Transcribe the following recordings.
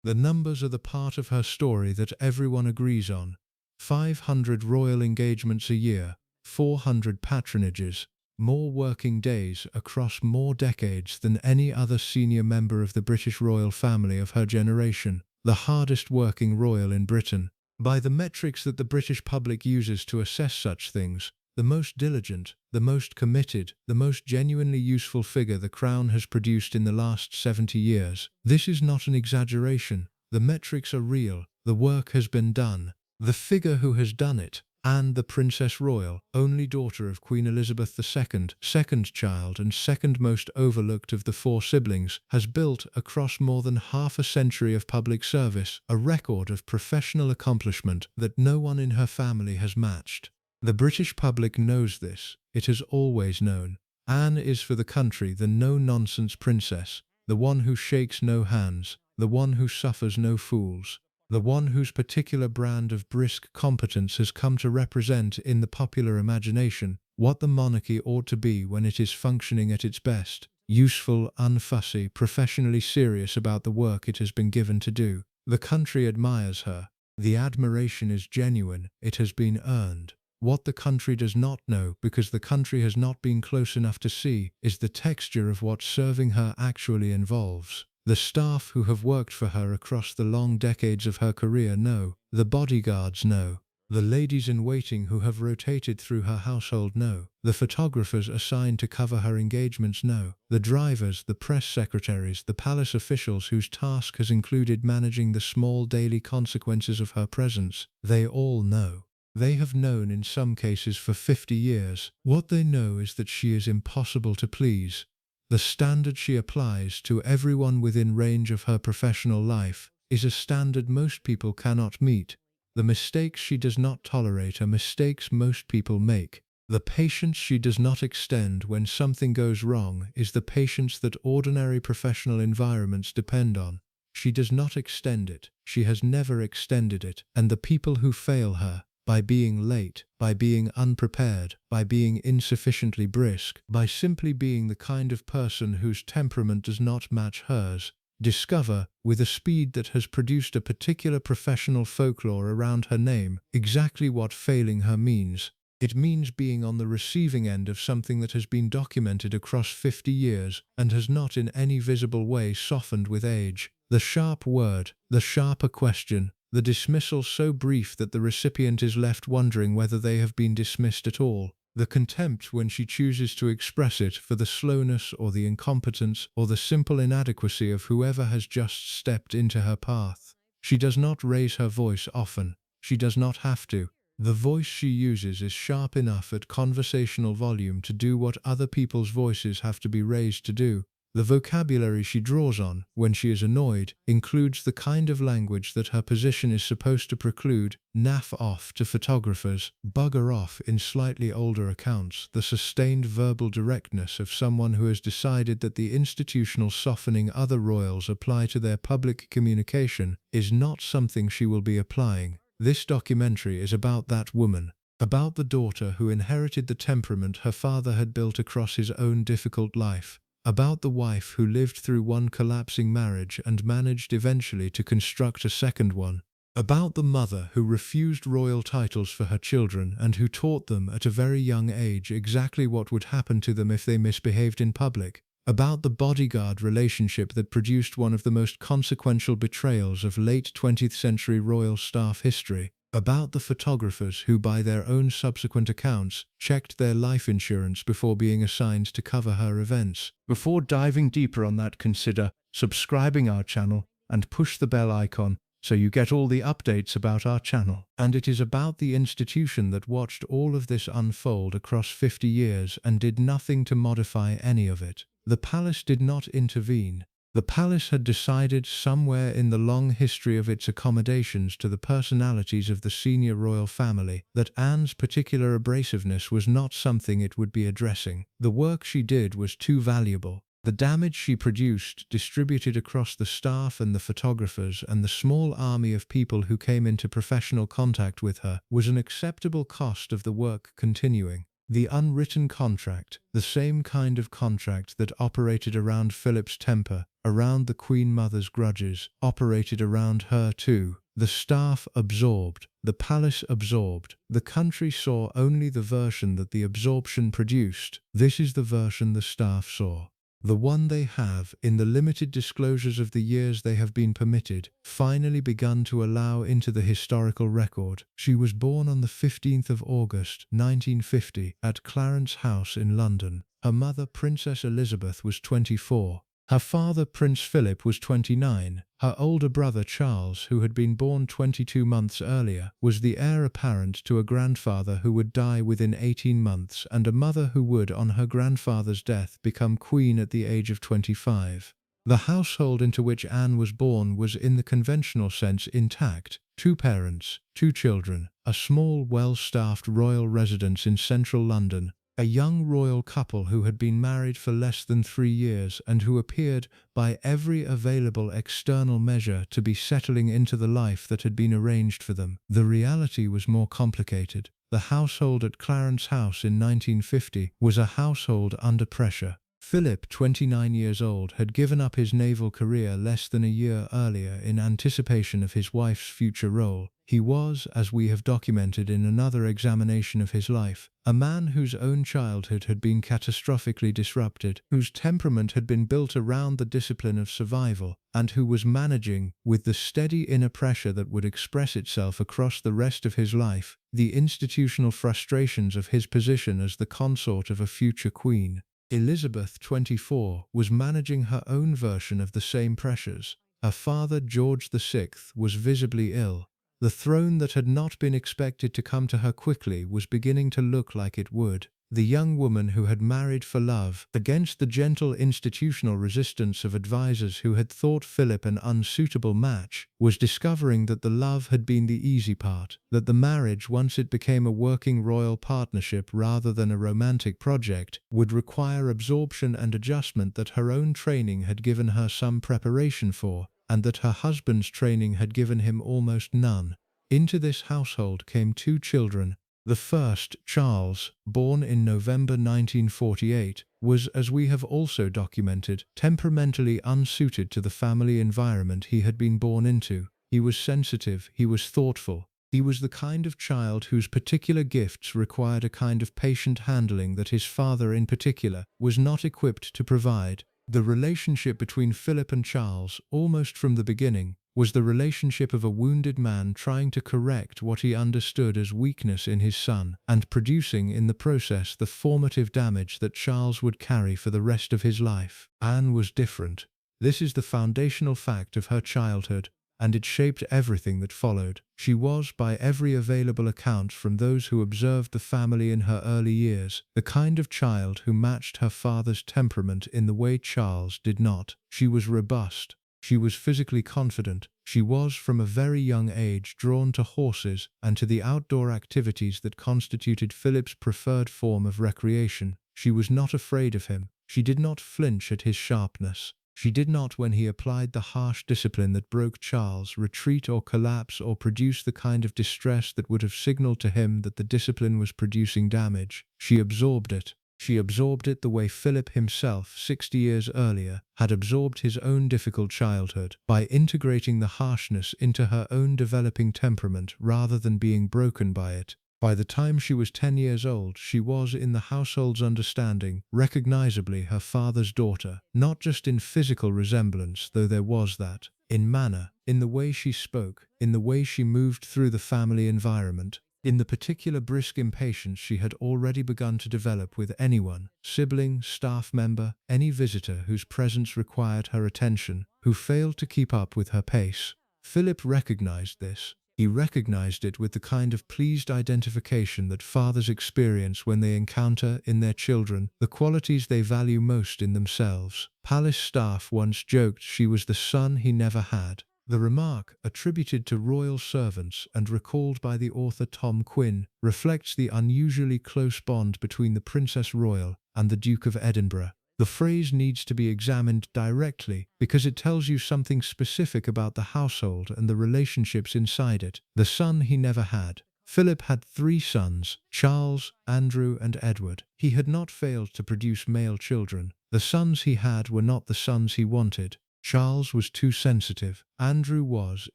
The numbers are the part of her story that everyone agrees on. 500 royal engagements a year, 400 patronages, more working days across more decades than any other senior member of the British royal family of her generation, the hardest working royal in Britain. By the metrics that the British public uses to assess such things, the most diligent, the most committed, the most genuinely useful figure the Crown has produced in the last 70 years. This is not an exaggeration. The metrics are real. The work has been done. The figure who has done it, Anne the Princess Royal, only daughter of Queen Elizabeth II, second child and second most overlooked of the 4 siblings, has built, across more than half a century of public service, a record of professional accomplishment that no one in her family has matched. The British public knows this. It has always known. Anne is for the country the no-nonsense princess, the one who shakes no hands, the one who suffers no fools, the one whose particular brand of brisk competence has come to represent in the popular imagination what the monarchy ought to be when it is functioning at its best: useful, unfussy, professionally serious about the work it has been given to do. The country admires her. The admiration is genuine. It has been earned. What the country does not know, because the country has not been close enough to see, is the texture of what serving her actually involves. The staff who have worked for her across the long decades of her career know. The bodyguards know. The ladies-in-waiting who have rotated through her household know. The photographers assigned to cover her engagements know. The drivers, the press secretaries, the palace officials whose task has included managing the small daily consequences of her presence, they all know. They have known in some cases for 50 years. What they know is that she is impossible to please. The standard she applies to everyone within range of her professional life is a standard most people cannot meet. The mistakes she does not tolerate are mistakes most people make. The patience she does not extend when something goes wrong is the patience that ordinary professional environments depend on. She does not extend it. She has never extended it. And the people who fail her, by being late, by being unprepared, by being insufficiently brisk, by simply being the kind of person whose temperament does not match hers, discover, with a speed that has produced a particular professional folklore around her name, exactly what failing her means. It means being on the receiving end of something that has been documented across 50 years and has not in any visible way softened with age. The sharp word, the sharper question, the dismissal so brief that the recipient is left wondering whether they have been dismissed at all. The contempt when she chooses to express it for the slowness or the incompetence or the simple inadequacy of whoever has just stepped into her path. She does not raise her voice often. She does not have to. The voice she uses is sharp enough at conversational volume to do what other people's voices have to be raised to do. The vocabulary she draws on, when she is annoyed, includes the kind of language that her position is supposed to preclude: naff off to photographers, bugger off in slightly older accounts. The sustained verbal directness of someone who has decided that the institutional softening other royals apply to their public communication is not something she will be applying. This documentary is about that woman, about the daughter who inherited the temperament her father had built across his own difficult life, about the wife who lived through one collapsing marriage and managed eventually to construct a second one, about the mother who refused royal titles for her children and who taught them at a very young age exactly what would happen to them if they misbehaved in public, about the bodyguard relationship that produced one of the most consequential betrayals of late 20th century royal staff history, about the photographers who, by their own subsequent accounts, checked their life insurance before being assigned to cover her events. Before diving deeper on that, consider subscribing our channel and push the bell icon so you get all the updates about our channel. And it is about the institution that watched all of this unfold across 50 years and did nothing to modify any of it. The palace did not intervene. The palace had decided somewhere in the long history of its accommodations to the personalities of the senior royal family that Anne's particular abrasiveness was not something it would be addressing. The work she did was too valuable. The damage she produced, distributed across the staff and the photographers and the small army of people who came into professional contact with her, was an acceptable cost of the work continuing. The unwritten contract, the same kind of contract that operated around Philip's temper, around the Queen Mother's grudges, operated around her too. The staff absorbed, the palace absorbed. The country saw only the version that the absorption produced. This is the version the staff saw. The one they have, in the limited disclosures of the years they have been permitted, finally begun to allow into the historical record. She was born on the 15th of August, 1950, at Clarence House in London. Her mother, Princess Elizabeth, was 24. Her father, Prince Philip, was 29. Her older brother, Charles, who had been born 22 months earlier, was the heir apparent to a grandfather who would die within 18 months and a mother who would, on her grandfather's death, become queen at the age of 25. The household into which Anne was born was in the conventional sense intact. 2 parents, 2 children, a small, well-staffed royal residence in central London, a young royal couple who had been married for less than 3 years and who appeared, by every available external measure, to be settling into the life that had been arranged for them. The reality was more complicated. The household at Clarence House in 1950 was a household under pressure. Philip, 29 years old, had given up his naval career less than a year earlier in anticipation of his wife's future role. He was, as we have documented in another examination of his life, a man whose own childhood had been catastrophically disrupted, whose temperament had been built around the discipline of survival, and who was managing, with the steady inner pressure that would express itself across the rest of his life, the institutional frustrations of his position as the consort of a future queen. Elizabeth, 24, was managing her own version of the same pressures. Her father, George VI, was visibly ill. The throne that had not been expected to come to her quickly was beginning to look like it would. The young woman who had married for love, against the gentle institutional resistance of advisers who had thought Philip an unsuitable match, was discovering that the love had been the easy part, that the marriage, once it became a working royal partnership rather than a romantic project, would require absorption and adjustment that her own training had given her some preparation for, and that her husband's training had given him almost none. Into this household came 2 children. The first, Charles, born in November 1948, was, as we have also documented, temperamentally unsuited to the family environment he had been born into. He was sensitive, he was thoughtful. He was the kind of child whose particular gifts required a kind of patient handling that his father in particular was not equipped to provide. The relationship between Philip and Charles, almost from the beginning, was the relationship of a wounded man trying to correct what he understood as weakness in his son, and producing in the process the formative damage that Charles would carry for the rest of his life. Anne was different. This is the foundational fact of her childhood, and it shaped everything that followed. She was, by every available account from those who observed the family in her early years, the kind of child who matched her father's temperament in the way Charles did not. She was robust. She was physically confident. She was, from a very young age, drawn to horses and to the outdoor activities that constituted Philip's preferred form of recreation. She was not afraid of him. She did not flinch at his sharpness. She did not, when he applied the harsh discipline that broke Charles, retreat or collapse or produce the kind of distress that would have signaled to him that the discipline was producing damage. She absorbed it. She absorbed it the way Philip himself, 60 years earlier, had absorbed his own difficult childhood, by integrating the harshness into her own developing temperament rather than being broken by it. By the time she was 10 years old, she was, in the household's understanding, recognizably her father's daughter, not just in physical resemblance, though there was that, in manner, in the way she spoke, in the way she moved through the family environment, in the particular brisk impatience she had already begun to develop with anyone, sibling, staff member, any visitor whose presence required her attention, who failed to keep up with her pace. Philip recognized this. He recognized it with the kind of pleased identification that fathers experience when they encounter, in their children, the qualities they value most in themselves. Palace staff once joked she was the son he never had. The remark, attributed to royal servants and recalled by the author Tom Quinn, reflects the unusually close bond between the Princess Royal and the Duke of Edinburgh. The phrase needs to be examined directly because it tells you something specific about the household and the relationships inside it. The son he never had. Philip had 3 sons, Charles, Andrew, and Edward. He had not failed to produce male children. The sons he had were not the sons he wanted. Charles was too sensitive. Andrew was,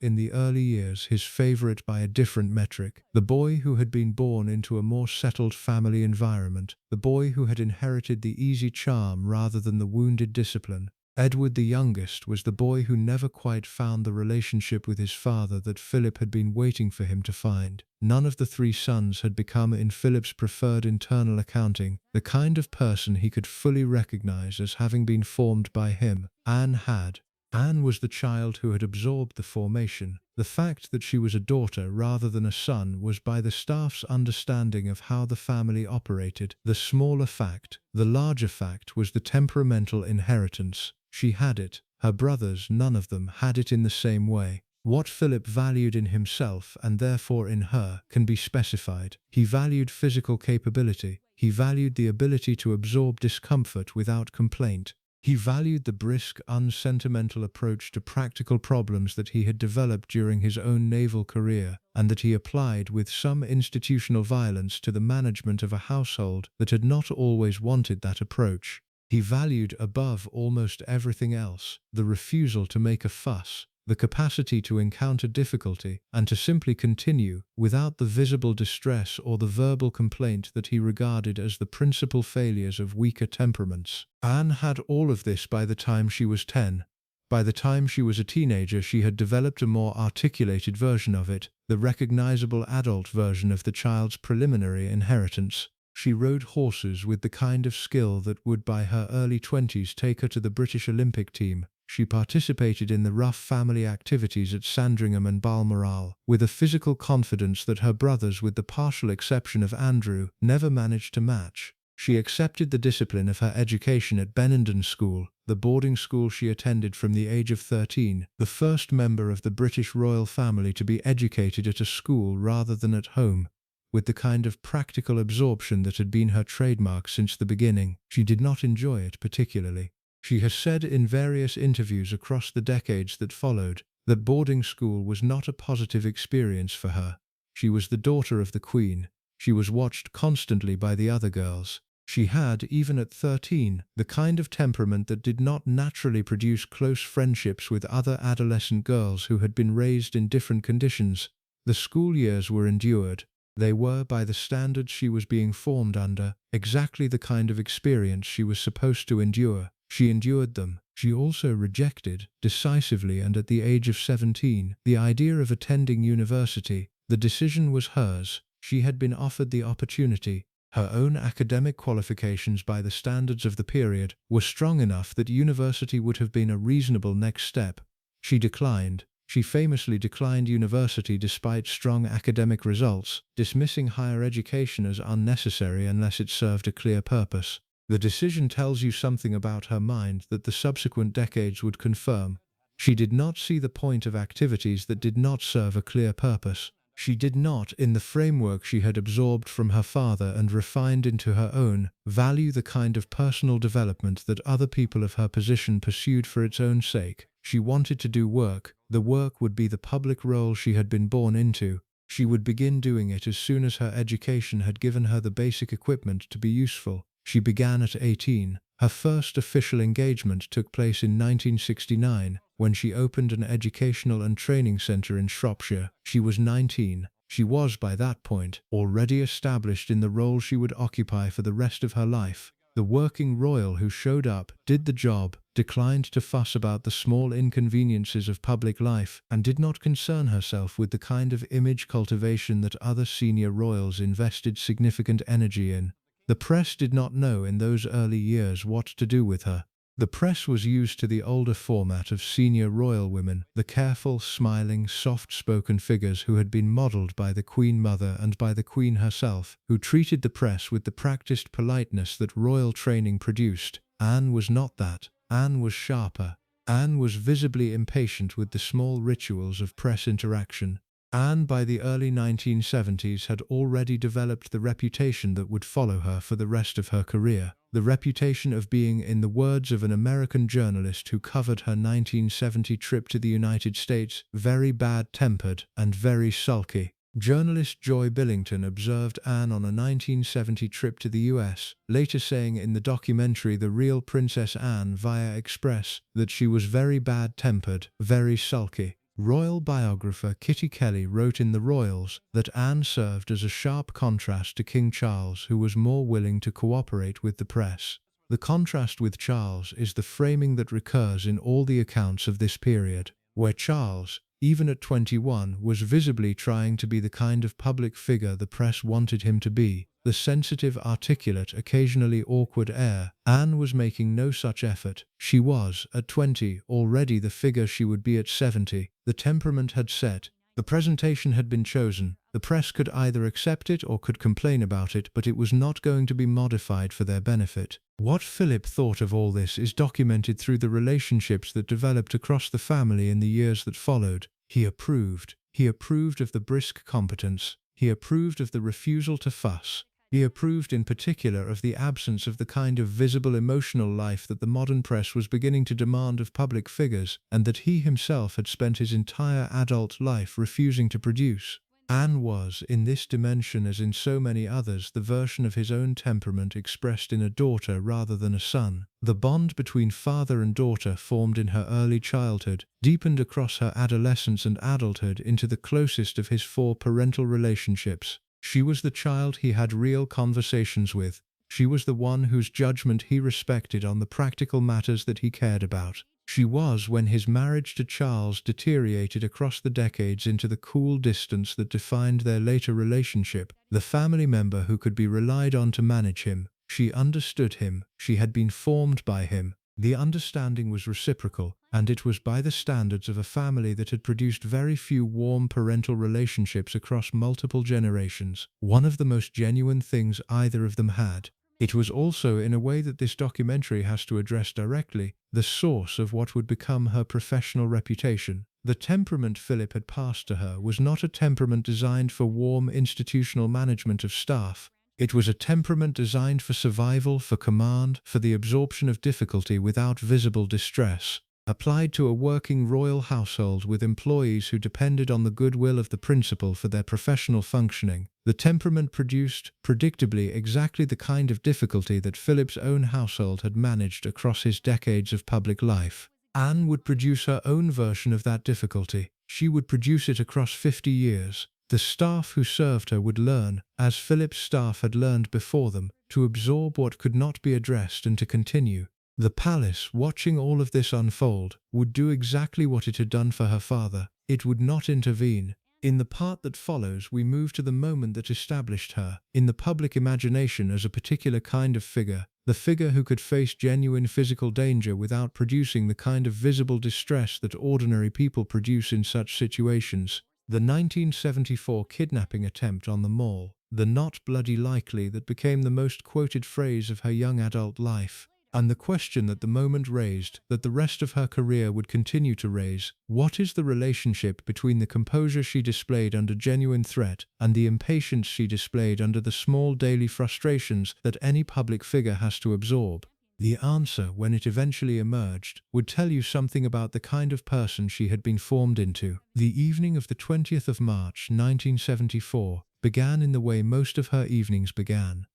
in the early years, his favorite by a different metric. The boy who had been born into a more settled family environment. The boy who had inherited the easy charm rather than the wounded discipline. Edward, the youngest, was the boy who never quite found the relationship with his father that Philip had been waiting for him to find. None of the 3 sons had become, in Philip's preferred internal accounting, the kind of person he could fully recognize as having been formed by him. Anne had. Anne was the child who had absorbed the formation. The fact that she was a daughter rather than a son was by the staff's understanding of how the family operated. The smaller fact, the larger fact, was the temperamental inheritance. She had it. Her brothers, none of them, had it in the same way. What Philip valued in himself, and therefore in her, can be specified. He valued physical capability. He valued the ability to absorb discomfort without complaint. He valued the brisk, unsentimental approach to practical problems that he had developed during his own naval career, and that he applied with some institutional violence to the management of a household that had not always wanted that approach. He valued, above almost everything else, the refusal to make a fuss, the capacity to encounter difficulty, and to simply continue, without the visible distress or the verbal complaint that he regarded as the principal failures of weaker temperaments. Anne had all of this by the time she was 10. By the time she was a teenager, she had developed a more articulated version of it, the recognizable adult version of the child's preliminary inheritance. She rode horses with the kind of skill that would by her early 20s take her to the British Olympic team. She participated in the rough family activities at Sandringham and Balmoral, with a physical confidence that her brothers, with the partial exception of Andrew, never managed to match. She accepted the discipline of her education at Benenden School, the boarding school she attended from the age of 13, the first member of the British royal family to be educated at a school rather than at home. With the kind of practical absorption that had been her trademark since the beginning, she did not enjoy it particularly. She has said in various interviews across the decades that followed that boarding school was not a positive experience for her. She was the daughter of the Queen. She was watched constantly by the other girls. She had, even at 13, the kind of temperament that did not naturally produce close friendships with other adolescent girls who had been raised in different conditions. The school years were endured. They were, by the standards she was being formed under, exactly the kind of experience she was supposed to endure. She endured them. She also rejected, decisively and at the age of 17, the idea of attending university. The decision was hers. She had been offered the opportunity. Her own academic qualifications, by the standards of the period, were strong enough that university would have been a reasonable next step. She declined. She famously declined university despite strong academic results, dismissing higher education as unnecessary unless it served a clear purpose. The decision tells you something about her mind that the subsequent decades would confirm. She did not see the point of activities that did not serve a clear purpose. She did not, in the framework she had absorbed from her father and refined into her own, value the kind of personal development that other people of her position pursued for its own sake. She wanted to do work. The work would be the public role she had been born into. She would begin doing it as soon as her education had given her the basic equipment to be useful. She began at 18. Her first official engagement took place in 1969, when she opened an educational and training centre in Shropshire. She was 19. She was, by that point, already established in the role she would occupy for the rest of her life. The working royal who showed up, did the job, declined to fuss about the small inconveniences of public life, and did not concern herself with the kind of image cultivation that other senior royals invested significant energy in. The press did not know in those early years what to do with her. The press was used to the older format of senior royal women, the careful, smiling, soft-spoken figures who had been modelled by the Queen Mother and by the Queen herself, who treated the press with the practiced politeness that royal training produced. Anne was not that. Anne was sharper. Anne was visibly impatient with the small rituals of press interaction. Anne, by the early 1970s, had already developed the reputation that would follow her for the rest of her career. The reputation of being, in the words of an American journalist who covered her 1970 trip to the United States, very bad-tempered and very sulky. Journalist Joy Billington observed Anne on a 1970 trip to the US, later saying in the documentary The Real Princess Anne via Express that she was very bad-tempered, very sulky. Royal biographer Kitty Kelly wrote in The Royals that Anne served as a sharp contrast to King Charles, who was more willing to cooperate with the press. The contrast with Charles is the framing that recurs in all the accounts of this period, where Charles, even at 21, was visibly trying to be the kind of public figure the press wanted him to be, the sensitive, articulate, occasionally awkward air. Anne was making no such effort. She was, at 20, already the figure she would be at 70. The temperament had set. The presentation had been chosen. The press could either accept it or could complain about it, but it was not going to be modified for their benefit. What Philip thought of all this is documented through the relationships that developed across the family in the years that followed. He approved. He approved of the brisk competence. He approved of the refusal to fuss. He approved in particular of the absence of the kind of visible emotional life that the modern press was beginning to demand of public figures, and that he himself had spent his entire adult life refusing to produce. Anne was, in this dimension as in so many others, the version of his own temperament expressed in a daughter rather than a son. The bond between father and daughter formed in her early childhood, deepened across her adolescence and adulthood into the closest of his 4 parental relationships. She was the child he had real conversations with. She was the one whose judgment he respected on the practical matters that he cared about. She was, when his marriage to Charles deteriorated across the decades into the cool distance that defined their later relationship, the family member who could be relied on to manage him. She understood him. She had been formed by him. The understanding was reciprocal, and it was by the standards of a family that had produced very few warm parental relationships across multiple generations. One of the most genuine things either of them had. It was also, in a way that this documentary has to address directly, the source of what would become her professional reputation. The temperament Philip had passed to her was not a temperament designed for warm institutional management of staff. It was a temperament designed for survival, for command, for the absorption of difficulty without visible distress. Applied to a working royal household with employees who depended on the goodwill of the principal for their professional functioning, the temperament produced, predictably, exactly the kind of difficulty that Philip's own household had managed across his decades of public life. Anne would produce her own version of that difficulty. She would produce it across 50 years. The staff who served her would learn, as Philip's staff had learned before them, to absorb what could not be addressed and to continue. The palace, watching all of this unfold, would do exactly what it had done for her father. It would not intervene. In the part that follows, we move to the moment that established her, in the public imagination, as a particular kind of figure, the figure who could face genuine physical danger without producing the kind of visible distress that ordinary people produce in such situations. The 1974 kidnapping attempt on the Mall, the "not bloody likely" that became the most quoted phrase of her young adult life. And the question that the moment raised, that the rest of her career would continue to raise: what is the relationship between the composure she displayed under genuine threat and the impatience she displayed under the small daily frustrations that any public figure has to absorb? The answer, when it eventually emerged, would tell you something about the kind of person she had been formed into. The evening of the 20th of March, 1974, began in the way most of her evenings began.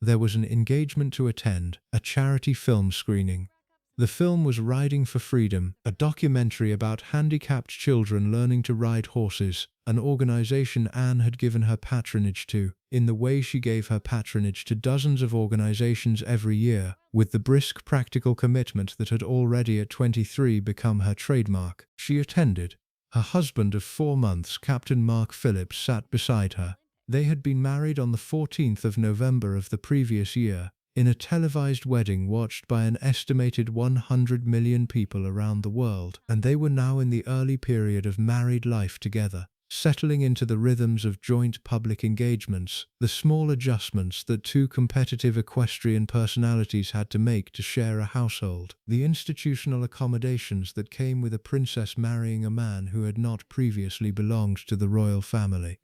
There was an engagement to attend, a charity film screening. The film was Riding for Freedom, a documentary about handicapped children learning to ride horses, an organization Anne had given her patronage to, in the way she gave her patronage to dozens of organizations every year, with the brisk practical commitment that had already at 23 become her trademark. She attended. Her husband of 4 months, Captain Mark Phillips, sat beside her. They had been married on the 14th of November of the previous year, in a televised wedding watched by an estimated 100 million people around the world, and they were now in the early period of married life together, settling into the rhythms of joint public engagements, the small adjustments that 2 competitive equestrian personalities had to make to share a household, the institutional accommodations that came with a princess marrying a man who had not previously belonged to the royal family.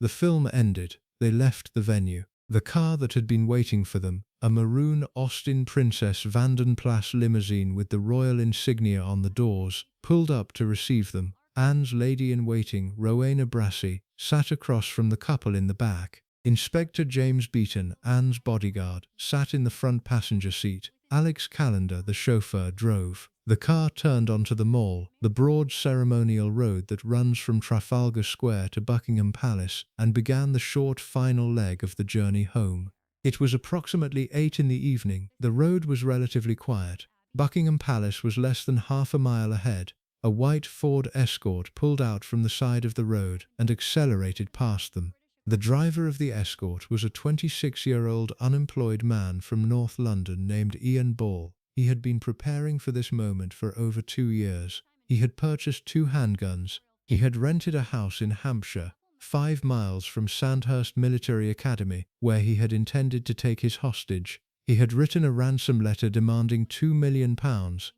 The film ended. They left the venue. The car that had been waiting for them, a maroon Austin Princess Vandenplas limousine with the royal insignia on the doors, pulled up to receive them. Anne's lady-in-waiting, Rowena Brassey, sat across from the couple in the back. Inspector James Beaton, Anne's bodyguard, sat in the front passenger seat. Alex Callender, the chauffeur, drove. The car turned onto the Mall, the broad ceremonial road that runs from Trafalgar Square to Buckingham Palace, and began the short final leg of the journey home. It was approximately 8 in the evening. The road was relatively quiet. Buckingham Palace was less than half a mile ahead. A white Ford Escort pulled out from the side of the road and accelerated past them. The driver of the Escort was a 26-year-old unemployed man from North London named Ian Ball. He had been preparing for this moment for over 2 years. He had purchased 2 handguns. He had rented a house in Hampshire, 5 miles from Sandhurst Military Academy, where he had intended to take his hostage. He had written a ransom letter demanding £2 million,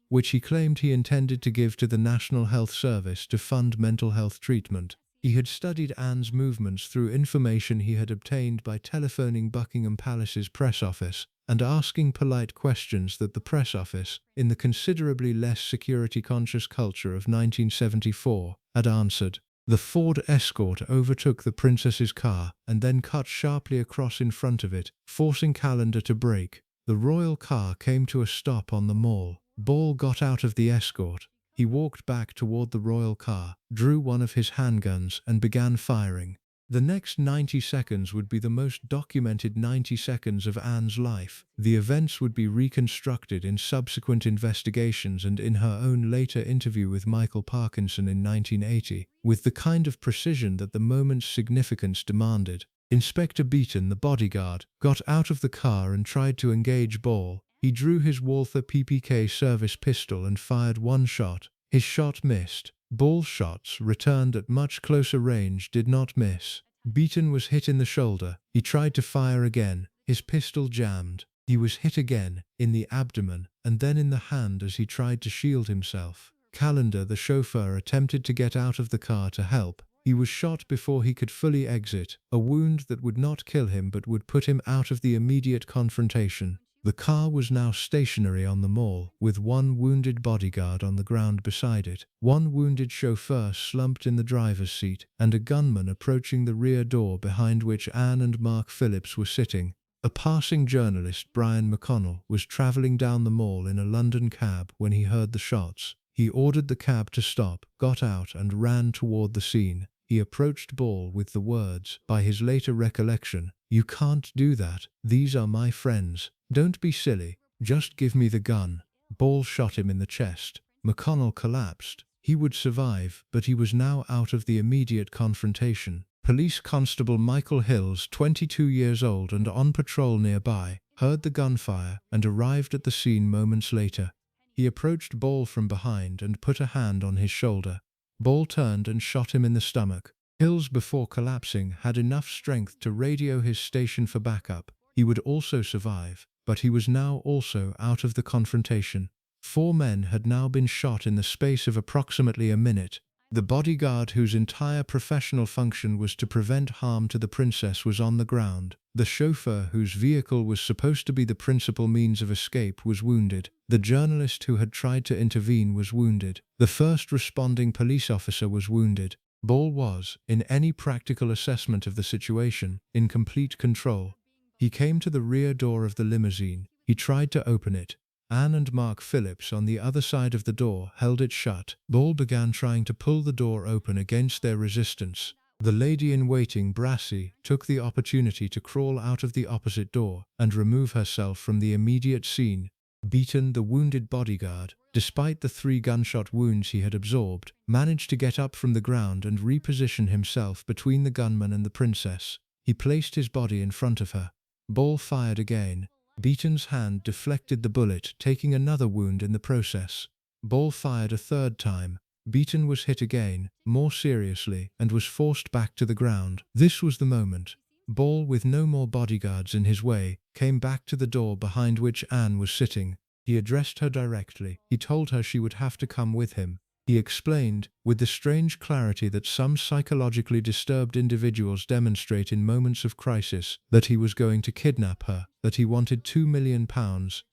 which he claimed he intended to give to the National Health Service to fund mental health treatment. He had studied Anne's movements through information he had obtained by telephoning Buckingham Palace's press office and asking polite questions that the press office, in the considerably less security-conscious culture of 1974, had answered. The Ford Escort overtook the princess's car and then cut sharply across in front of it, forcing Callender to brake. The royal car came to a stop on the Mall. Ball got out of the Escort. He walked back toward the royal car, drew one of his handguns and began firing. The next 90 seconds would be the most documented 90 seconds of Anne's life. The events would be reconstructed in subsequent investigations and in her own later interview with Michael Parkinson in 1980, with the kind of precision that the moment's significance demanded. Inspector Beaton, the bodyguard, got out of the car and tried to engage Ball. He drew his Walther PPK service pistol and fired one shot. His shot missed. Ball's shots, returned at much closer range, did not miss. Beaton was hit in the shoulder. He tried to fire again. His pistol jammed. He was hit again, in the abdomen, and then in the hand as he tried to shield himself. Callender, the chauffeur, attempted to get out of the car to help. He was shot before he could fully exit, a wound that would not kill him but would put him out of the immediate confrontation. The car was now stationary on the Mall, with one wounded bodyguard on the ground beside it, one wounded chauffeur slumped in the driver's seat, and a gunman approaching the rear door behind which Anne and Mark Phillips were sitting. A passing journalist, Brian McConnell, was travelling down the Mall in a London cab when he heard the shots. He ordered the cab to stop, got out and ran toward the scene. He approached Ball with the words, by his later recollection, "You can't do that. These are my friends. Don't be silly. Just give me the gun." Ball shot him in the chest. McConnell collapsed. He would survive, but he was now out of the immediate confrontation. Police Constable Michael Hills, 22 years old and on patrol nearby, heard the gunfire and arrived at the scene moments later. He approached Ball from behind and put a hand on his shoulder. Ball turned and shot him in the stomach. Hills, before collapsing, had enough strength to radio his station for backup. He would also survive, but he was now also out of the confrontation. 4 men had now been shot in the space of approximately a minute. The bodyguard, whose entire professional function was to prevent harm to the princess, was on the ground. The chauffeur, whose vehicle was supposed to be the principal means of escape, was wounded. The journalist who had tried to intervene was wounded. The first responding police officer was wounded. Ball was, in any practical assessment of the situation, in complete control. He came to the rear door of the limousine. He tried to open it. Anne and Mark Phillips, on the other side of the door, held it shut. Ball began trying to pull the door open against their resistance. The lady-in-waiting, Brassey, took the opportunity to crawl out of the opposite door and remove herself from the immediate scene. Beaton, the wounded bodyguard, despite the 3 gunshot wounds he had absorbed, managed to get up from the ground and reposition himself between the gunman and the princess. He placed his body in front of her. Ball fired again. Beaton's hand deflected the bullet, taking another wound in the process. Ball fired a 3rd time. Beaton was hit again, more seriously, and was forced back to the ground. This was the moment. Ball, with no more bodyguards in his way, came back to the door behind which Anne was sitting. He addressed her directly. He told her she would have to come with him. He explained, with the strange clarity that some psychologically disturbed individuals demonstrate in moments of crisis, that he was going to kidnap her, that he wanted £2 million,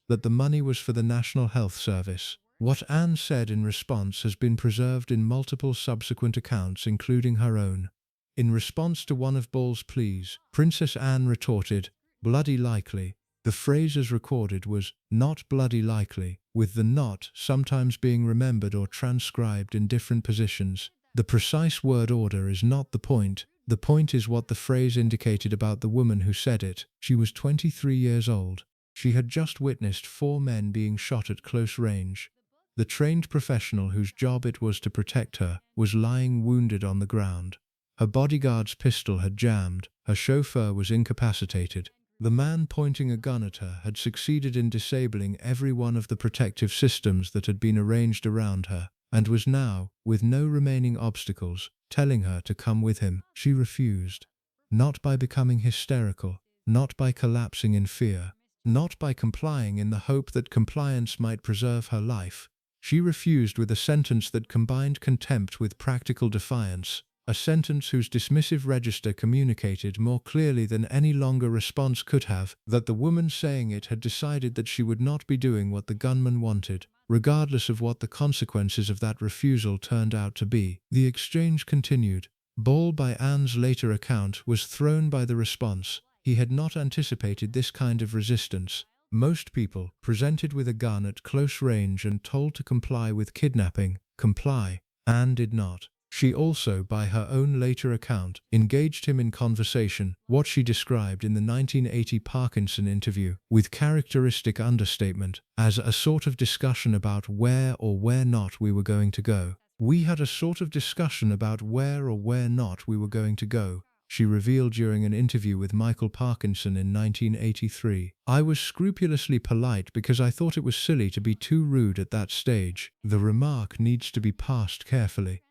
that the money was for the National Health Service. What Anne said in response has been preserved in multiple subsequent accounts, including her own. In response to one of Ball's pleas, Princess Anne retorted, "Bloody likely." The phrase as recorded was, "not bloody likely," with the "not" sometimes being remembered or transcribed in different positions. The precise word order is not the point. The point is what the phrase indicated about the woman who said it. She was 23 years old. She had just witnessed 4 men being shot at close range. The trained professional whose job it was to protect her was lying wounded on the ground. Her bodyguard's pistol had jammed. Her chauffeur was incapacitated. The man pointing a gun at her had succeeded in disabling every one of the protective systems that had been arranged around her, and was now, with no remaining obstacles, telling her to come with him. She refused. Not by becoming hysterical, not by collapsing in fear, not by complying in the hope that compliance might preserve her life. She refused with a sentence that combined contempt with practical defiance, a sentence whose dismissive register communicated more clearly than any longer response could have that the woman saying it had decided that she would not be doing what the gunman wanted, regardless of what the consequences of that refusal turned out to be. The exchange continued. Ball, by Anne's later account, was thrown by the response. He had not anticipated this kind of resistance. Most people, presented with a gun at close range and told to comply with kidnapping, comply. Anne did not. She also, by her own later account, engaged him in conversation, what she described in the 1980 Parkinson interview, with characteristic understatement, as a sort of discussion about where or where not we were going to go. "We had a sort of discussion about where or where not we were going to go," she revealed during an interview with Michael Parkinson in 1983. "I was scrupulously polite because I thought it was silly to be too rude at that stage. The remark needs to be parsed carefully.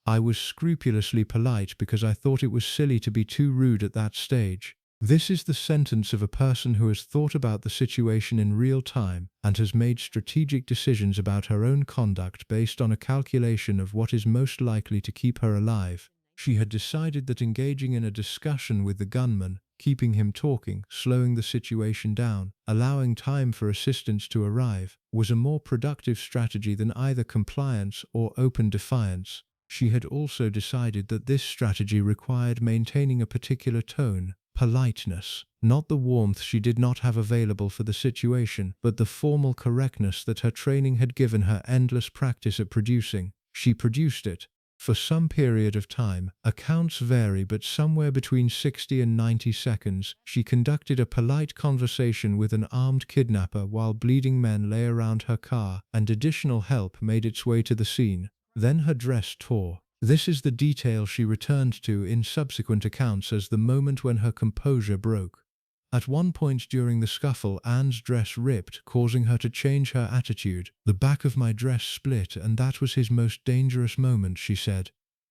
I was scrupulously polite because I thought it was silly to be too rude at that stage." This is the sentence of a person who has thought about the situation in real time and has made strategic decisions about her own conduct based on a calculation of what is most likely to keep her alive. She had decided that engaging in a discussion with the gunman, keeping him talking, slowing the situation down, allowing time for assistance to arrive, was a more productive strategy than either compliance or open defiance. She had also decided that this strategy required maintaining a particular tone, politeness, not the warmth she did not have available for the situation, but the formal correctness that her training had given her endless practice at producing. She produced it. For some period of time, accounts vary but somewhere between 60 and 90 seconds, she conducted a polite conversation with an armed kidnapper while bleeding men lay around her car and additional help made its way to the scene. Then her dress tore. This is the detail she returned to in subsequent accounts as the moment when her composure broke. At one point during the scuffle, Anne's dress ripped, causing her to change her attitude. "The back of my dress split, and that was his most dangerous moment," she said.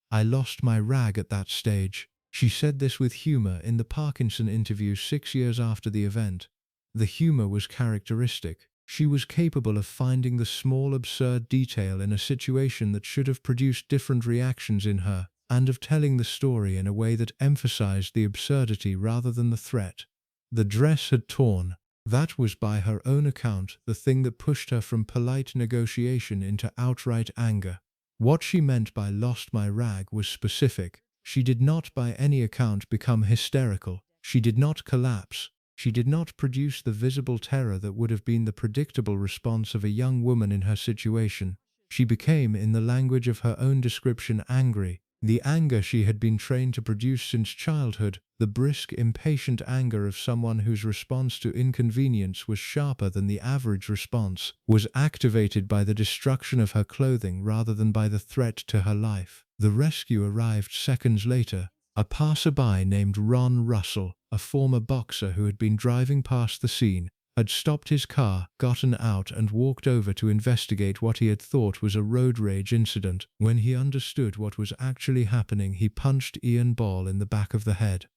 "I lost my rag at that stage." She said this with humor in the Parkinson interview 6 years after the event. The humor was characteristic. She was capable of finding the small absurd detail in a situation that should have produced different reactions in her, and of telling the story in a way that emphasized the absurdity rather than the threat. The dress had torn. That was, by her own account, the thing that pushed her from polite negotiation into outright anger. What she meant by "lost my rag" was specific. She did not by any account become hysterical. She did not collapse. She did not produce the visible terror that would have been the predictable response of a young woman in her situation. She became, in the language of her own description, angry. The anger she had been trained to produce since childhood, the brisk, impatient anger of someone whose response to inconvenience was sharper than the average response, was activated by the destruction of her clothing rather than by the threat to her life. The rescue arrived seconds later. A passerby named Ron Russell, a former boxer who had been driving past the scene, had stopped his car, gotten out and walked over to investigate what he had thought was a road rage incident. When he understood what was actually happening, he punched Ian Ball in the back of the head.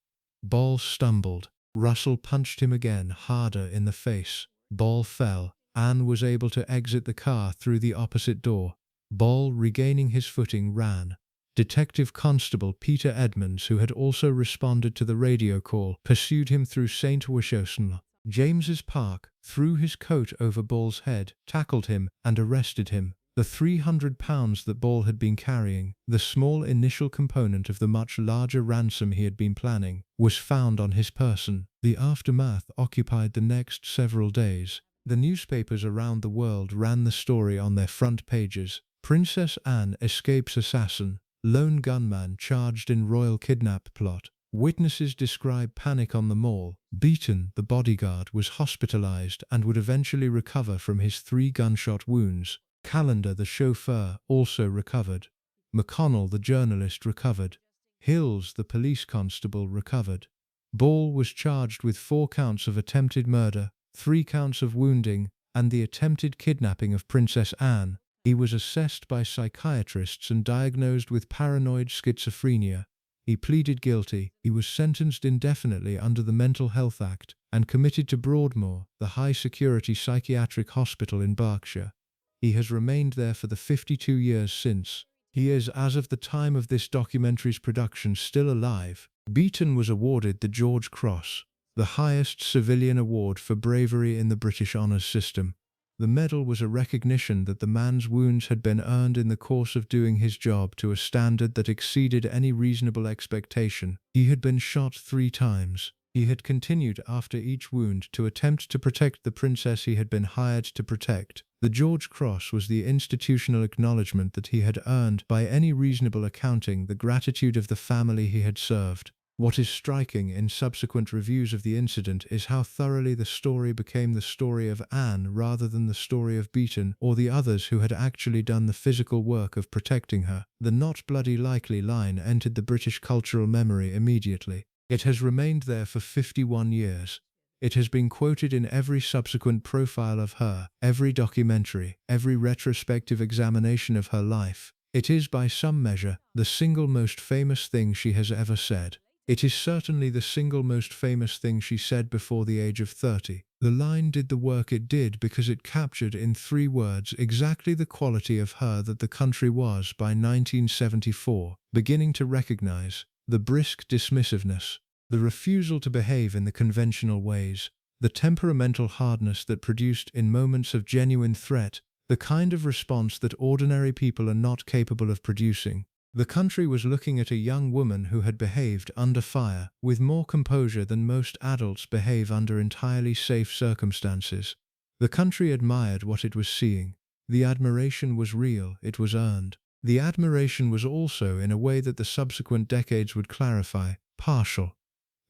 Ball stumbled. Russell punched him again, harder, in the face. Ball fell. Anne was able to exit the car through the opposite door. Ball, regaining his footing, ran. Detective Constable Peter Edmonds, who had also responded to the radio call, pursued him through St. Wishosn. James's Park threw his coat over Ball's head, tackled him, and arrested him. The 300 pounds that Ball had been carrying, the small initial component of the much larger ransom he had been planning, was found on his person. The aftermath occupied the next several days. The newspapers around the world ran the story on their front pages. Princess Anne escapes assassin. Lone gunman charged in royal kidnap plot. Witnesses describe panic on the Mall. Beaton, the bodyguard, was hospitalized and would eventually recover from his 3 gunshot wounds. Callender, the chauffeur, also recovered. McConnell, the journalist, recovered. Hills, the police constable, recovered. Ball was charged with 4 counts of attempted murder, 3 counts of wounding, and the attempted kidnapping of Princess Anne. He was assessed by psychiatrists and diagnosed with paranoid schizophrenia. He pleaded guilty. He was sentenced indefinitely under the Mental Health Act and committed to Broadmoor, the high-security psychiatric hospital in Berkshire. He has remained there for the 52 years since. He is, as of the time of this documentary's production, still alive. Beaton was awarded the George Cross, the highest civilian award for bravery in the British honours system. The medal was a recognition that the man's wounds had been earned in the course of doing his job to a standard that exceeded any reasonable expectation. He had been shot 3 times. He had continued after each wound to attempt to protect the princess he had been hired to protect. The George Cross was the institutional acknowledgement that he had earned, by any reasonable accounting, the gratitude of the family he had served. What is striking in subsequent reviews of the incident is how thoroughly the story became the story of Anne rather than the story of Beaton or the others who had actually done the physical work of protecting her. The "not bloody likely" line entered the British cultural memory immediately. It has remained there for 51 years. It has been quoted in every subsequent profile of her, every documentary, every retrospective examination of her life. It is, by some measure, the single most famous thing she has ever said. It is certainly the single most famous thing she said before the age of 30. The line did the work it did because it captured in 3 words exactly the quality of her that the country was by 1974 beginning to recognize: the brisk dismissiveness, the refusal to behave in the conventional ways, the temperamental hardness that produced, in moments of genuine threat, the kind of response that ordinary people are not capable of producing. The country was looking at a young woman who had behaved under fire with more composure than most adults behave under entirely safe circumstances. The country admired what it was seeing. The admiration was real, it was earned. The admiration was also, in a way that the subsequent decades would clarify, partial.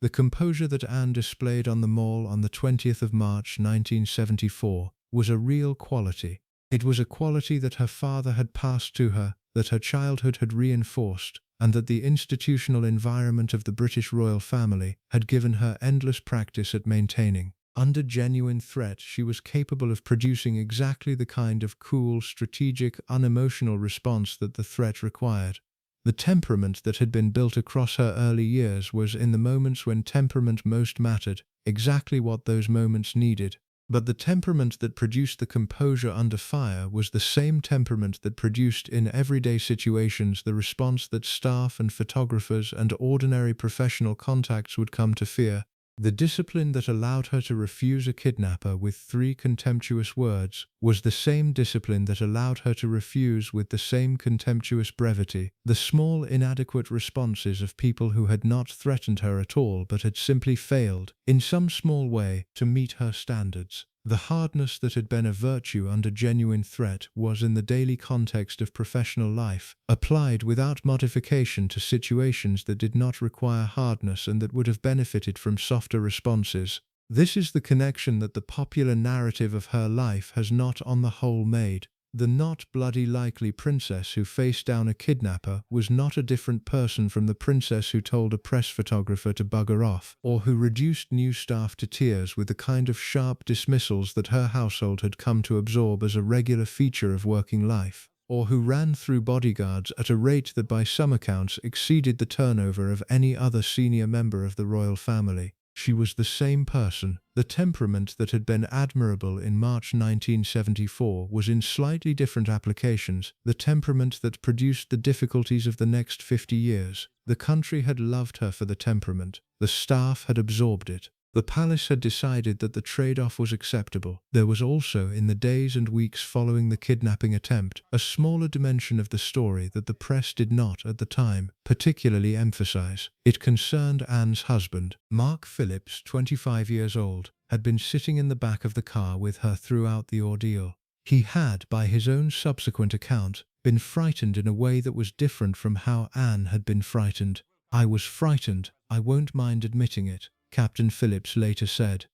The composure that Anne displayed on the Mall on the 20th of March 1974 was a real quality. It was a quality that her father had passed to her, that her childhood had reinforced, and that the institutional environment of the British royal family had given her endless practice at maintaining. Under genuine threat, she was capable of producing exactly the kind of cool, strategic, unemotional response that the threat required. The temperament that had been built across her early years was, in the moments when temperament most mattered, exactly what those moments needed. But the temperament that produced the composure under fire was the same temperament that produced in everyday situations the response that staff and photographers and ordinary professional contacts would come to fear. The discipline that allowed her to refuse a kidnapper with 3 contemptuous words was the same discipline that allowed her to refuse with the same contemptuous brevity the small, inadequate responses of people who had not threatened her at all but had simply failed, in some small way, to meet her standards. The hardness that had been a virtue under genuine threat was, in the daily context of professional life, applied without modification to situations that did not require hardness and that would have benefited from softer responses. This is the connection that the popular narrative of her life has not on the whole made. The not bloody likely princess who faced down a kidnapper was not a different person from the princess who told a press photographer to bugger off, or who reduced new staff to tears with the kind of sharp dismissals that her household had come to absorb as a regular feature of working life, or who ran through bodyguards at a rate that by some accounts exceeded the turnover of any other senior member of the royal family. She was the same person. The temperament that had been admirable in March 1974 was, in slightly different applications, the temperament that produced the difficulties of the next 50 years. The country had loved her for the temperament. The staff had absorbed it. The palace had decided that the trade-off was acceptable. There was also, in the days and weeks following the kidnapping attempt, a smaller dimension of the story that the press did not, at the time, particularly emphasize. It concerned Anne's husband. Mark Phillips, 25 years old, had been sitting in the back of the car with her throughout the ordeal. He had, by his own subsequent account, been frightened in a way that was different from how Anne had been frightened. "I was frightened, I won't mind admitting it," Captain Phillips later said.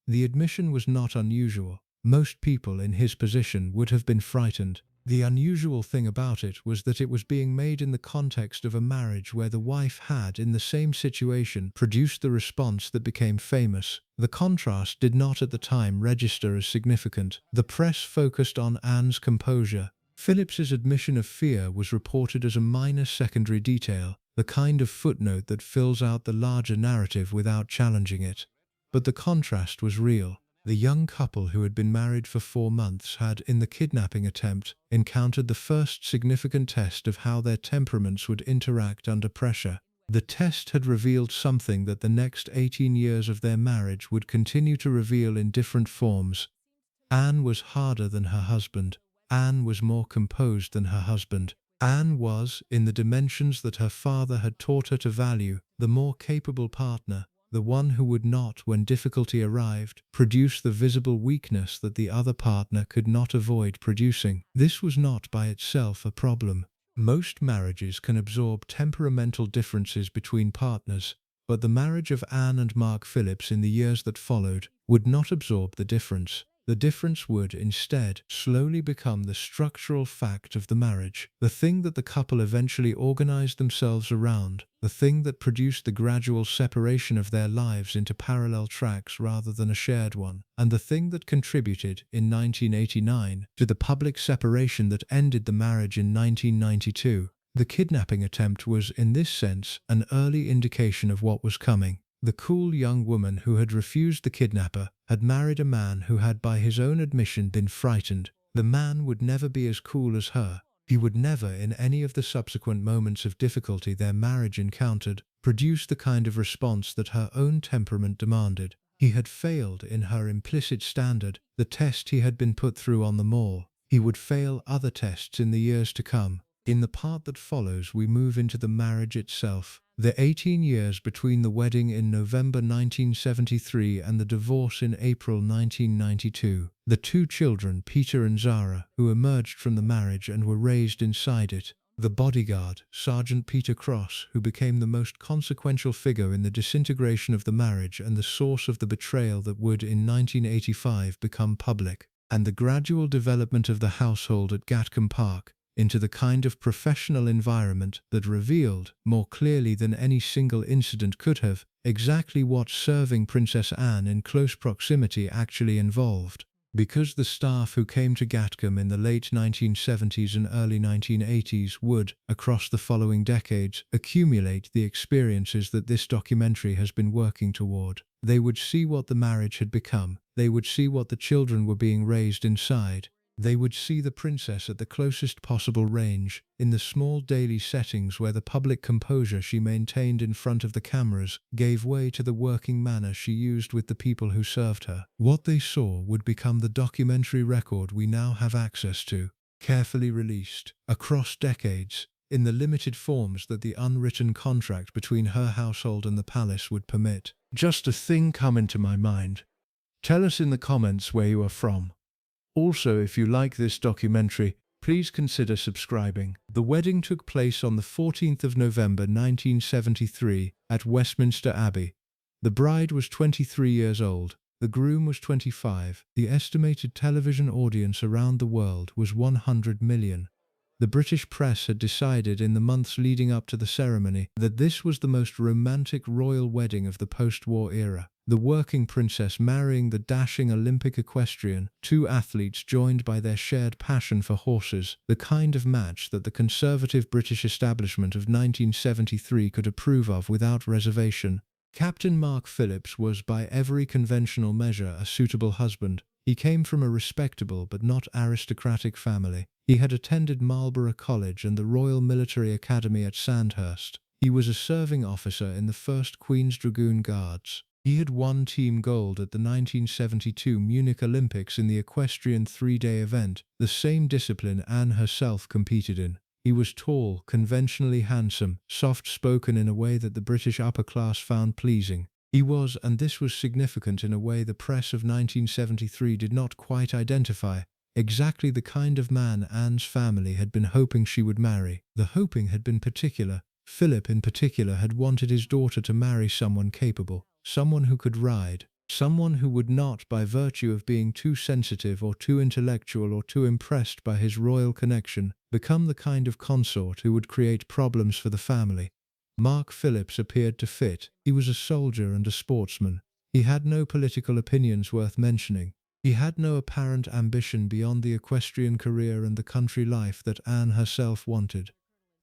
The admission was not unusual. Most people in his position would have been frightened. The unusual thing about it was that it was being made in the context of a marriage where the wife had, in the same situation, produced the response that became famous. The contrast did not at the time register as significant. The press focused on Anne's composure. Phillips's admission of fear was reported as a minor secondary detail, the kind of footnote that fills out the larger narrative without challenging it. But the contrast was real. The young couple who had been married for 4 months had, in the kidnapping attempt, encountered the first significant test of how their temperaments would interact under pressure. The test had revealed something that the next 18 years of their marriage would continue to reveal in different forms. Anne was harder than her husband. Anne was more composed than her husband. Anne was, in the dimensions that her father had taught her to value, the more capable partner, the one who would not, when difficulty arrived, produce the visible weakness that the other partner could not avoid producing. This was not by itself a problem. Most marriages can absorb temperamental differences between partners, but the marriage of Anne and Mark Phillips in the years that followed would not absorb the difference. The difference would, instead, slowly become the structural fact of the marriage, the thing that the couple eventually organized themselves around, the thing that produced the gradual separation of their lives into parallel tracks rather than a shared one, and the thing that contributed, in 1989, to the public separation that ended the marriage in 1992. The kidnapping attempt was, in this sense, an early indication of what was coming. The cool young woman who had refused the kidnapper had married a man who had, by his own admission, been frightened. The man would never be as cool as her. He would never, in any of the subsequent moments of difficulty their marriage encountered, produce the kind of response that her own temperament demanded. He had failed in her implicit standard, the test he had been put through on the mall. He would fail other tests in the years to come. In the part that follows, we move into the marriage itself. The 18 years between the wedding in November 1973 and the divorce in April 1992. The 2 children, Peter and Zara, who emerged from the marriage and were raised inside it. The bodyguard, Sergeant Peter Cross, who became the most consequential figure in the disintegration of the marriage and the source of the betrayal that would, in 1985, become public. And the gradual development of the household at Gatcombe Park into the kind of professional environment that revealed, more clearly than any single incident could have, exactly what serving Princess Anne in close proximity actually involved. Because the staff who came to Gatcombe in the late 1970s and early 1980s would, across the following decades, accumulate the experiences that this documentary has been working toward. They would see what the marriage had become. They would see what the children were being raised inside. They would see the princess at the closest possible range, in the small daily settings where the public composure she maintained in front of the cameras gave way to the working manner she used with the people who served her. What they saw would become the documentary record we now have access to, carefully released, across decades, in the limited forms that the unwritten contract between her household and the palace would permit. Just a thing come into my mind. Tell us in the comments where you are from. Also, if you like this documentary, please consider subscribing. The wedding took place on the 14th of November 1973 at Westminster Abbey. The bride was 23 years old. The groom was 25. The estimated television audience around the world was 100 million. The British press had decided in the months leading up to the ceremony that this was the most romantic royal wedding of the post-war era. The working princess marrying the dashing Olympic equestrian, 2 athletes joined by their shared passion for horses, the kind of match that the conservative British establishment of 1973 could approve of without reservation. Captain Mark Phillips was, by every conventional measure, a suitable husband. He came from a respectable but not aristocratic family. He had attended Marlborough College and the Royal Military Academy at Sandhurst. He was a serving officer in the 1st Queen's Dragoon Guards. He had won team gold at the 1972 Munich Olympics in the equestrian three-day event, the same discipline Anne herself competed in. He was tall, conventionally handsome, soft-spoken in a way that the British upper class found pleasing. He was, and this was significant in a way the press of 1973 did not quite identify, exactly the kind of man Anne's family had been hoping she would marry. The hoping had been particular. Philip in particular had wanted his daughter to marry someone capable, someone who could ride, someone who would not, by virtue of being too sensitive or too intellectual or too impressed by his royal connection, become the kind of consort who would create problems for the family. Mark Phillips appeared to fit. He was a soldier and a sportsman. He had no political opinions worth mentioning. He had no apparent ambition beyond the equestrian career and the country life that Anne herself wanted.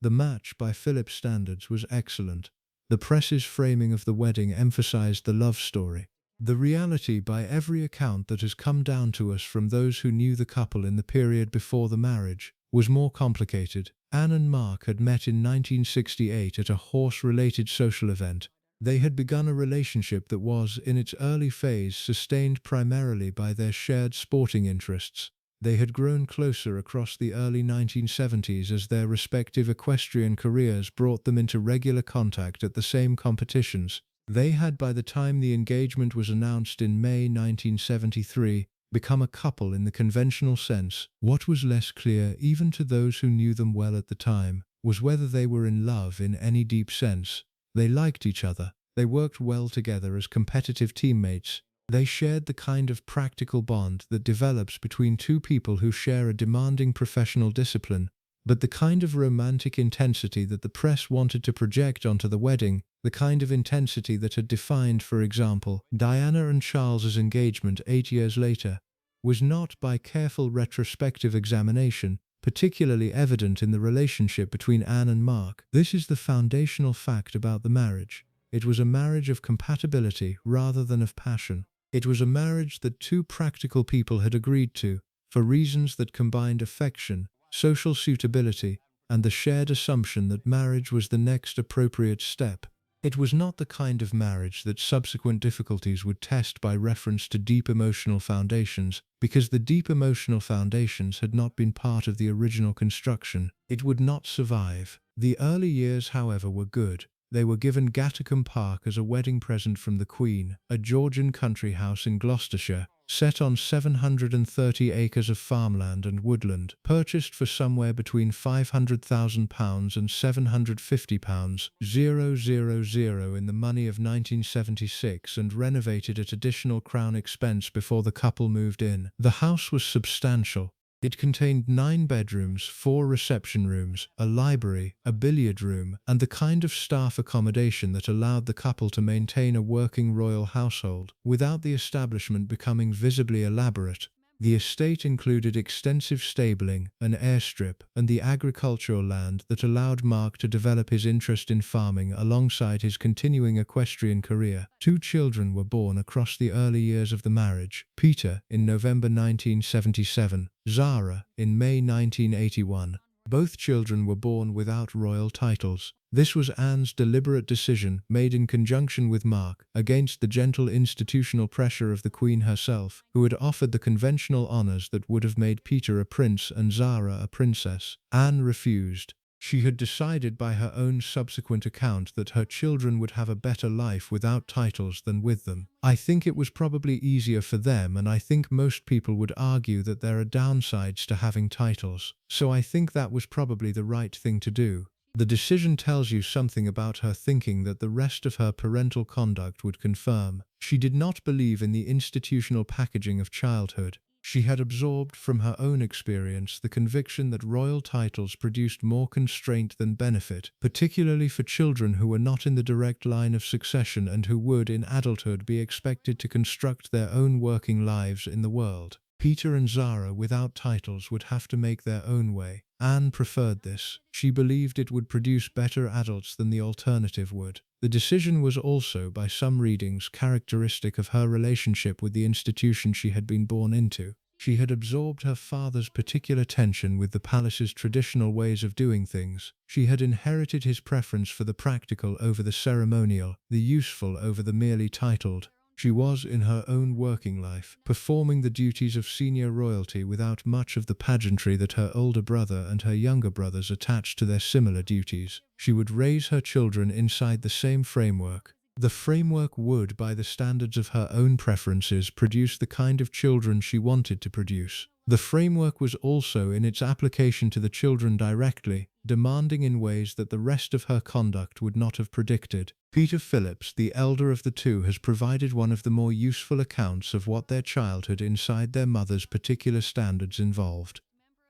The match, by Philip's standards, was excellent. The press's framing of the wedding emphasized the love story. The reality, by every account that has come down to us from those who knew the couple in the period before the marriage, was more complicated. Anne and Mark had met in 1968 at a horse-related social event. They had begun a relationship that was, in its early phase, sustained primarily by their shared sporting interests. They had grown closer across the early 1970s as their respective equestrian careers brought them into regular contact at the same competitions. They had, by the time the engagement was announced in May 1973, become a couple in the conventional sense. What was less clear, even to those who knew them well at the time, was whether they were in love in any deep sense. They liked each other. They worked well together as competitive teammates. They shared the kind of practical bond that develops between two people who share a demanding professional discipline, but the kind of romantic intensity that the press wanted to project onto the wedding, the kind of intensity that had defined, for example, Diana and Charles's engagement 8 years later, was not, by careful retrospective examination, particularly evident in the relationship between Anne and Mark. This is the foundational fact about the marriage. It was a marriage of compatibility rather than of passion. It was a marriage that two practical people had agreed to, for reasons that combined affection, social suitability, and the shared assumption that marriage was the next appropriate step. It was not the kind of marriage that subsequent difficulties would test by reference to deep emotional foundations, because the deep emotional foundations had not been part of the original construction. It would not survive. The early years, however, were good. They were given Gattercombe Park as a wedding present from the Queen, a Georgian country house in Gloucestershire, set on 730 acres of farmland and woodland, purchased for somewhere between £500,000 and £750,000 in the money of 1976, and renovated at additional Crown expense before the couple moved in. The house was substantial. It contained 9 bedrooms, 4 reception rooms, a library, a billiard room, and the kind of staff accommodation that allowed the couple to maintain a working royal household, without the establishment becoming visibly elaborate. The estate included extensive stabling, an airstrip, and the agricultural land that allowed Mark to develop his interest in farming alongside his continuing equestrian career. 2 children were born across the early years of the marriage: Peter in November 1977, Zara in May 1981. Both children were born without royal titles. This was Anne's deliberate decision, made in conjunction with Mark, against the gentle institutional pressure of the Queen herself, who had offered the conventional honours that would have made Peter a prince and Zara a princess. Anne refused. She had decided by her own subsequent account that her children would have a better life without titles than with them. I think it was probably easier for them, and I think most people would argue that there are downsides to having titles. So I think that was probably the right thing to do. The decision tells you something about her thinking that the rest of her parental conduct would confirm. She did not believe in the institutional packaging of childhood. She had absorbed from her own experience the conviction that royal titles produced more constraint than benefit, particularly for children who were not in the direct line of succession and who would, in adulthood, be expected to construct their own working lives in the world. Peter and Zara, without titles, would have to make their own way. Anne preferred this. She believed it would produce better adults than the alternative would. The decision was also, by some readings, characteristic of her relationship with the institution she had been born into. She had absorbed her father's particular tension with the palace's traditional ways of doing things. She had inherited his preference for the practical over the ceremonial, the useful over the merely titled. She was, in her own working life, performing the duties of senior royalty without much of the pageantry that her older brother and her younger brothers attached to their similar duties. She would raise her children inside the same framework. The framework would, by the standards of her own preferences, produce the kind of children she wanted to produce. The framework was also, in its application to the children directly, demanding in ways that the rest of her conduct would not have predicted. Peter Phillips, the elder of the two, has provided one of the more useful accounts of what their childhood inside their mother's particular standards involved.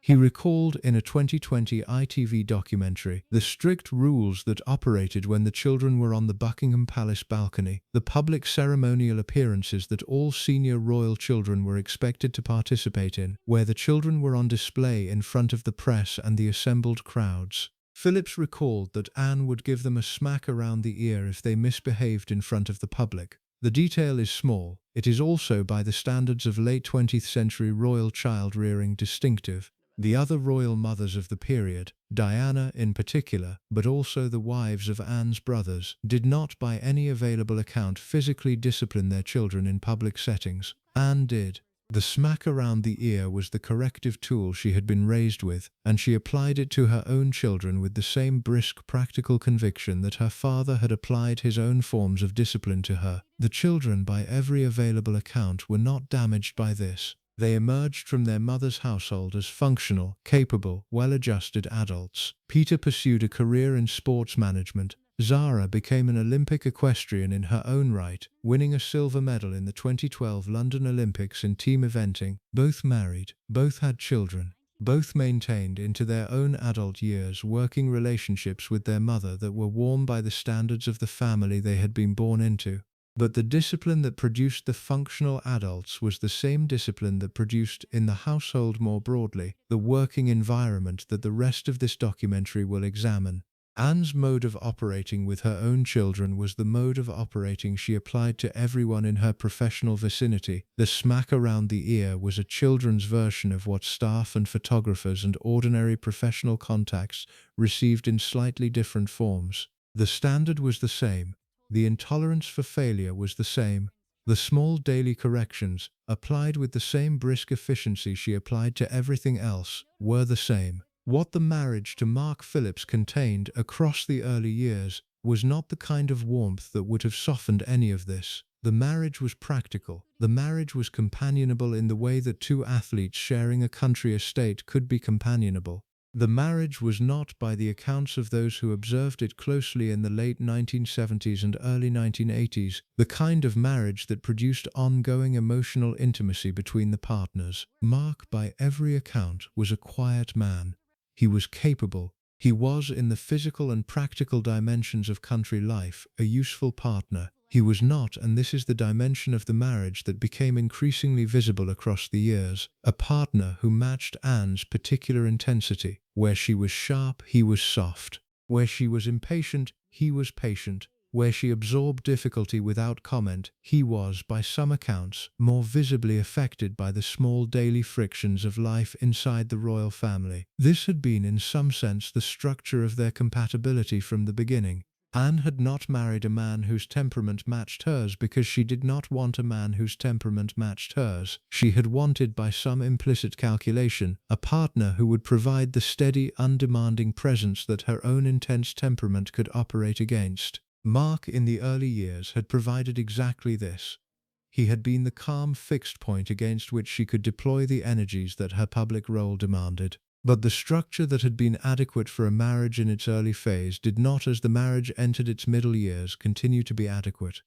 He recalled in a 2020 ITV documentary the strict rules that operated when the children were on the Buckingham Palace balcony, the public ceremonial appearances that all senior royal children were expected to participate in, where the children were on display in front of the press and the assembled crowds. Phillips recalled that Anne would give them a smack around the ear if they misbehaved in front of the public. The detail is small. It is also, by the standards of late 20th century royal child-rearing, distinctive. The other royal mothers of the period, Diana in particular, but also the wives of Anne's brothers, did not by any available account physically discipline their children in public settings. Anne did. The smack around the ear was the corrective tool she had been raised with, and she applied it to her own children with the same brisk, practical conviction that her father had applied his own forms of discipline to her. The children, by every available account, were not damaged by this. They emerged from their mother's household as functional, capable, well-adjusted adults. Peter pursued a career in sports management. Zara became an Olympic equestrian in her own right, winning a silver medal in the 2012 London Olympics in team eventing. Both married, both had children, both maintained into their own adult years working relationships with their mother that were warm by the standards of the family they had been born into. But the discipline that produced the functional adults was the same discipline that produced, in the household more broadly, the working environment that the rest of this documentary will examine. Anne's mode of operating with her own children was the mode of operating she applied to everyone in her professional vicinity. The smack around the ear was a children's version of what staff and photographers and ordinary professional contacts received in slightly different forms. The standard was the same. The intolerance for failure was the same. The small daily corrections, applied with the same brisk efficiency she applied to everything else, were the same. What the marriage to Mark Phillips contained across the early years was not the kind of warmth that would have softened any of this. The marriage was practical. The marriage was companionable in the way that two athletes sharing a country estate could be companionable. The marriage was not, by the accounts of those who observed it closely in the late 1970s and early 1980s, the kind of marriage that produced ongoing emotional intimacy between the partners. Mark, by every account, was a quiet man. He was capable. He was, in the physical and practical dimensions of country life, a useful partner. He was not, and this is the dimension of the marriage that became increasingly visible across the years, a partner who matched Anne's particular intensity. Where she was sharp, he was soft. Where she was impatient, he was patient. Where she absorbed difficulty without comment, he was, by some accounts, more visibly affected by the small daily frictions of life inside the royal family. This had been, in some sense, the structure of their compatibility from the beginning. Anne had not married a man whose temperament matched hers because she did not want a man whose temperament matched hers. She had wanted, by some implicit calculation, a partner who would provide the steady, undemanding presence that her own intense temperament could operate against. Mark, in the early years, had provided exactly this. He had been the calm, fixed point against which she could deploy the energies that her public role demanded. But the structure that had been adequate for a marriage in its early phase did not, as the marriage entered its middle years, continue to be adequate.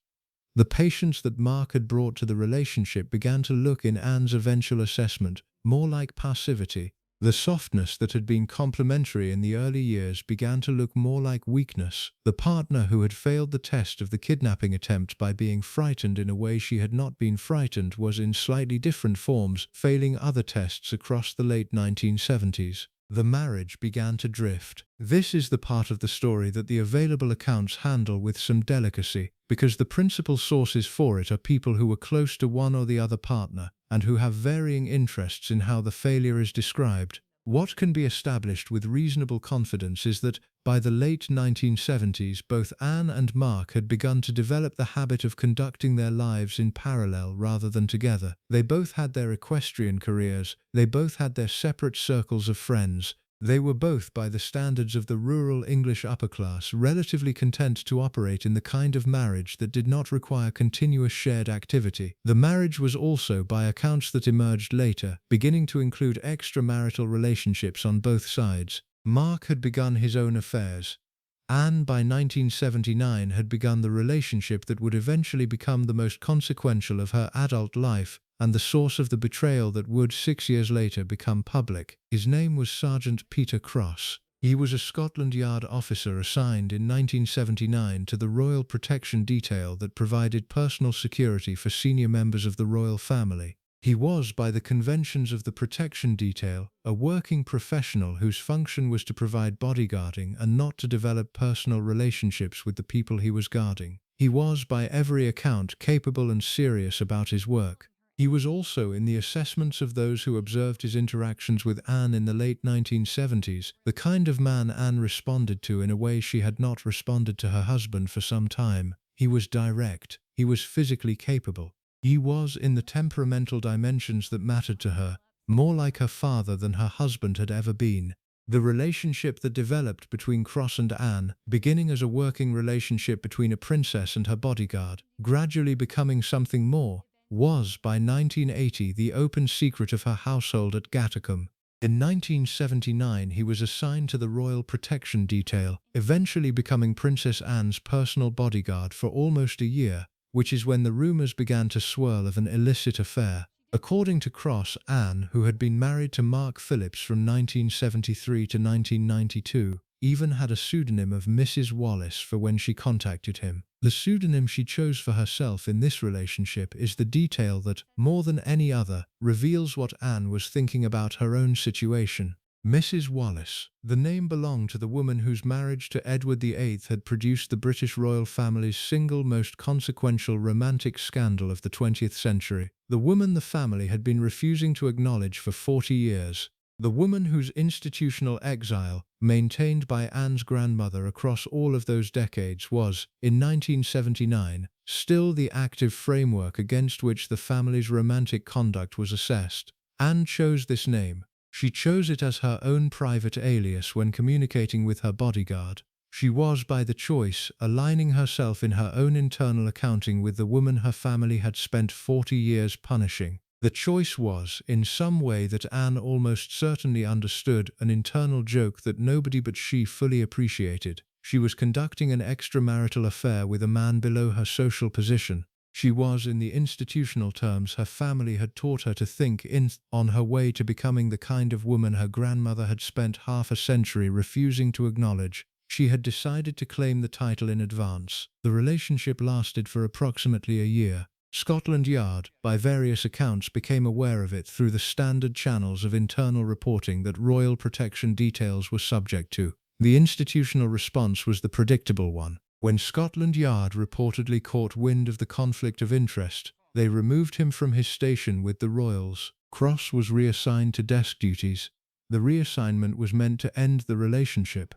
The patience that Mark had brought to the relationship began to look, in Anne's eventual assessment, more like passivity. The softness that had been complementary in the early years began to look more like weakness. The partner who had failed the test of the kidnapping attempt by being frightened in a way she had not been frightened was, in slightly different forms, failing other tests across the late 1970s. the marriage began to drift. This is the part of the story that the available accounts handle with some delicacy, because the principal sources for it are people who were close to one or the other partner, and who have varying interests in how the failure is described. What can be established with reasonable confidence is that, by the late 1970s, both Anne and Mark had begun to develop the habit of conducting their lives in parallel rather than together. They both had their equestrian careers, they both had their separate circles of friends. They were both, by the standards of the rural English upper class, relatively content to operate in the kind of marriage that did not require continuous shared activity. The marriage was also, by accounts that emerged later, beginning to include extramarital relationships on both sides. Mark had begun his own affairs. Anne, by 1979, had begun the relationship that would eventually become the most consequential of her adult life, and the source of the betrayal that would, 6 years later, become public. His name was Sergeant Peter Cross. He was a Scotland Yard officer assigned in 1979 to the Royal Protection Detail that provided personal security for senior members of the royal family. He was, by the conventions of the protection detail, a working professional whose function was to provide bodyguarding and not to develop personal relationships with the people he was guarding. He was, by every account, capable and serious about his work. He was also, in the assessments of those who observed his interactions with Anne in the late 1970s, the kind of man Anne responded to in a way she had not responded to her husband for some time. He was direct. He was physically capable. He was, in the temperamental dimensions that mattered to her, more like her father than her husband had ever been. The relationship that developed between Cross and Anne, beginning as a working relationship between a princess and her bodyguard, gradually becoming something more, was, by 1980, the open secret of her household at Gatacombe. In 1979, he was assigned to the Royal Protection Detail, eventually becoming Princess Anne's personal bodyguard for almost a year, which is when the rumours began to swirl of an illicit affair. According to Cross, Anne, who had been married to Mark Phillips from 1973 to 1992, even had a pseudonym of Mrs. Wallace for when she contacted him. The pseudonym she chose for herself in this relationship is the detail that, more than any other, reveals what Anne was thinking about her own situation. Mrs. Wallace. The name belonged to the woman whose marriage to Edward VIII had produced the British royal family's single most consequential romantic scandal of the 20th century. The woman the family had been refusing to acknowledge for 40 years. The woman whose institutional exile, maintained by Anne's grandmother across all of those decades, was, in 1979, still the active framework against which the family's romantic conduct was assessed. Anne chose this name. She chose it as her own private alias when communicating with her bodyguard. She was, by the choice, aligning herself in her own internal accounting with the woman her family had spent 40 years punishing. The choice was, in some way that Anne almost certainly understood, an internal joke that nobody but she fully appreciated. She was conducting an extramarital affair with a man below her social position. She was, in the institutional terms her family had taught her to think in, on her way to becoming the kind of woman her grandmother had spent half a century refusing to acknowledge. She had decided to claim the title in advance. The relationship lasted for approximately a year. Scotland Yard, by various accounts, became aware of it through the standard channels of internal reporting that Royal Protection Details were subject to. The institutional response was the predictable one. When Scotland Yard reportedly caught wind of the conflict of interest, they removed him from his station with the Royals. Cross was reassigned to desk duties. The reassignment was meant to end the relationship.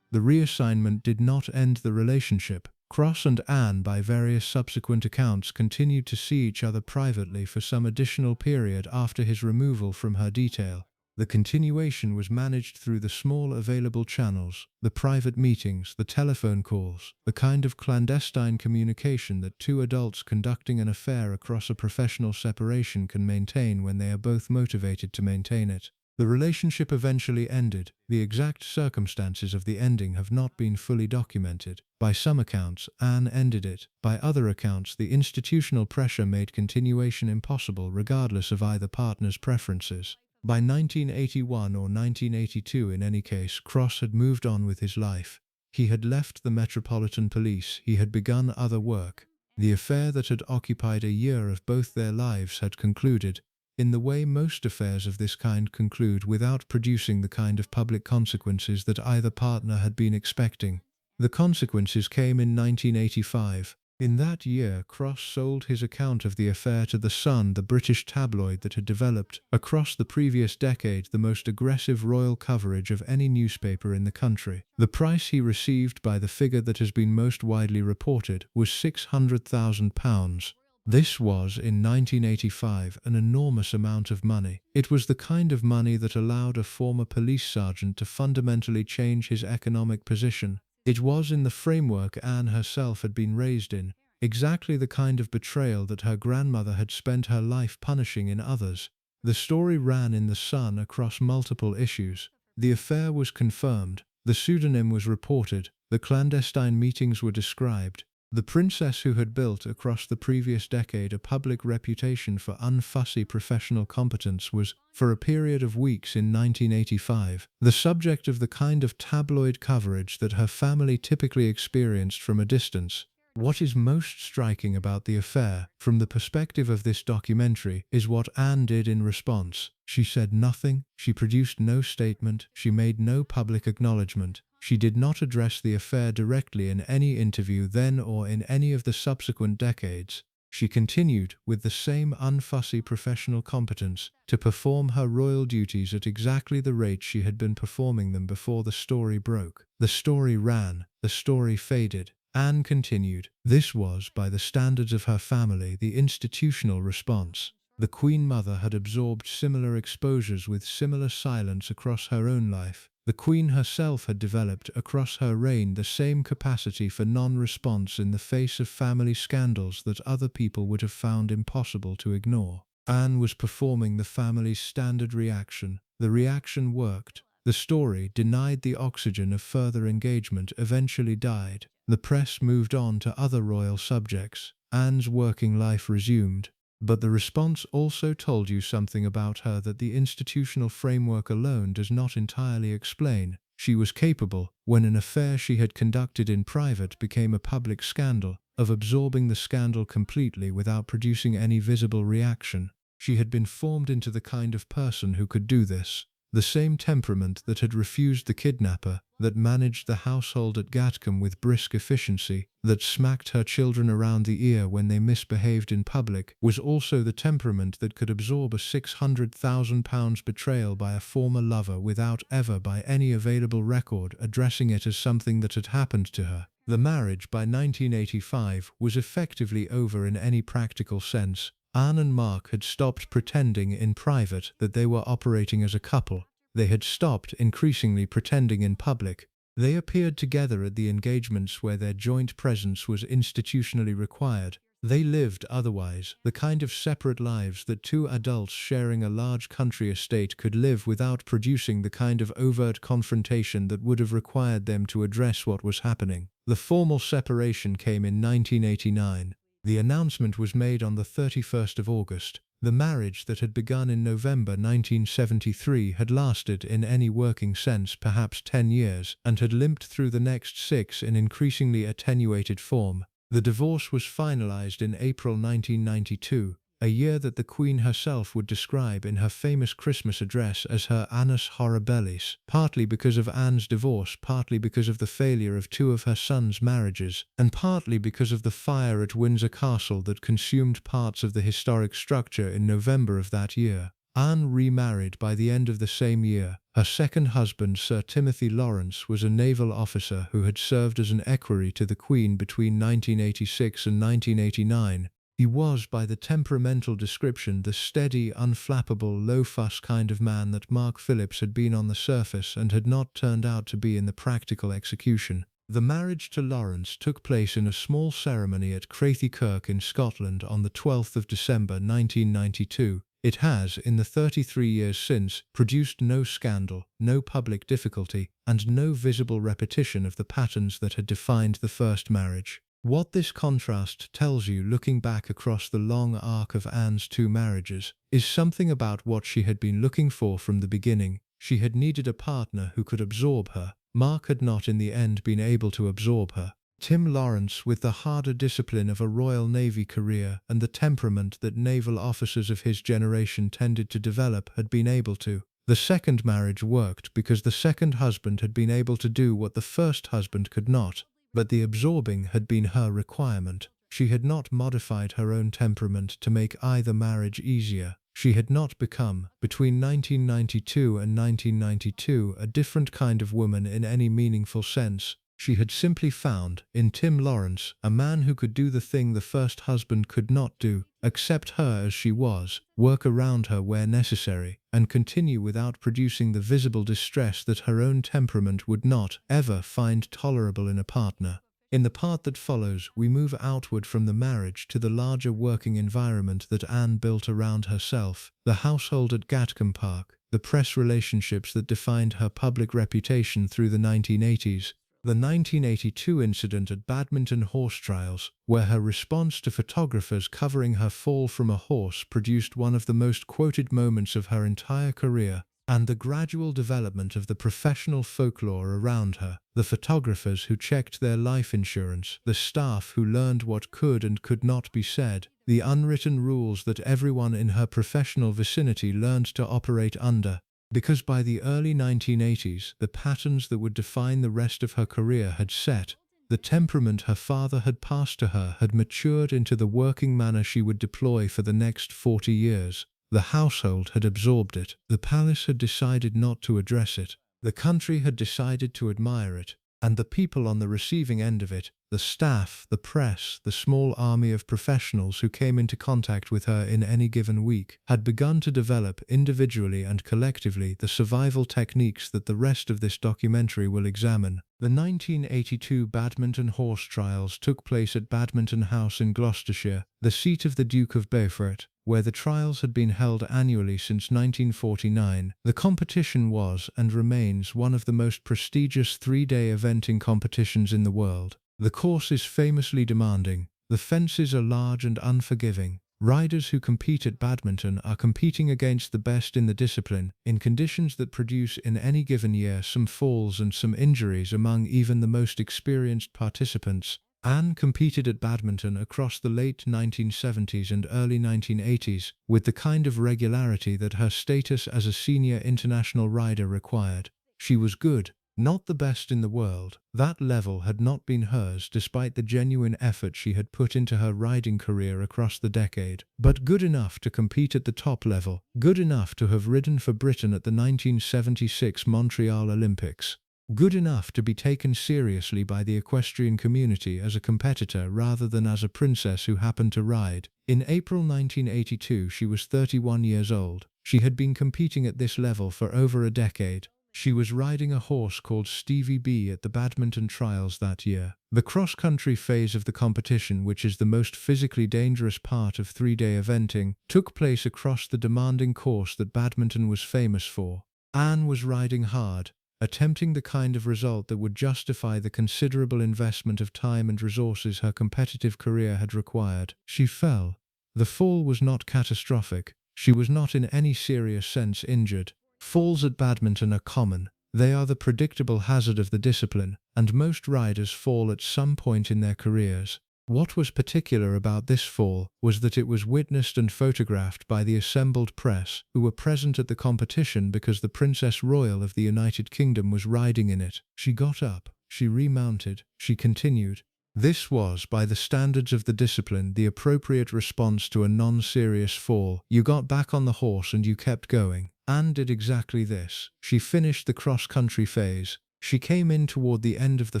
The reassignment did not end the relationship. Cross and Anne, by various subsequent accounts, continued to see each other privately for some additional period after his removal from her detail. The continuation was managed through the small available channels, the private meetings, the telephone calls, the kind of clandestine communication that two adults conducting an affair across a professional separation can maintain when they are both motivated to maintain it. The relationship eventually ended. The exact circumstances of the ending have not been fully documented. By some accounts, Anne ended it. By other accounts, the institutional pressure made continuation impossible regardless of either partner's preferences. By 1981 or 1982, in any case, Cross had moved on with his life. He had left the Metropolitan Police. He had begun other work. The affair that had occupied a year of both their lives had concluded. in the way most affairs of this kind conclude without producing the kind of public consequences that either partner had been expecting. The consequences came in 1985. In that year, Cross sold his account of the affair to The Sun, the British tabloid that had developed, across the previous decade, the most aggressive royal coverage of any newspaper in the country. The price he received, by the figure that has been most widely reported, was £600,000. This was, in 1985, an enormous amount of money. It was the kind of money that allowed a former police sergeant to fundamentally change his economic position. It was in the framework Anne herself had been raised in, exactly the kind of betrayal that her grandmother had spent her life punishing in others. The story ran in The Sun across multiple issues. The affair was confirmed, the pseudonym was reported, the clandestine meetings were described. The princess who had built across the previous decade a public reputation for unfussy professional competence was, for a period of weeks in 1985, the subject of the kind of tabloid coverage that her family typically experienced from a distance. What is most striking about the affair, from the perspective of this documentary, is what Anne did in response. She said nothing, she produced no statement, she made no public acknowledgement. She did not address the affair directly in any interview then or in any of the subsequent decades. She continued, with the same unfussy professional competence, to perform her royal duties at exactly the rate she had been performing them before the story broke. The story ran, the story faded. Anne continued. This was, by the standards of her family, the institutional response. The Queen Mother had absorbed similar exposures with similar silence across her own life. The Queen herself had developed, across her reign, the same capacity for non-response in the face of family scandals that other people would have found impossible to ignore. Anne was performing the family's standard reaction. The reaction worked. The story, denied the oxygen of further engagement, eventually died. The press moved on to other royal subjects. Anne's working life resumed. But the response also told you something about her that the institutional framework alone does not entirely explain. She was capable, when an affair she had conducted in private became a public scandal, of absorbing the scandal completely without producing any visible reaction. She had been formed into the kind of person who could do this. The same temperament that had refused the kidnapper, that managed the household at Gatcombe with brisk efficiency, that smacked her children around the ear when they misbehaved in public, was also the temperament that could absorb a £600,000 betrayal by a former lover without ever, by any available record, addressing it as something that had happened to her. The marriage, by 1985, was effectively over in any practical sense. Anne and Mark had stopped pretending in private that they were operating as a couple. They had stopped increasingly pretending in public. They appeared together at the engagements where their joint presence was institutionally required. They lived otherwise, the kind of separate lives that two adults sharing a large country estate could live without producing the kind of overt confrontation that would have required them to address what was happening. The formal separation came in 1989. The announcement was made on the 31st of August. The marriage that had begun in November 1973 had lasted, in any working sense, perhaps 10 years, and had limped through the next 6 in increasingly attenuated form. The divorce was finalized in April 1992, a year that the Queen herself would describe in her famous Christmas address as her annus horribilis, partly because of Anne's divorce, partly because of the failure of 2 of her sons' marriages, and partly because of the fire at Windsor Castle that consumed parts of the historic structure in November of that year. Anne remarried by the end of the same year. Her second husband, Sir Timothy Lawrence, was a naval officer who had served as an equerry to the Queen between 1986 and 1989. He was, by the temperamental description, the steady, unflappable, low-fuss kind of man that Mark Phillips had been on the surface and had not turned out to be in the practical execution. The marriage to Lawrence took place in a small ceremony at Crathie Kirk in Scotland on the 12th of December 1992. It has, in the 33 years since, produced no scandal, no public difficulty, and no visible repetition of the patterns that had defined the first marriage. What this contrast tells you, looking back across the long arc of Anne's 2 marriages, is something about what she had been looking for from the beginning. She had needed a partner who could absorb her. Mark had not in the end been able to absorb her. Tim Lawrence, with the harder discipline of a Royal Navy career and the temperament that naval officers of his generation tended to develop, had been able to. The second marriage worked because the second husband had been able to do what the first husband could not, but the absorbing had been her requirement. She had not modified her own temperament to make either marriage easier. She had not become, between 1992 and 1992, a different kind of woman in any meaningful sense. She had simply found, in Tim Lawrence, a man who could do the thing the first husband could not do, accept her as she was, work around her where necessary, and continue without producing the visible distress that her own temperament would not ever find tolerable in a partner. In the part that follows, we move outward from the marriage to the larger working environment that Anne built around herself, the household at Gatcombe Park, the press relationships that defined her public reputation through the 1980s, the 1982 incident at Badminton horse trials, where her response to photographers covering her fall from a horse produced one of the most quoted moments of her entire career, and the gradual development of the professional folklore around her, the photographers who checked their life insurance, the staff who learned what could and could not be said, the unwritten rules that everyone in her professional vicinity learned to operate under. Because by the early 1980s, the patterns that would define the rest of her career had set. The temperament her father had passed to her had matured into the working manner she would deploy for the next 40 years. The household had absorbed it. The palace had decided not to address it. The country had decided to admire it. And the people on the receiving end of it, the staff, the press, the small army of professionals who came into contact with her in any given week, had begun to develop individually and collectively the survival techniques that the rest of this documentary will examine. The 1982 Badminton horse trials took place at Badminton House in Gloucestershire, the seat of the Duke of Beaufort, where the trials had been held annually since 1949. The competition was and remains one of the most prestigious three-day eventing competitions in the world. The course is famously demanding. The fences are large and unforgiving. Riders who compete at badminton are competing against the best in the discipline, in conditions that produce in any given year some falls and some injuries among even the most experienced participants. Anne competed at badminton across the late 1970s and early 1980s with the kind of regularity that her status as a senior international rider required. She was good, not the best in the world. That level had not been hers despite the genuine effort she had put into her riding career across the decade, but good enough to compete at the top level, good enough to have ridden for Britain at the 1976 Montreal Olympics. Good enough to be taken seriously by the equestrian community as a competitor rather than as a princess who happened to ride. In April 1982 she was 31 years old. She had been competing at this level for over a decade. She was riding a horse called Stevie B at the badminton trials that year. The cross-country phase of the competition, which is the most physically dangerous part of three-day eventing, took place across the demanding course that badminton was famous for. Anne was riding hard, attempting the kind of result that would justify the considerable investment of time and resources her competitive career had required. She fell. The fall was not catastrophic. She was not in any serious sense injured. Falls at badminton are common. They are the predictable hazard of the discipline, and most riders fall at some point in their careers. What was particular about this fall was that it was witnessed and photographed by the assembled press, who were present at the competition because the Princess Royal of the United Kingdom was riding in it. She got up, she remounted, she continued. This was, by the standards of the discipline, the appropriate response to a non-serious fall. You got back on the horse and you kept going. Anne did exactly this. She finished the cross-country phase. She came in toward the end of the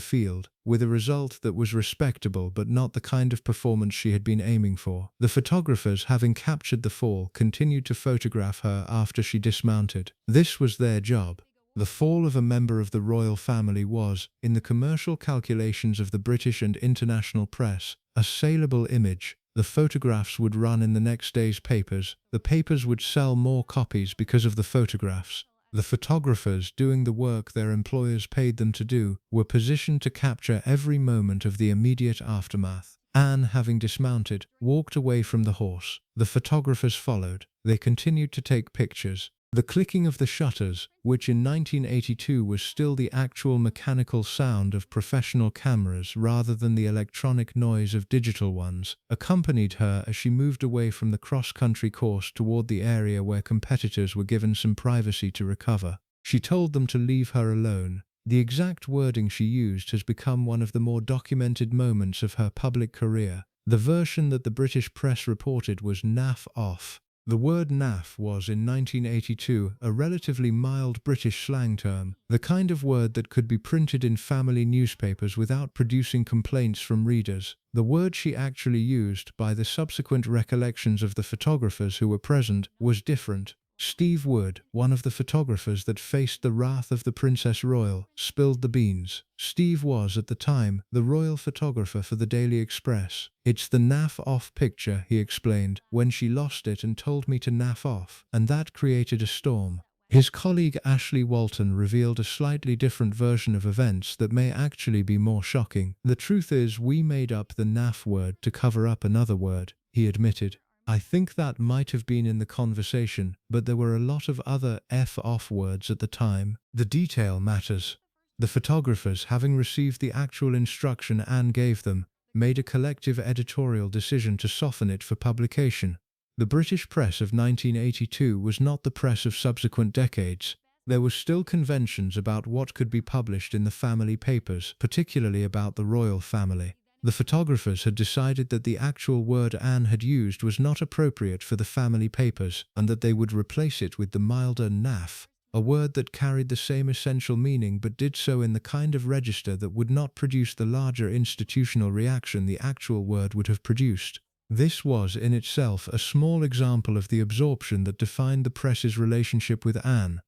field, with a result that was respectable but not the kind of performance she had been aiming for. The photographers, having captured the fall, continued to photograph her after she dismounted. This was their job. The fall of a member of the royal family was, in the commercial calculations of the British and international press, a saleable image. The photographs would run in the next day's papers. The papers would sell more copies because of the photographs. The photographers, doing the work their employers paid them to do, were positioned to capture every moment of the immediate aftermath. Anne, having dismounted, walked away from the horse. The photographers followed. They continued to take pictures. The clicking of the shutters, which in 1982 was still the actual mechanical sound of professional cameras rather than the electronic noise of digital ones, accompanied her as she moved away from the cross-country course toward the area where competitors were given some privacy to recover. She told them to leave her alone. The exact wording she used has become one of the more documented moments of her public career. The version that the British press reported was "naff off." The word naff was, in 1982, a relatively mild British slang term, the kind of word that could be printed in family newspapers without producing complaints from readers. The word she actually used, by the subsequent recollections of the photographers who were present, was different. Steve Wood, one of the photographers that faced the wrath of the Princess Royal, spilled the beans. Steve was, at the time, the royal photographer for the Daily Express. "It's the naff off picture," he explained, "when she lost it and told me to naff off, and that created a storm." His colleague Ashley Walton revealed a slightly different version of events that may actually be more shocking. "The truth is, we made up the naff word to cover up another word," he admitted. "I think that might have been in the conversation, but there were a lot of other F-off words at the time. The detail matters." The photographers, having received the actual instruction Anne gave them, made a collective editorial decision to soften it for publication. The British press of 1982 was not the press of subsequent decades. There were still conventions about what could be published in the family papers, particularly about the royal family. The photographers had decided that the actual word Anne had used was not appropriate for the family papers, and that they would replace it with the milder naff, a word that carried the same essential meaning but did so in the kind of register that would not produce the larger institutional reaction the actual word would have produced. This was, in itself, a small example of the absorption that defined the press's relationship with Anne.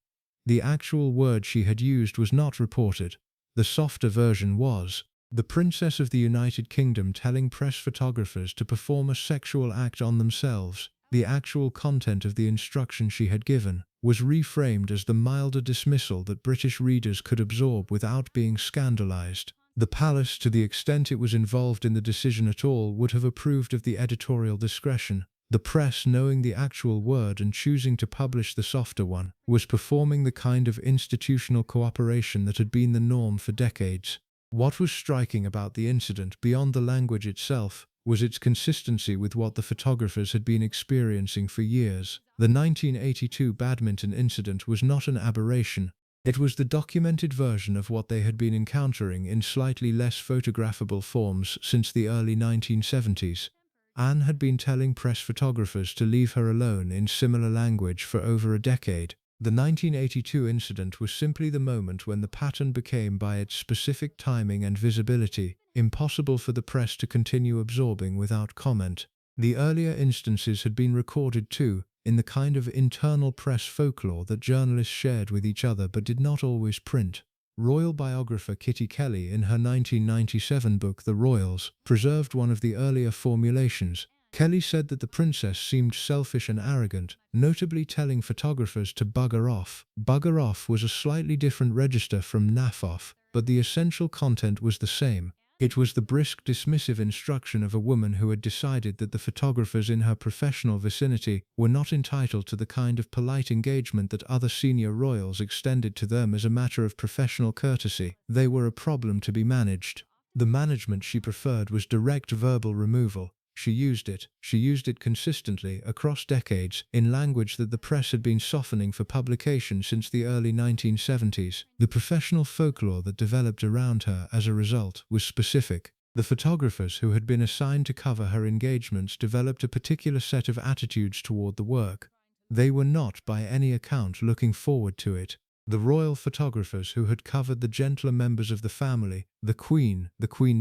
The actual word she had used was not reported. The softer version was. The Princess of the United Kingdom telling press photographers to perform a sexual act on themselves. The actual content of the instruction she had given was reframed as the milder dismissal that British readers could absorb without being scandalized. The palace, to the extent it was involved in the decision at all, would have approved of the editorial discretion. The press, knowing the actual word and choosing to publish the softer one, was performing the kind of institutional cooperation that had been the norm for decades. What was striking about the incident, beyond the language itself, was its consistency with what the photographers had been experiencing for years. The 1982 badminton incident was not an aberration. It was the documented version of what they had been encountering in slightly less photographable forms since the early 1970s. Anne had been telling press photographers to leave her alone in similar language for over a decade. The 1982 incident was simply the moment when the pattern became, by its specific timing and visibility, impossible for the press to continue absorbing without comment. The earlier instances had been recorded too, in the kind of internal press folklore that journalists shared with each other but did not always print. Royal biographer Kitty Kelly, in her 1997 book The Royals, preserved one of the earlier formulations. Kelly said that the princess seemed selfish and arrogant, notably telling photographers to bugger off. Bugger off was a slightly different register from naff off, but the essential content was the same. It was the brisk, dismissive instruction of a woman who had decided that the photographers in her professional vicinity were not entitled to the kind of polite engagement that other senior royals extended to them as a matter of professional courtesy. They were a problem to be managed. The management she preferred was direct verbal removal. She used it consistently, across decades, in language that the press had been softening for publication since the early 1970s. The professional folklore that developed around her as a result was specific. The photographers who had been assigned to cover her engagements developed a particular set of attitudes toward the work. They were not, by any account, looking forward to it. The royal photographers who had covered the gentler members of the family, the Queen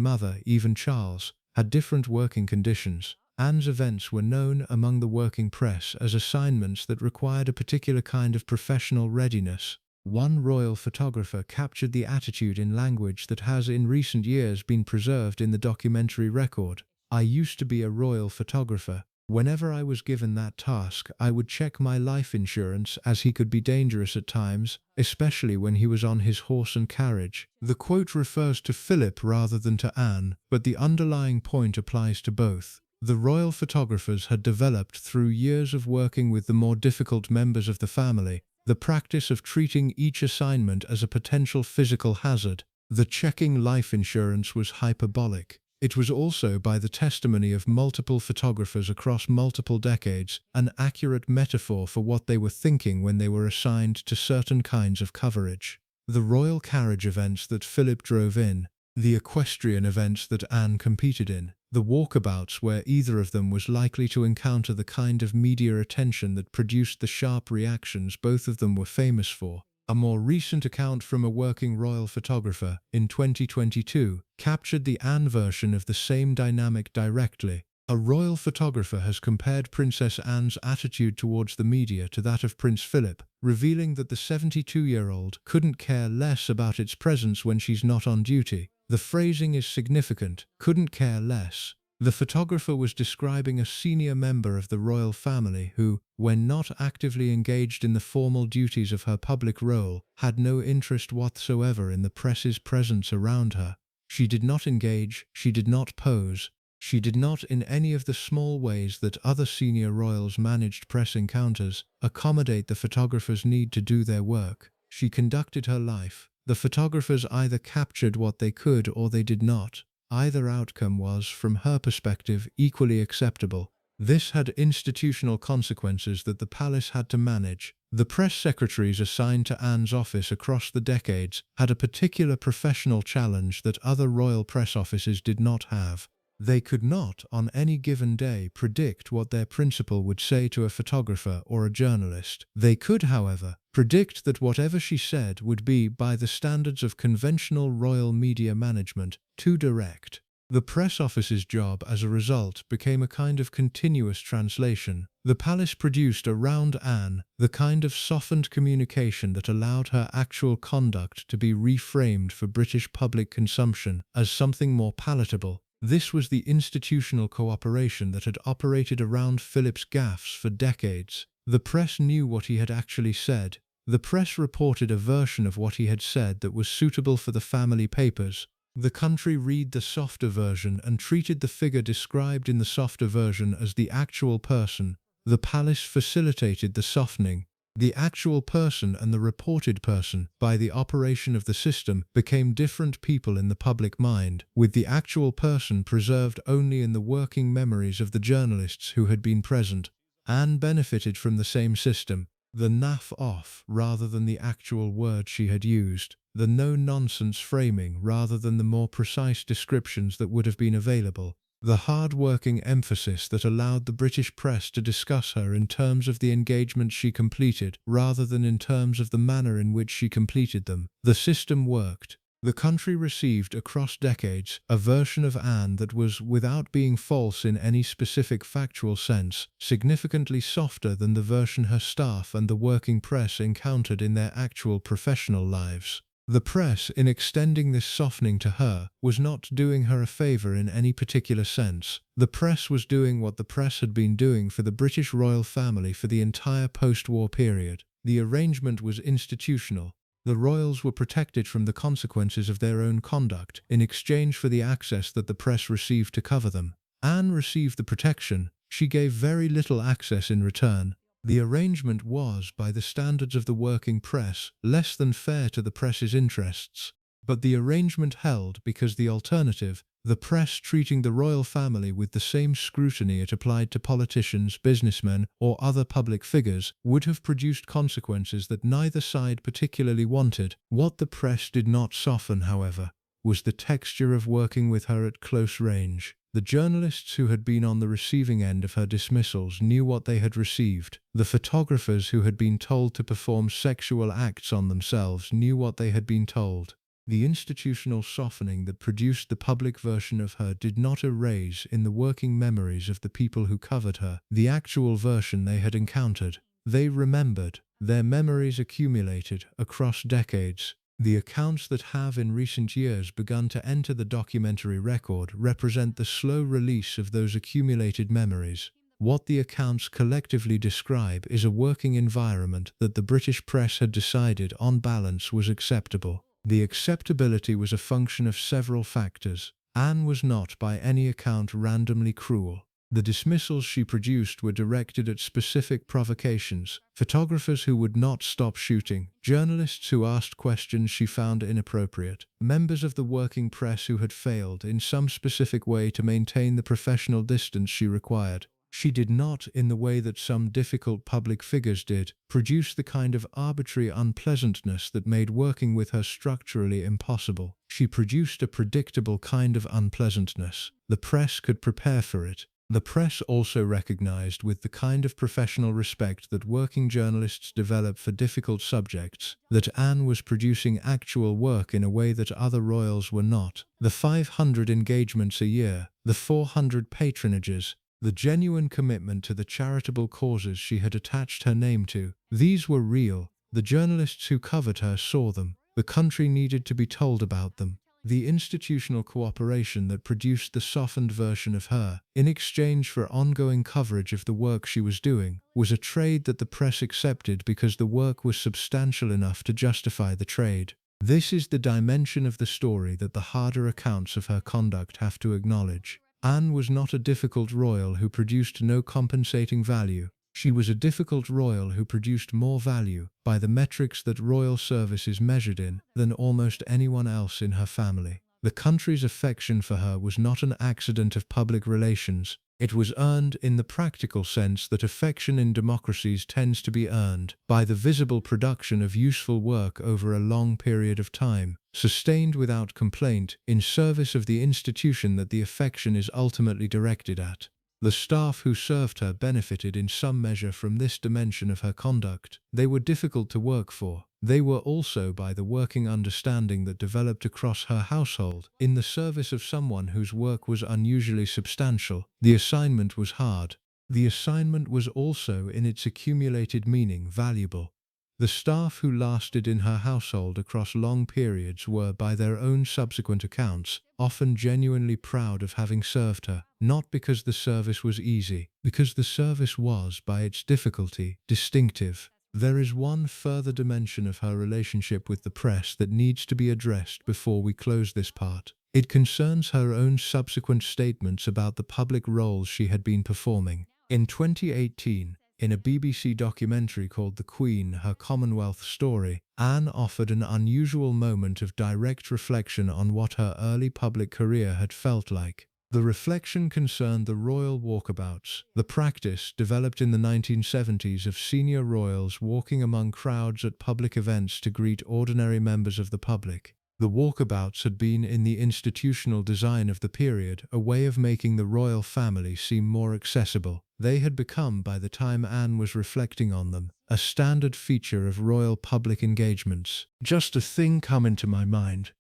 Mother, even Charles, had different working conditions. Anne's events were known among the working press as assignments that required a particular kind of professional readiness. One royal photographer captured the attitude in language that has in recent years been preserved in the documentary record. "I used to be a royal photographer. Whenever I was given that task, I would check my life insurance, as he could be dangerous at times, especially when he was on his horse and carriage." The quote refers to Philip rather than to Anne, but the underlying point applies to both. The royal photographers had developed, through years of working with the more difficult members of the family, the practice of treating each assignment as a potential physical hazard. The checking life insurance was hyperbolic. It was also, by the testimony of multiple photographers across multiple decades, an accurate metaphor for what they were thinking when they were assigned to certain kinds of coverage. The royal carriage events that Philip drove in, the equestrian events that Anne competed in, the walkabouts where either of them was likely to encounter the kind of media attention that produced the sharp reactions both of them were famous for. A more recent account from a working royal photographer, in 2022, captured the Anne version of the same dynamic directly. A royal photographer has compared Princess Anne's attitude towards the media to that of Prince Philip, revealing that the 72-year-old couldn't care less about its presence when she's not on duty. The phrasing is significant, couldn't care less. The photographer was describing a senior member of the royal family who, when not actively engaged in the formal duties of her public role, had no interest whatsoever in the press's presence around her. She did not engage, she did not pose, she did not, in any of the small ways that other senior royals managed press encounters, accommodate the photographer's need to do their work. She conducted her life. The photographers either captured what they could or they did not. Either outcome was, from her perspective, equally acceptable. This had institutional consequences that the palace had to manage. The press secretaries assigned to Anne's office across the decades had a particular professional challenge that other royal press offices did not have. They could not, on any given day, predict what their principal would say to a photographer or a journalist. They could, however, predict that whatever she said would be, by the standards of conventional royal media management, too direct. The press office's job, as a result, became a kind of continuous translation. The palace produced around Anne the kind of softened communication that allowed her actual conduct to be reframed for British public consumption as something more palatable. This was the institutional cooperation that had operated around Philip's gaffes for decades. The press knew what he had actually said. The press reported a version of what he had said that was suitable for the family papers. The country read the softer version and treated the figure described in the softer version as the actual person. The palace facilitated the softening. The actual person and the reported person, by the operation of the system, became different people in the public mind, with the actual person preserved only in the working memories of the journalists who had been present. Anne benefited from the same system. The naff off rather than the actual word she had used. The no-nonsense framing rather than the more precise descriptions that would have been available. The hard-working emphasis that allowed the British press to discuss her in terms of the engagements she completed, rather than in terms of the manner in which she completed them. The system worked. The country received, across decades, a version of Anne that was, without being false in any specific factual sense, significantly softer than the version her staff and the working press encountered in their actual professional lives. The press, in extending this softening to her, was not doing her a favor in any particular sense. The press was doing what the press had been doing for the British royal family for the entire post-war period. The arrangement was institutional. The royals were protected from the consequences of their own conduct in exchange for the access that the press received to cover them. Anne received the protection. She gave very little access in return. The arrangement was, by the standards of the working press, less than fair to the press's interests. But the arrangement held because the alternative, the press treating the royal family with the same scrutiny it applied to politicians, businessmen, or other public figures, would have produced consequences that neither side particularly wanted. What the press did not soften, however, was the texture of working with her at close range. The journalists who had been on the receiving end of her dismissals knew what they had received. The photographers who had been told to perform sexual acts on themselves knew what they had been told. The institutional softening that produced the public version of her did not erase, in the working memories of the people who covered her, the actual version they had encountered. They remembered. Their memories accumulated across decades. The accounts that have in recent years begun to enter the documentary record represent the slow release of those accumulated memories. What the accounts collectively describe is a working environment that the British press had decided, on balance, was acceptable. The acceptability was a function of several factors. Anne was not, by any account, randomly cruel. The dismissals she produced were directed at specific provocations: photographers who would not stop shooting, journalists who asked questions she found inappropriate, members of the working press who had failed in some specific way to maintain the professional distance she required. She did not, in the way that some difficult public figures did, produce the kind of arbitrary unpleasantness that made working with her structurally impossible. She produced a predictable kind of unpleasantness. The press could prepare for it. The press also recognized with the kind of professional respect that working journalists develop for difficult subjects that Anne was producing actual work in a way that other royals were not. The 500 engagements a year, the 400 patronages, the genuine commitment to the charitable causes she had attached her name to, these were real. The journalists who covered her saw them. The country needed to be told about them. The institutional cooperation that produced the softened version of her, in exchange for ongoing coverage of the work she was doing, was a trade that the press accepted because the work was substantial enough to justify the trade. This is the dimension of the story that the harder accounts of her conduct have to acknowledge. Anne was not a difficult royal who produced no compensating value. She was a difficult royal who produced more value, by the metrics that royal service is measured in, than almost anyone else in her family. The country's affection for her was not an accident of public relations. It was earned in the practical sense that affection in democracies tends to be earned by the visible production of useful work over a long period of time, sustained without complaint, in service of the institution that the affection is ultimately directed at. The staff who served her benefited in some measure from this dimension of her conduct. They were difficult to work for. They were also by the working understanding that developed across her household, in the service of someone whose work was unusually substantial. The assignment was hard. The assignment was also, in its accumulated meaning, valuable. The staff who lasted in her household across long periods were, by their own subsequent accounts, often genuinely proud of having served her, not because the service was easy, because the service was, by its difficulty, distinctive. There is one further dimension of her relationship with the press that needs to be addressed before we close this part. It concerns her own subsequent statements about the public roles she had been performing. In 2018, in a BBC documentary called The Queen, Her Commonwealth Story, Anne offered an unusual moment of direct reflection on what her early public career had felt like. The reflection concerned the royal walkabouts, the practice, developed in the 1970s, of senior royals walking among crowds at public events to greet ordinary members of the public. The walkabouts had been, in the institutional design of the period, a way of making the royal family seem more accessible. They had become, by the time Anne was reflecting on them, a standard feature of royal public engagements. Just a thing come into my mind.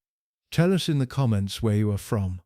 Tell us in the comments where you are from.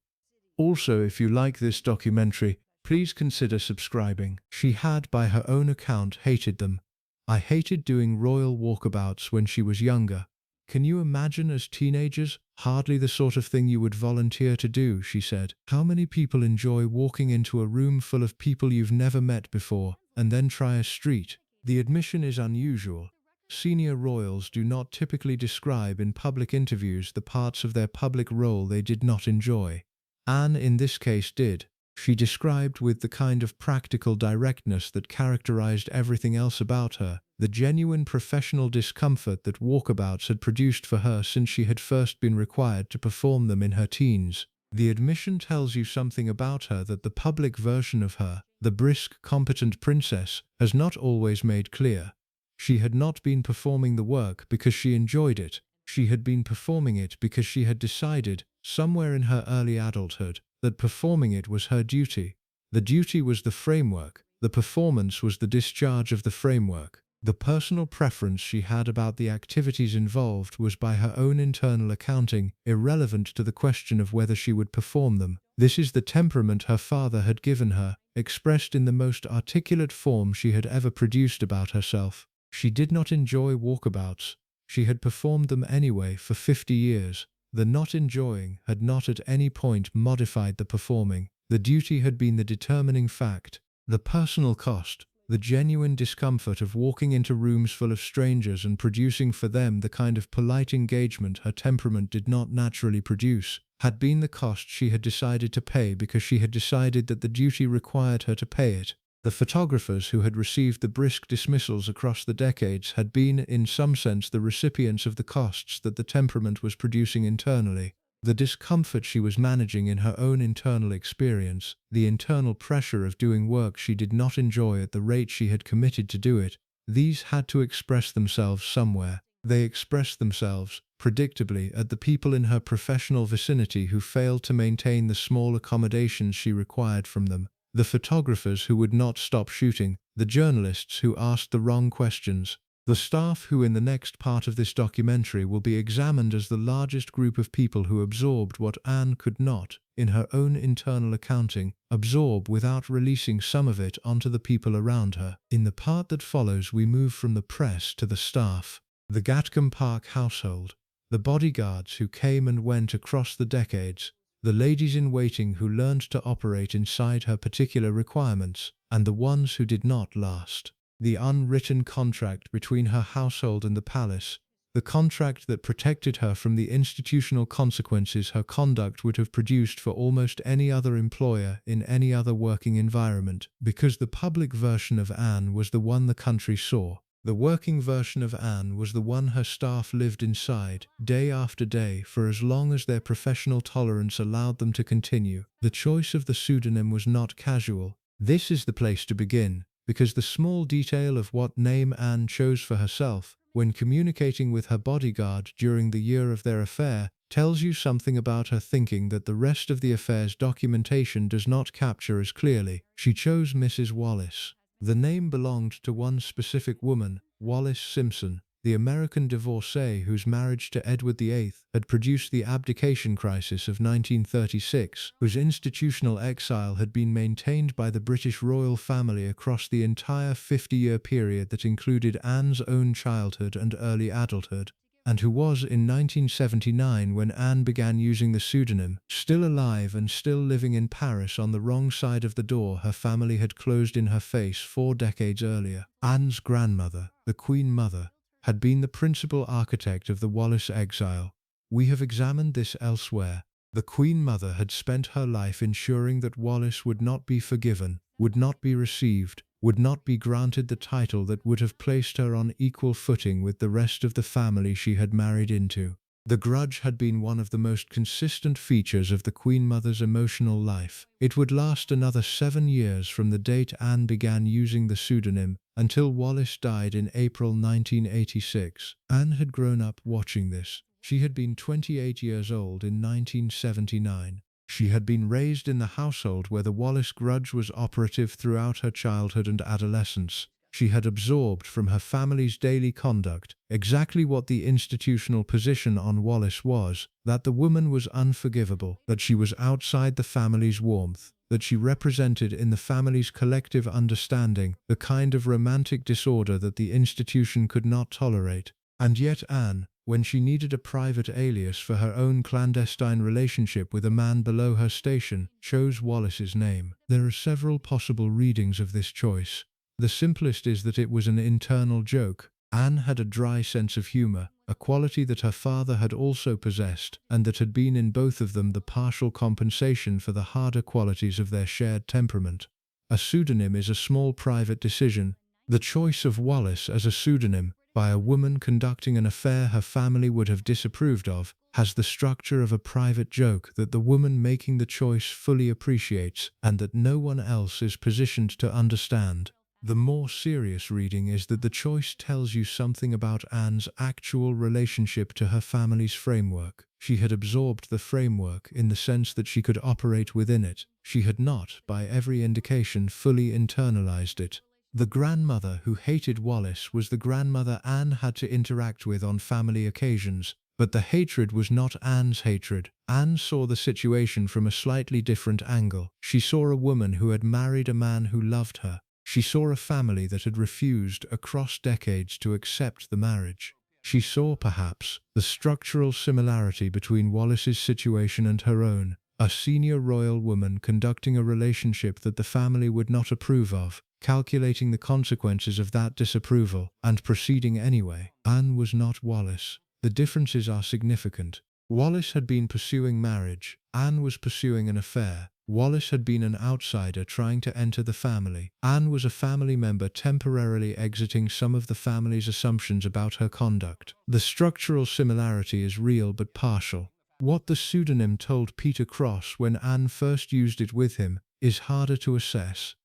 Also, if you like this documentary, please consider subscribing. She had, by her own account, hated them. I hated doing royal walkabouts when she was younger. Can you imagine as teenagers? Hardly the sort of thing you would volunteer to do, she said. How many people enjoy walking into a room full of people you've never met before, and then try a street? The admission is unusual. Senior royals do not typically describe in public interviews the parts of their public role they did not enjoy. Anne, in this case, did. She described with the kind of practical directness that characterized everything else about her, the genuine professional discomfort that walkabouts had produced for her since she had first been required to perform them in her teens. The admission tells you something about her that the public version of her, the brisk, competent princess, has not always made clear. She had not been performing the work because she enjoyed it. She had been performing it because she had decided, somewhere in her early adulthood, that performing it was her duty. The duty was the framework. The performance was the discharge of the framework. The personal preference she had about the activities involved was, by her own internal accounting, irrelevant to the question of whether she would perform them. This is the temperament her father had given her, expressed in the most articulate form she had ever produced about herself. She did not enjoy walkabouts. She had performed them anyway for 50 years. The not enjoying had not at any point modified the performing. The duty had been the determining fact. The personal cost, The genuine discomfort of walking into rooms full of strangers and producing for them the kind of polite engagement her temperament did not naturally produce, had been the cost she had decided to pay because she had decided that the duty required her to pay it. The photographers who had received the brisk dismissals across the decades had been, in some sense, the recipients of the costs that the temperament was producing internally. The discomfort she was managing in her own internal experience, the internal pressure of doing work she did not enjoy at the rate she had committed to do it, these had to express themselves somewhere. They expressed themselves, predictably, at the people in her professional vicinity who failed to maintain the small accommodations she required from them, the photographers who would not stop shooting, the journalists who asked the wrong questions, the staff who in the next part of this documentary will be examined as the largest group of people who absorbed what Anne could not, in her own internal accounting, absorb without releasing some of it onto the people around her. In the part that follows we move from the press to the staff. The Gatcombe Park household, the bodyguards who came and went across the decades, the ladies-in-waiting who learned to operate inside her particular requirements, and the ones who did not last. The unwritten contract between her household and the palace, the contract that protected her from the institutional consequences her conduct would have produced for almost any other employer in any other working environment, because the public version of Anne was the one the country saw. The working version of Anne was the one her staff lived inside, day after day, for as long as their professional tolerance allowed them to continue. The choice of the pseudonym was not casual. This is the place to begin, because the small detail of what name Anne chose for herself, when communicating with her bodyguard during the year of their affair, tells you something about her thinking that the rest of the affair's documentation does not capture as clearly. She chose Mrs. Wallace. The name belonged to one specific woman, Wallis Simpson, the American divorcee whose marriage to Edward VIII had produced the abdication crisis of 1936, whose institutional exile had been maintained by the British royal family across the entire 50-year period that included Anne's own childhood and early adulthood, and who was in 1979 when Anne began using the pseudonym, still alive and still living in Paris on the wrong side of the door her family had closed in her face 4 decades earlier. Anne's grandmother, the Queen Mother, had been the principal architect of the Wallace exile. We have examined this elsewhere. The Queen Mother had spent her life ensuring that Wallace would not be forgiven, would not be received, would not be granted the title that would have placed her on equal footing with the rest of the family she had married into. The grudge had been one of the most consistent features of the Queen Mother's emotional life. It would last another 7 years from the date Anne began using the pseudonym until Wallace died in April 1986. Anne had grown up watching this. She had been 28 years old in 1979. She had been raised in the household where the Wallace grudge was operative throughout her childhood and adolescence. She had absorbed from her family's daily conduct exactly what the institutional position on Wallace was, that the woman was unforgivable, that she was outside the family's warmth, that she represented in the family's collective understanding the kind of romantic disorder that the institution could not tolerate. And yet Anne, when she needed a private alias for her own clandestine relationship with a man below her station, chose Wallace's name. There are several possible readings of this choice. The simplest is that it was an internal joke. Anne had a dry sense of humor, a quality that her father had also possessed, and that had been in both of them the partial compensation for the harder qualities of their shared temperament. A pseudonym is a small private decision. The choice of Wallace as a pseudonym, by a woman conducting an affair her family would have disapproved of, has the structure of a private joke that the woman making the choice fully appreciates, and that no one else is positioned to understand. The more serious reading is that the choice tells you something about Anne's actual relationship to her family's framework. She had absorbed the framework in the sense that she could operate within it. She had not, by every indication, fully internalized it. The grandmother who hated Wallace was the grandmother Anne had to interact with on family occasions, but the hatred was not Anne's hatred. Anne saw the situation from a slightly different angle. She saw a woman who had married a man who loved her. She saw a family that had refused across decades to accept the marriage. She saw, perhaps, the structural similarity between Wallace's situation and her own, a senior royal woman conducting a relationship that the family would not approve of, calculating the consequences of that disapproval, and proceeding anyway. Anne was not Wallace. The differences are significant. Wallace had been pursuing marriage. Anne was pursuing an affair. Wallace had been an outsider trying to enter the family. Anne was a family member temporarily exiting some of the family's assumptions about her conduct. The structural similarity is real but partial. What the pseudonym told Peter Cross when Anne first used it with him is harder to assess.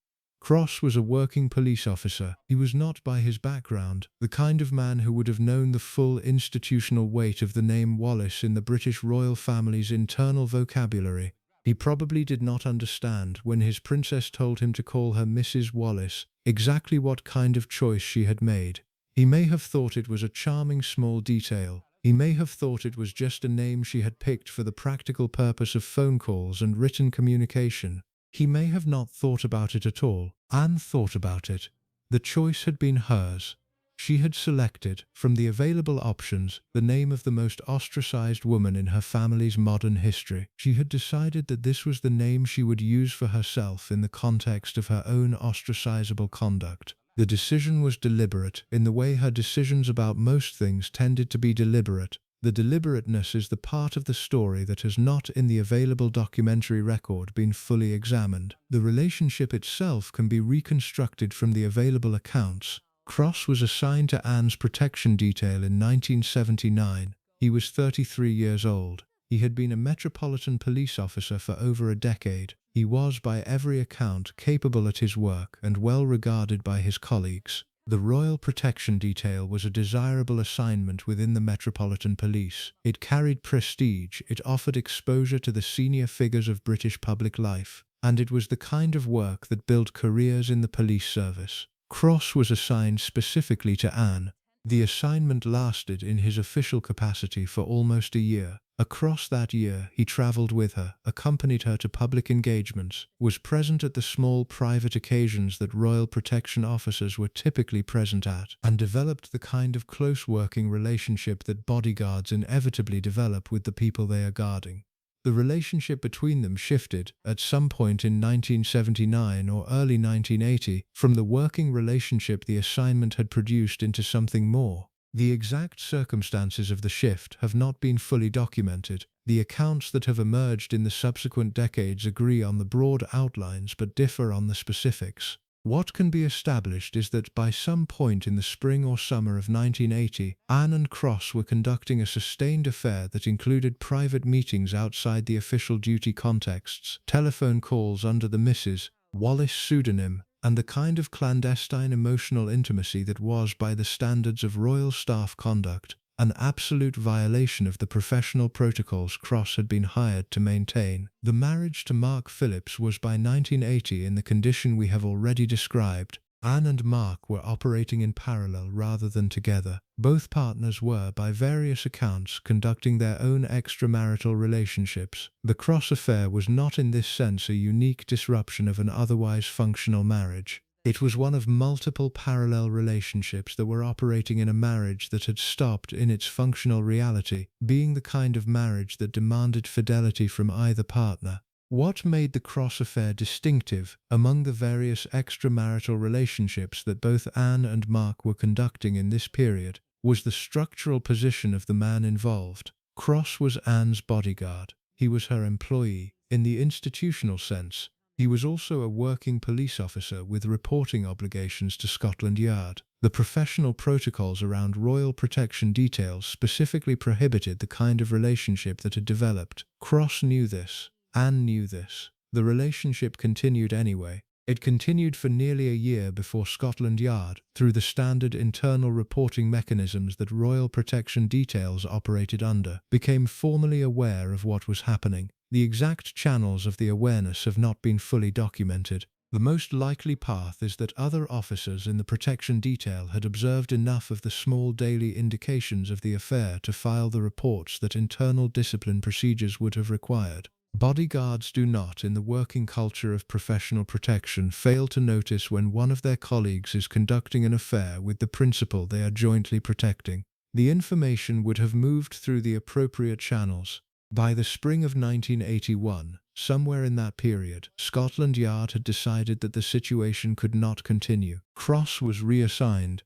Cross was a working police officer. He was not, by his background, the kind of man who would have known the full institutional weight of the name Wallace in the British royal family's internal vocabulary. He probably did not understand, when his princess told him to call her Mrs. Wallace, exactly what kind of choice she had made. He may have thought it was a charming small detail. He may have thought it was just a name she had picked for the practical purpose of phone calls and written communication. He may have not thought about it at all. Anne thought about it. The choice had been hers. She had selected, from the available options, the name of the most ostracized woman in her family's modern history. She had decided that this was the name she would use for herself in the context of her own ostracizable conduct. The decision was deliberate, in the way her decisions about most things tended to be deliberate. The deliberateness is the part of the story that has not, in the available documentary record, been fully examined. The relationship itself can be reconstructed from the available accounts. Cross was assigned to Anne's protection detail in 1979. He was 33 years old. He had been a metropolitan police officer for over a decade. He was, by every account, capable at his work and well regarded by his colleagues. The Royal Protection Detail was a desirable assignment within the Metropolitan Police. It carried prestige, it offered exposure to the senior figures of British public life, and it was the kind of work that built careers in the police service. Cross was assigned specifically to Anne. The assignment lasted in his official capacity for almost a year. Across that year, he travelled with her, accompanied her to public engagements, was present at the small private occasions that royal protection officers were typically present at, and developed the kind of close working relationship that bodyguards inevitably develop with the people they are guarding. The relationship between them shifted, at some point in 1979 or early 1980, from the working relationship the assignment had produced into something more. The exact circumstances of the shift have not been fully documented. The accounts that have emerged in the subsequent decades agree on the broad outlines but differ on the specifics. What can be established is that by some point in the spring or summer of 1980, Anne and Cross were conducting a sustained affair that included private meetings outside the official duty contexts, telephone calls under the Mrs. Wallace pseudonym, and the kind of clandestine emotional intimacy that was, by the standards of royal staff conduct, an absolute violation of the professional protocols Cross had been hired to maintain. The marriage to Mark Phillips was by 1980 in the condition we have already described. Anne and Mark were operating in parallel rather than together. Both partners were, by various accounts, conducting their own extramarital relationships. The Cross affair was not in this sense a unique disruption of an otherwise functional marriage. It was one of multiple parallel relationships that were operating in a marriage that had stopped in its functional reality, being the kind of marriage that demanded fidelity from either partner. What made the Cross affair distinctive, among the various extramarital relationships that both Anne and Mark were conducting in this period, was the structural position of the man involved. Cross was Anne's bodyguard. He was her employee. In the institutional sense, he was also a working police officer with reporting obligations to Scotland Yard. The professional protocols around royal protection details specifically prohibited the kind of relationship that had developed. Cross knew this. Anne knew this. The relationship continued anyway. It continued for nearly a year before Scotland Yard, through the standard internal reporting mechanisms that royal protection details operated under, became formally aware of what was happening. The exact channels of the awareness have not been fully documented. The most likely path is that other officers in the protection detail had observed enough of the small daily indications of the affair to file the reports that internal discipline procedures would have required. Bodyguards do not, in the working culture of professional protection, fail to notice when one of their colleagues is conducting an affair with the principal they are jointly protecting. The information would have moved through the appropriate channels. By the spring of 1981, Somewhere in that period, Scotland Yard had decided that the situation could not continue. Cross was reassigned.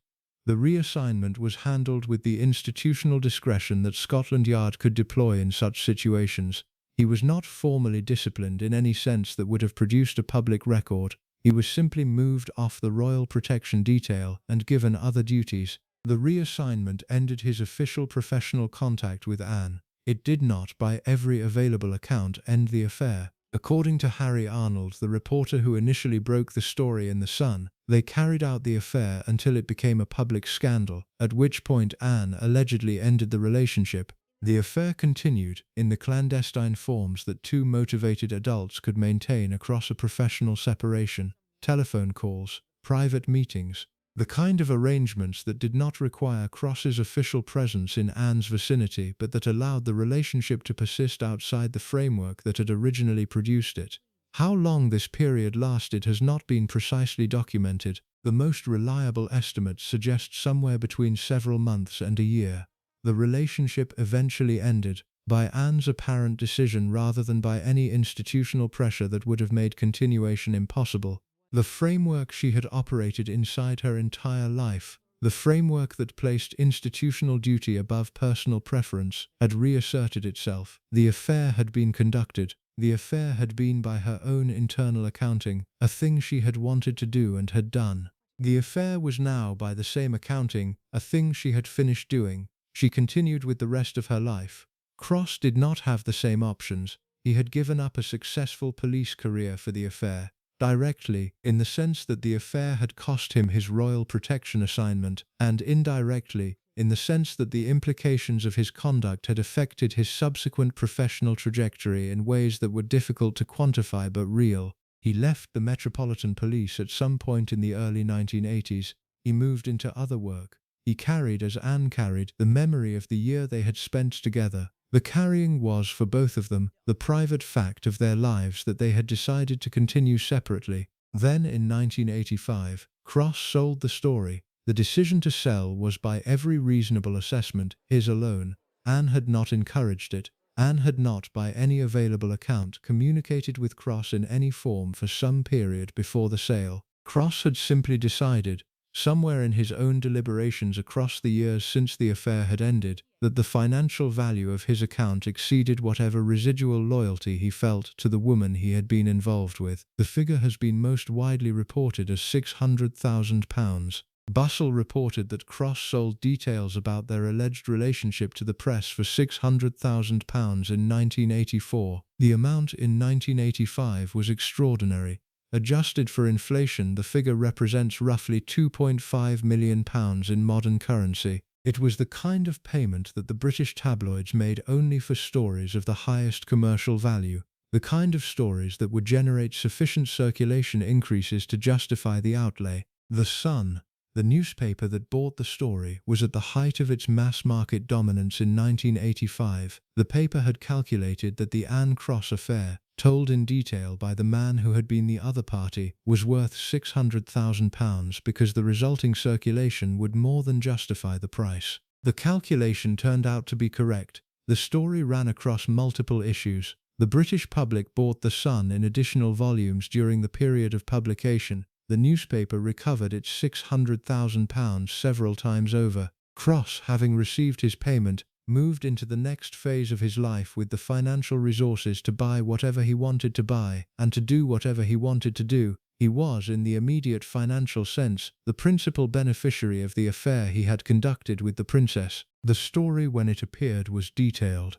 The reassignment was handled with the institutional discretion that Scotland Yard could deploy in such situations. He was not formally disciplined in any sense that would have produced a public record. He was simply moved off the Royal Protection Detail and given other duties. The reassignment ended his official professional contact with Anne. It did not, by every available account, end the affair. According to Harry Arnold, the reporter who initially broke the story in The Sun, they carried out the affair until it became a public scandal, at which point Anne allegedly ended the relationship. The affair continued in the clandestine forms that two motivated adults could maintain across a professional separation: telephone calls, private meetings, the kind of arrangements that did not require Cross's official presence in Anne's vicinity but that allowed the relationship to persist outside the framework that had originally produced it. How long this period lasted has not been precisely documented. The most reliable estimates suggest somewhere between several months and a year. The relationship eventually ended by Anne's apparent decision rather than by any institutional pressure that would have made continuation impossible. The framework she had operated inside her entire life, the framework that placed institutional duty above personal preference, had reasserted itself. The affair had been conducted. The affair had been by her own internal accounting, a thing she had wanted to do and had done. The affair was now, by the same accounting, a thing she had finished doing. She continued with the rest of her life. Cross did not have the same options. He had given up a successful police career for the affair. Directly, in the sense that the affair had cost him his royal protection assignment, and indirectly, in the sense that the implications of his conduct had affected his subsequent professional trajectory in ways that were difficult to quantify but real. He left the Metropolitan Police at some point in the early 1980s. He moved into other work. He carried, as Anne carried, the memory of the year they had spent together. The carrying was, for both of them, the private fact of their lives that they had decided to continue separately. Then, in 1985, Cross sold the story. The decision to sell was, by every reasonable assessment, his alone. Anne had not encouraged it. Anne had not, by any available account, communicated with Cross in any form for some period before the sale. Cross had simply decided, somewhere in his own deliberations across the years since the affair had ended, that the financial value of his account exceeded whatever residual loyalty he felt to the woman he had been involved with. The figure has been most widely reported as £600,000. Bustle reported that Cross sold details about their alleged relationship to the press for £600,000 in 1984. The amount in 1985 was extraordinary. Adjusted for inflation, the figure represents roughly £2.5 million in modern currency. It was the kind of payment that the British tabloids made only for stories of the highest commercial value, the kind of stories that would generate sufficient circulation increases to justify the outlay. The Sun, the newspaper that bought the story, was at the height of its mass-market dominance in 1985. The paper had calculated that the Anne Cross affair, told in detail by the man who had been the other party, was worth £600,000 because the resulting circulation would more than justify the price. The calculation turned out to be correct. The story ran across multiple issues. The British public bought The Sun in additional volumes during the period of publication. The newspaper recovered its £600,000 several times over. Cross, having received his payment, moved into the next phase of his life with the financial resources to buy whatever he wanted to buy and to do whatever he wanted to do. He was, in the immediate financial sense, the principal beneficiary of the affair he had conducted with the princess. The story, when it appeared, was detailed.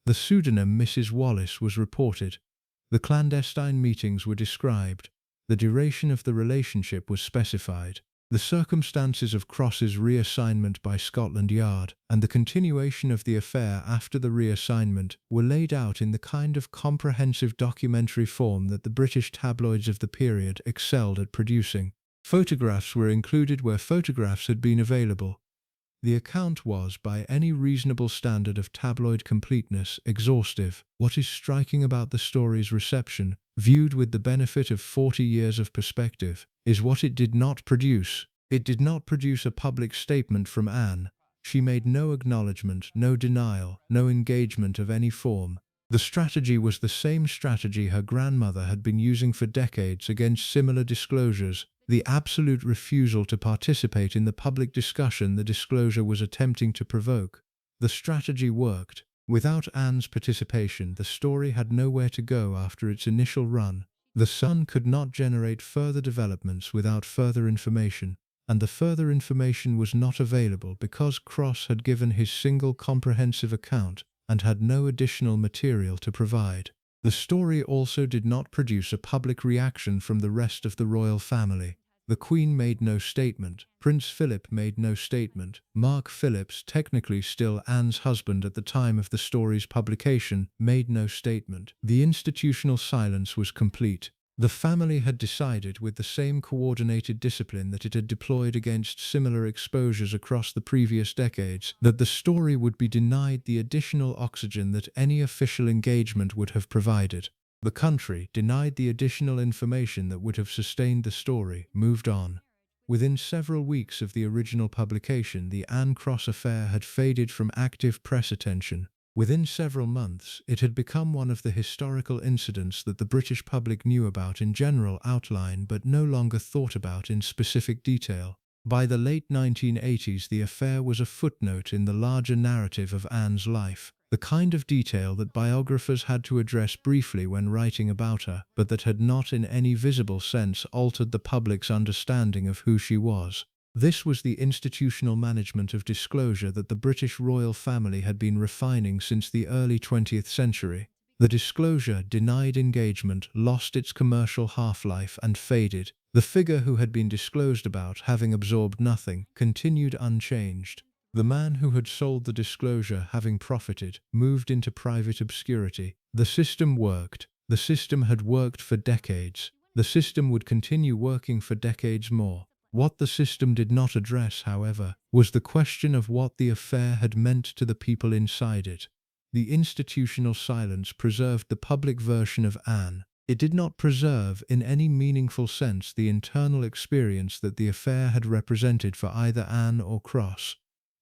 The pseudonym Mrs. Wallace was reported. The clandestine meetings were described. The duration of the relationship was specified. The circumstances of Cross's reassignment by Scotland Yard and the continuation of the affair after the reassignment were laid out in the kind of comprehensive documentary form that the British tabloids of the period excelled at producing. Photographs were included where photographs had been available. The account was, by any reasonable standard of tabloid completeness, exhaustive. What is striking about the story's reception, viewed with the benefit of 40 years of perspective, is what it did not produce. It did not produce a public statement from Anne. She made no acknowledgement, no denial, no engagement of any form. The strategy was the same strategy her grandmother had been using for decades against similar disclosures, the absolute refusal to participate in the public discussion the disclosure was attempting to provoke. The strategy worked. Without Anne's participation, the story had nowhere to go after its initial run. The Sun could not generate further developments without further information, and the further information was not available because Cross had given his single comprehensive account and had no additional material to provide. The story also did not produce a public reaction from the rest of the royal family. The Queen made no statement, Prince Philip made no statement, Mark Phillips, technically still Anne's husband at the time of the story's publication, made no statement. The institutional silence was complete. The family had decided with the same coordinated discipline that it had deployed against similar exposures across the previous decades, that the story would be denied the additional oxygen that any official engagement would have provided. The country, denied the additional information that would have sustained the story, moved on. Within several weeks of the original publication, the Anne Cross affair had faded from active press attention. Within several months, it had become one of the historical incidents that the British public knew about in general outline but no longer thought about in specific detail. By the late 1980s, the affair was a footnote in the larger narrative of Anne's life, the kind of detail that biographers had to address briefly when writing about her, but that had not in any visible sense altered the public's understanding of who she was. This was the institutional management of disclosure that the British royal family had been refining since the early 20th century. The disclosure, denied engagement, lost its commercial half-life and faded. The figure who had been disclosed about, having absorbed nothing, continued unchanged. The man who had sold the disclosure, having profited, moved into private obscurity. The system worked. The system had worked for decades. The system would continue working for decades more. What the system did not address, however, was the question of what the affair had meant to the people inside it. The institutional silence preserved the public version of Anne. It did not preserve, in any meaningful sense, the internal experience that the affair had represented for either Anne or Cross.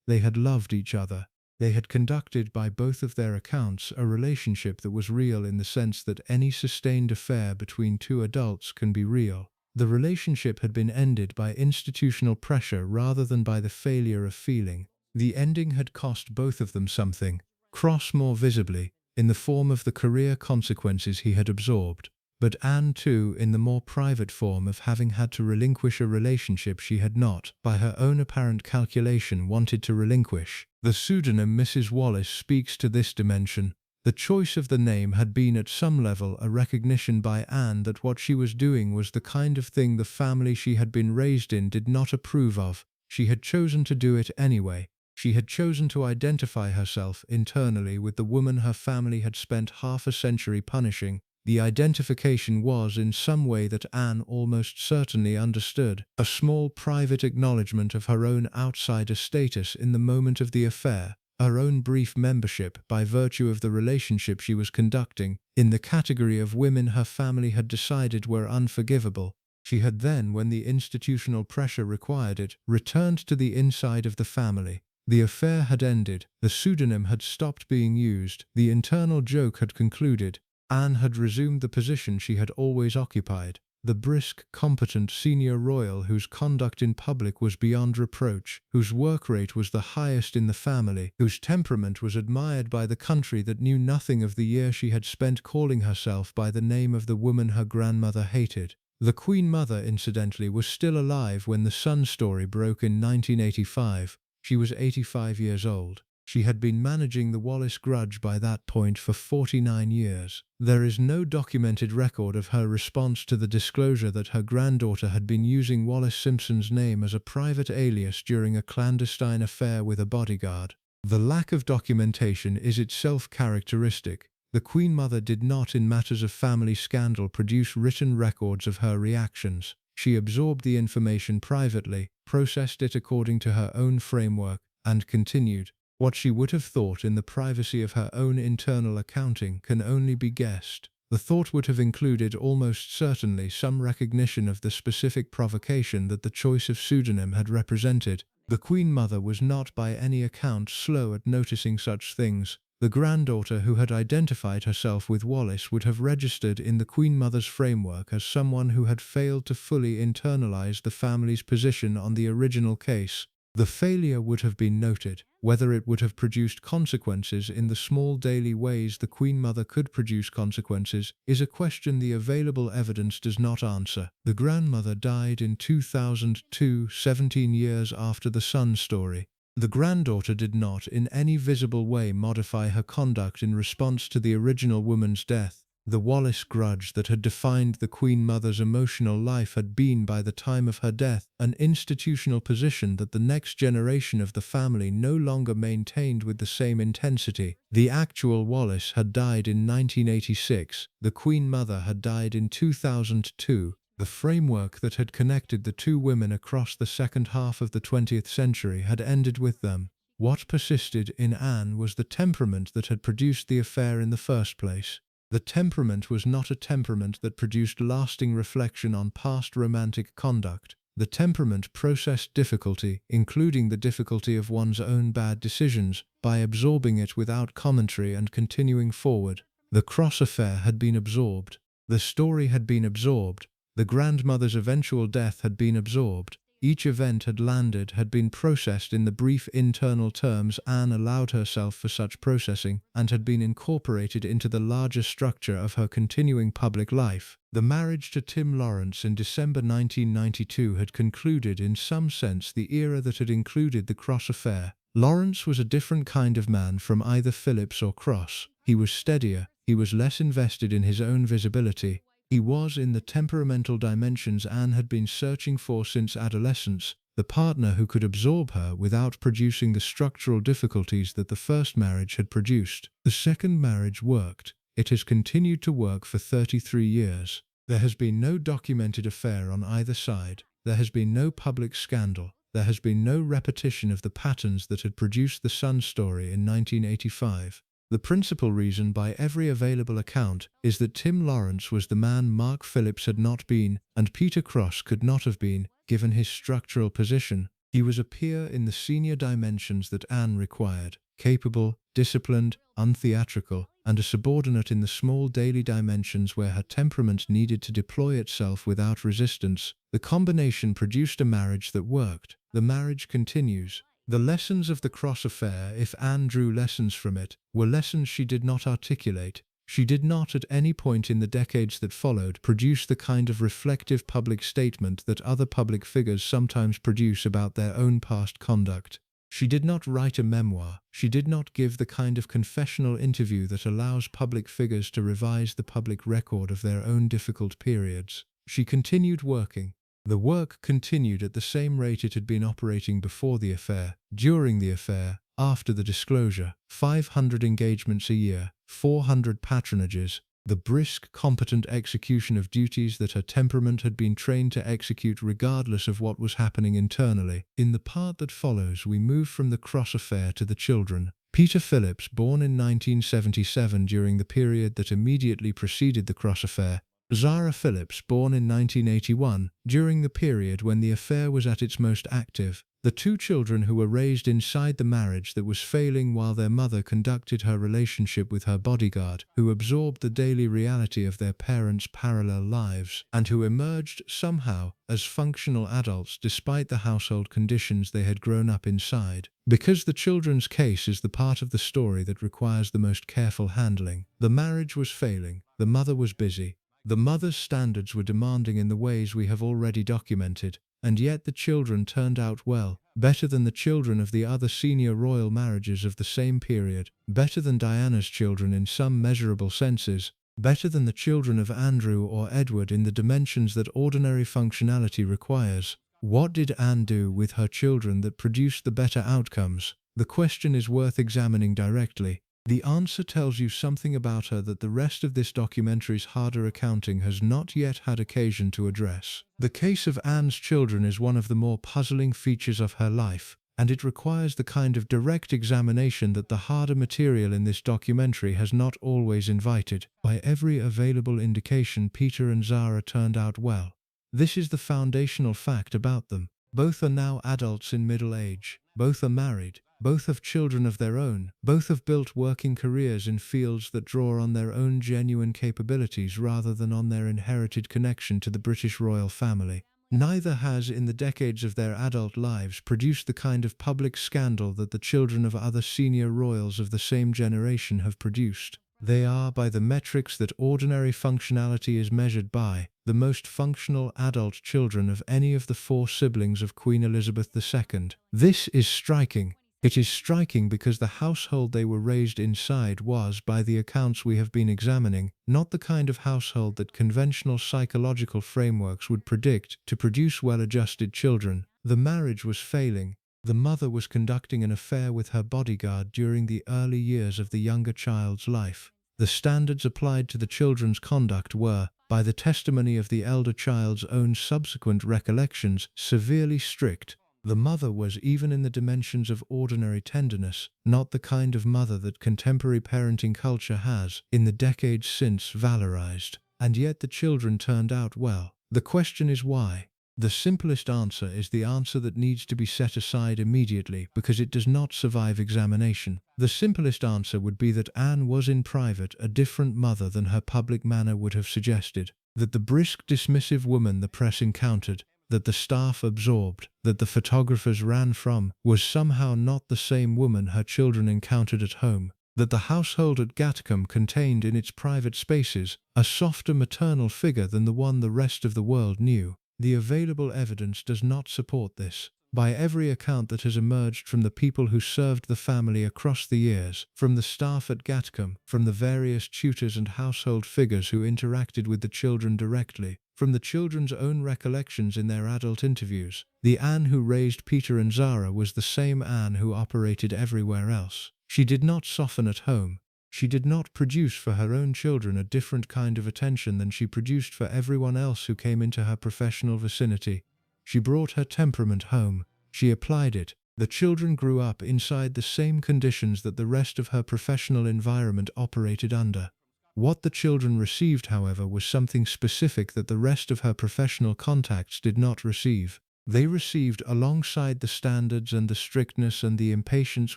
They had loved each other. They had conducted, by both of their accounts, a relationship that was real in the sense that any sustained affair between two adults can be real. The relationship had been ended by institutional pressure rather than by the failure of feeling. The ending had cost both of them something, Cross more visibly, in the form of the career consequences he had absorbed, but Anne too in the more private form of having had to relinquish a relationship she had not, by her own apparent calculation, wanted to relinquish. The pseudonym Mrs. Wallace speaks to this dimension. The choice of the name had been at some level a recognition by Anne that what she was doing was the kind of thing the family she had been raised in did not approve of. She had chosen to do it anyway. She had chosen to identify herself internally with the woman her family had spent half a century punishing. The identification was in some way that Anne almost certainly understood, a small private acknowledgement of her own outsider status in the moment of the affair. Her own brief membership, by virtue of the relationship she was conducting, in the category of women her family had decided were unforgivable. She had then, when the institutional pressure required it, returned to the inside of the family. The affair had ended. The pseudonym had stopped being used. The internal joke had concluded. Anne had resumed the position she had always occupied. The brisk, competent senior royal whose conduct in public was beyond reproach, whose work rate was the highest in the family, whose temperament was admired by the country that knew nothing of the year she had spent calling herself by the name of the woman her grandmother hated. The Queen Mother, incidentally, was still alive when the Sun story broke in 1985. She was 85 years old. She had been managing the Wallace grudge by that point for 49 years. There is no documented record of her response to the disclosure that her granddaughter had been using Wallace Simpson's name as a private alias during a clandestine affair with a bodyguard. The lack of documentation is itself characteristic. The Queen Mother did not, in matters of family scandal, produce written records of her reactions. She absorbed the information privately, processed it according to her own framework, and continued. What she would have thought in the privacy of her own internal accounting can only be guessed. The thought would have included almost certainly some recognition of the specific provocation that the choice of pseudonym had represented. The Queen Mother was not by any account slow at noticing such things. The granddaughter who had identified herself with Wallace would have registered in the Queen Mother's framework as someone who had failed to fully internalize the family's position on the original case. The failure would have been noted. Whether it would have produced consequences in the small daily ways the Queen Mother could produce consequences is a question the available evidence does not answer. The grandmother died in 2002, 17 years after the son story. The granddaughter did not in any visible way modify her conduct in response to the original woman's death. The Wallace grudge that had defined the Queen Mother's emotional life had been, by the time of her death, an institutional position that the next generation of the family no longer maintained with the same intensity. The actual Wallace had died in 1986. The Queen Mother had died in 2002. The framework that had connected the two women across the second half of the 20th century had ended with them. What persisted in Anne was the temperament that had produced the affair in the first place. The temperament was not a temperament that produced lasting reflection on past romantic conduct. The temperament processed difficulty, including the difficulty of one's own bad decisions, by absorbing it without commentary and continuing forward. The Cross affair had been absorbed. The story had been absorbed. The grandmother's eventual death had been absorbed. Each event had landed, had been processed in the brief internal terms Anne allowed herself for such processing, and had been incorporated into the larger structure of her continuing public life. The marriage to Tim Lawrence in December 1992 had concluded in some sense the era that had included the Cross affair. Lawrence was a different kind of man from either Phillips or Cross. He was steadier, he was less invested in his own visibility. He was in the temperamental dimensions Anne had been searching for since adolescence, the partner who could absorb her without producing the structural difficulties that the first marriage had produced. The second marriage worked. It has continued to work for 33 years. There has been no documented affair on either side. There has been no public scandal. There has been no repetition of the patterns that had produced the Sun story in 1985. The principal reason, by every available account, is that Tim Lawrence was the man Mark Phillips had not been, and Peter Cross could not have been, given his structural position. He was a peer in the senior dimensions that Anne required, capable, disciplined, untheatrical, and a subordinate in the small daily dimensions where her temperament needed to deploy itself without resistance. The combination produced a marriage that worked. The marriage continues. The lessons of the Cross affair, if Anne drew lessons from it, were lessons she did not articulate. She did not at any point in the decades that followed produce the kind of reflective public statement that other public figures sometimes produce about their own past conduct. She did not write a memoir. She did not give the kind of confessional interview that allows public figures to revise the public record of their own difficult periods. She continued working. The work continued at the same rate it had been operating before the affair, during the affair, after the disclosure. 500 engagements a year, 400 patronages, the brisk, competent execution of duties that her temperament had been trained to execute regardless of what was happening internally. In the part that follows, we move from the Cross affair to the children. Peter Phillips, born in 1977 during the period that immediately preceded the Cross affair. Zara Phillips, born in 1981, during the period when the affair was at its most active. The two children who were raised inside the marriage that was failing while their mother conducted her relationship with her bodyguard, who absorbed the daily reality of their parents' parallel lives, and who emerged, somehow, as functional adults despite the household conditions they had grown up inside. Because the children's case is the part of the story that requires the most careful handling. The marriage was failing. The mother was busy. The mother's standards were demanding in the ways we have already documented, and yet the children turned out well, better than the children of the other senior royal marriages of the same period, better than Diana's children in some measurable senses, better than the children of Andrew or Edward in the dimensions that ordinary functionality requires. What did Anne do with her children that produced the better outcomes? The question is worth examining directly. The answer tells you something about her that the rest of this documentary's harder accounting has not yet had occasion to address. The case of Anne's children is one of the more puzzling features of her life, and it requires the kind of direct examination that the harder material in this documentary has not always invited. By every available indication, Peter and Zara turned out well. This is the foundational fact about them. Both are now adults in middle age. Both are married. Both have children of their own. Both have built working careers in fields that draw on their own genuine capabilities rather than on their inherited connection to the British royal family. Neither has, in the decades of their adult lives, produced the kind of public scandal that the children of other senior royals of the same generation have produced. They are, by the metrics that ordinary functionality is measured by, the most functional adult children of any of the four siblings of Queen Elizabeth II. This is striking. It is striking because the household they were raised inside was, by the accounts we have been examining, not the kind of household that conventional psychological frameworks would predict to produce well-adjusted children. The marriage was failing. The mother was conducting an affair with her bodyguard during the early years of the younger child's life. The standards applied to the children's conduct were, by the testimony of the elder child's own subsequent recollections, severely strict. The mother was, even in the dimensions of ordinary tenderness, not the kind of mother that contemporary parenting culture has, in the decades since, valorized. And yet the children turned out well. The question is why? The simplest answer is the answer that needs to be set aside immediately because it does not survive examination. The simplest answer would be that Anne was in private a different mother than her public manner would have suggested. That the brisk, dismissive woman the press encountered, that the staff absorbed, that the photographers ran from, was somehow not the same woman her children encountered at home. That the household at Gatcombe contained in its private spaces a softer maternal figure than the one the rest of the world knew. The available evidence does not support this. By every account that has emerged from the people who served the family across the years, from the staff at Gatcombe, from the various tutors and household figures who interacted with the children directly, from the children's own recollections in their adult interviews, the Anne who raised Peter and Zara was the same Anne who operated everywhere else. She did not soften at home. She did not produce for her own children a different kind of attention than she produced for everyone else who came into her professional vicinity. She brought her temperament home. She applied it. The children grew up inside the same conditions that the rest of her professional environment operated under. What the children received, however, was something specific that the rest of her professional contacts did not receive. They received, alongside the standards and the strictness and the impatience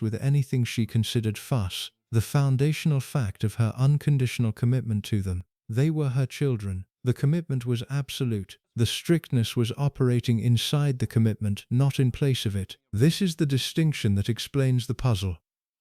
with anything she considered fuss, the foundational fact of her unconditional commitment to them. They were her children. The commitment was absolute. The strictness was operating inside the commitment, not in place of it. This is the distinction that explains the puzzle.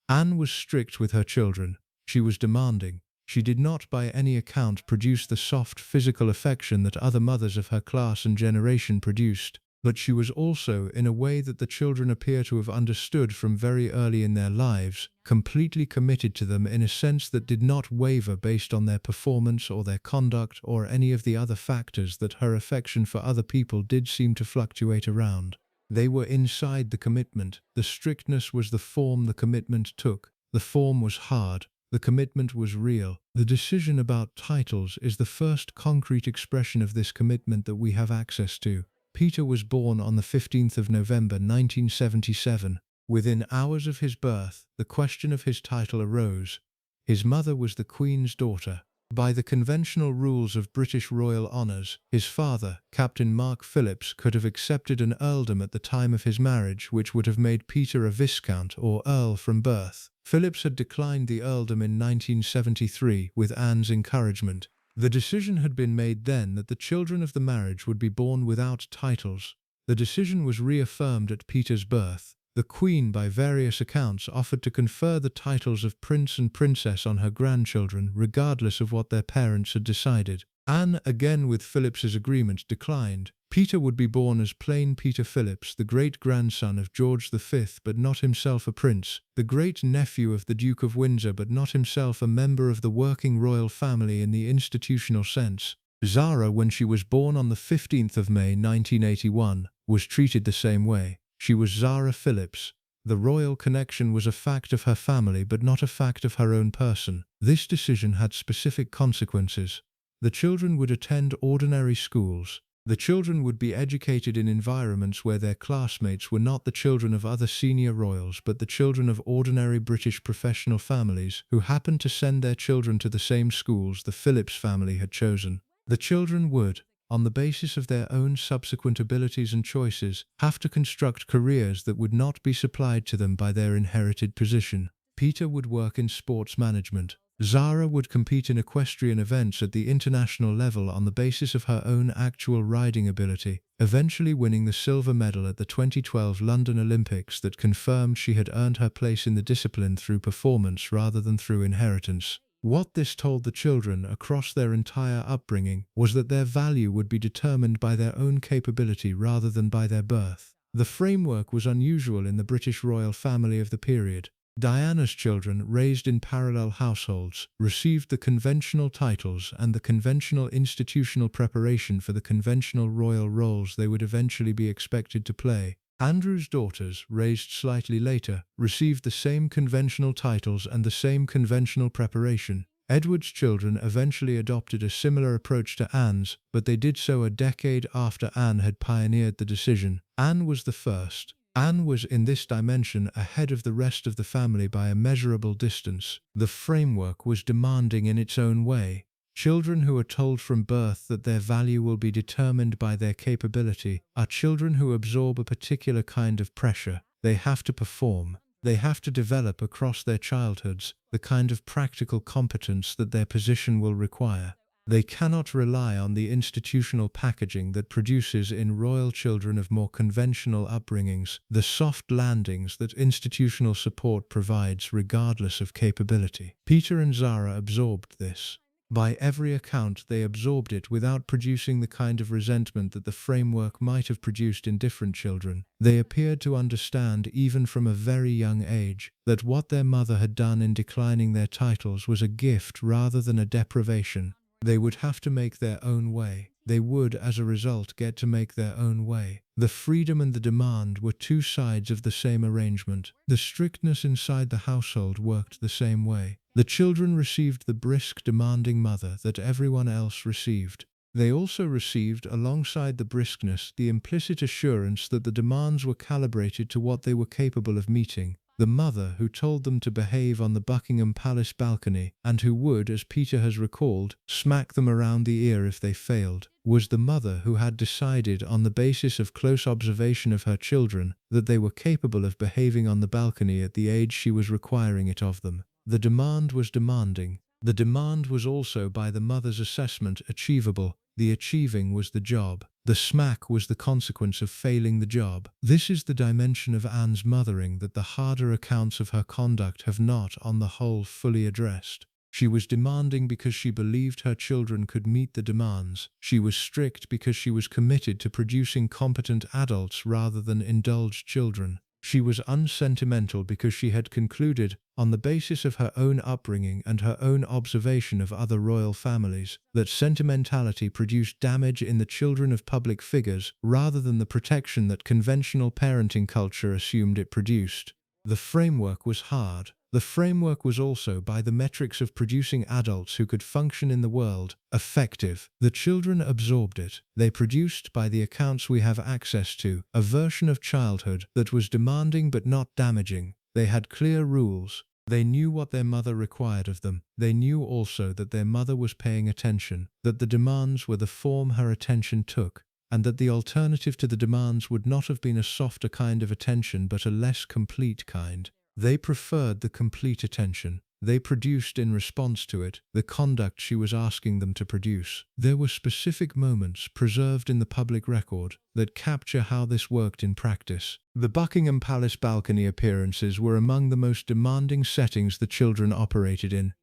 Anne was strict with her children. She was demanding. She did not by any account produce the soft physical affection that other mothers of her class and generation produced. But she was also, in a way that the children appear to have understood from very early in their lives, completely committed to them in a sense that did not waver based on their performance or their conduct or any of the other factors that her affection for other people did seem to fluctuate around. They were inside the commitment. The strictness was the form the commitment took. The form was hard. The commitment was real. The decision about titles is the first concrete expression of this commitment that we have access to. Peter was born on the 15th of November 1977. Within hours of his birth, the question of his title arose. His mother was the Queen's daughter. By the conventional rules of British royal honours, his father, Captain Mark Phillips, could have accepted an earldom at the time of his marriage, which would have made Peter a viscount or earl from birth. Phillips had declined the earldom in 1973 with Anne's encouragement. The decision had been made then that the children of the marriage would be born without titles. The decision was reaffirmed at Peter's birth. The Queen, by various accounts, offered to confer the titles of Prince and Princess on her grandchildren, regardless of what their parents had decided. Anne, again with Phillips's agreement, declined. Peter would be born as plain Peter Phillips, the great-grandson of George V, but not himself a prince, the great-nephew of the Duke of Windsor, but not himself a member of the working royal family in the institutional sense. Zara, when she was born on the 15th of May 1981, was treated the same way. She was Zara Phillips. The royal connection was a fact of her family, but not a fact of her own person. This decision had specific consequences. The children would attend ordinary schools. The children would be educated in environments where their classmates were not the children of other senior royals but the children of ordinary British professional families who happened to send their children to the same schools the Phillips family had chosen. The children would on the basis of their own subsequent abilities and choices, have to construct careers that would not be supplied to them by their inherited position. Peter would work in sports management. Zara would compete in equestrian events at the international level on the basis of her own actual riding ability, eventually winning the silver medal at the 2012 London Olympics that confirmed she had earned her place in the discipline through performance rather than through inheritance. What this told the children across their entire upbringing was that their value would be determined by their own capability rather than by their birth. The framework was unusual in the British royal family of the period. Diana's children, raised in parallel households, received the conventional titles and the conventional institutional preparation for the conventional royal roles they would eventually be expected to play. Andrew's daughters, raised slightly later, received the same conventional titles and the same conventional preparation. Edward's children eventually adopted a similar approach to Anne's, but they did so a decade after Anne had pioneered the decision. Anne was the first. Anne was in this dimension ahead of the rest of the family by a measurable distance. The framework was demanding in its own way. Children who are told from birth that their value will be determined by their capability are children who absorb a particular kind of pressure. They have to perform. They have to develop across their childhoods the kind of practical competence that their position will require. They cannot rely on the institutional packaging that produces in royal children of more conventional upbringings the soft landings that institutional support provides regardless of capability. Peter and Zara absorbed this. By every account, they absorbed it without producing the kind of resentment that the framework might have produced in different children. They appeared to understand, even from a very young age, that what their mother had done in declining their titles was a gift rather than a deprivation. They would have to make their own way. They would, as a result, get to make their own way. The freedom and the demand were two sides of the same arrangement. The strictness inside the household worked the same way. The children received the brisk, demanding mother that everyone else received. They also received, alongside the briskness, the implicit assurance that the demands were calibrated to what they were capable of meeting. The mother who told them to behave on the Buckingham Palace balcony, and who would, as Peter has recalled, smack them around the ear if they failed, was the mother who had decided on the basis of close observation of her children that they were capable of behaving on the balcony at the age she was requiring it of them. The demand was demanding. The demand was also, by the mother's assessment, achievable. The achieving was the job. The smack was the consequence of failing the job. This is the dimension of Anne's mothering that the harder accounts of her conduct have not, on the whole, fully addressed. She was demanding because she believed her children could meet the demands. She was strict because she was committed to producing competent adults rather than indulged children. She was unsentimental because she had concluded, on the basis of her own upbringing and her own observation of other royal families, that sentimentality produced damage in the children of public figures rather than the protection that conventional parenting culture assumed it produced. The framework was hard. The framework was also, by the metrics of producing adults who could function in the world, effective. The children absorbed it. They produced, by the accounts we have access to, a version of childhood that was demanding but not damaging. They had clear rules. They knew what their mother required of them. They knew also that their mother was paying attention, that the demands were the form her attention took, and that the alternative to the demands would not have been a softer kind of attention but a less complete kind. They preferred the complete attention. They produced in response to it the conduct she was asking them to produce. There were specific moments preserved in the public record that capture how this worked in practice. The Buckingham Palace balcony appearances were among the most demanding settings the children operated in.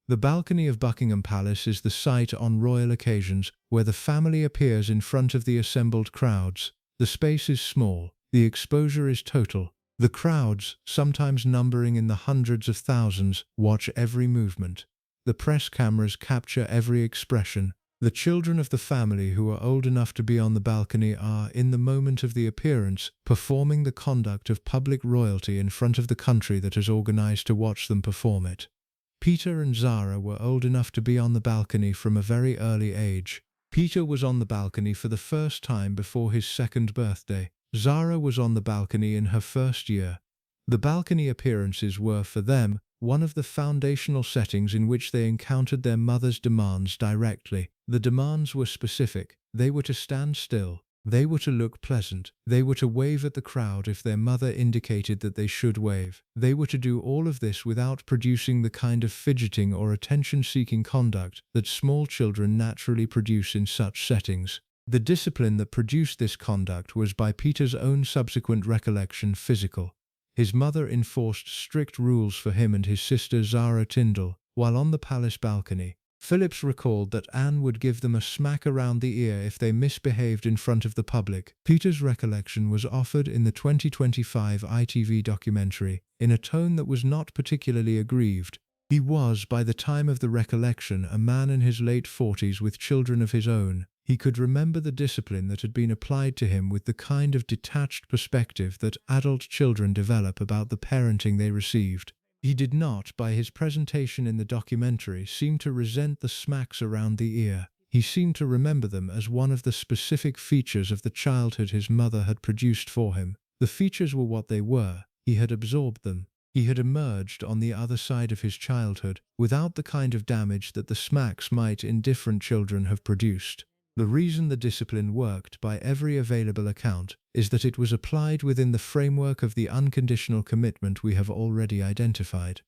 The balcony of Buckingham Palace is the site on royal occasions where the family appears in front of the assembled crowds. The space is small. The exposure is total. The crowds, sometimes numbering in the hundreds of thousands, watch every movement. The press cameras capture every expression. The children of the family who are old enough to be on the balcony are, in the moment of the appearance, performing the conduct of public royalty in front of the country that has organized to watch them perform it. Peter and Zara were old enough to be on the balcony from a very early age. Peter was on the balcony for the first time before his second birthday. Zara was on the balcony in her first year. The balcony appearances were, for them, one of the foundational settings in which they encountered their mother's demands directly. The demands were specific. They were to stand still. They were to look pleasant. They were to wave at the crowd if their mother indicated that they should wave. They were to do all of this without producing the kind of fidgeting or attention-seeking conduct that small children naturally produce in such settings. The discipline that produced this conduct was, by Peter's own subsequent recollection, physical. His mother enforced strict rules for him and his sister Zara Tyndall, while on the palace balcony. Phillips recalled that Anne would give them a smack around the ear if they misbehaved in front of the public. Peter's recollection was offered in the 2025 ITV documentary, in a tone that was not particularly aggrieved. He was, by the time of the recollection, a man in his late 40s with children of his own. He could remember the discipline that had been applied to him with the kind of detached perspective that adult children develop about the parenting they received. He did not, by his presentation in the documentary, seem to resent the smacks around the ear. He seemed to remember them as one of the specific features of the childhood his mother had produced for him. The features were what they were. He had absorbed them. He had emerged on the other side of his childhood, without the kind of damage that the smacks might in different children have produced. The reason the discipline worked, by every available account, is that it was applied within the framework of the unconditional commitment we have already identified.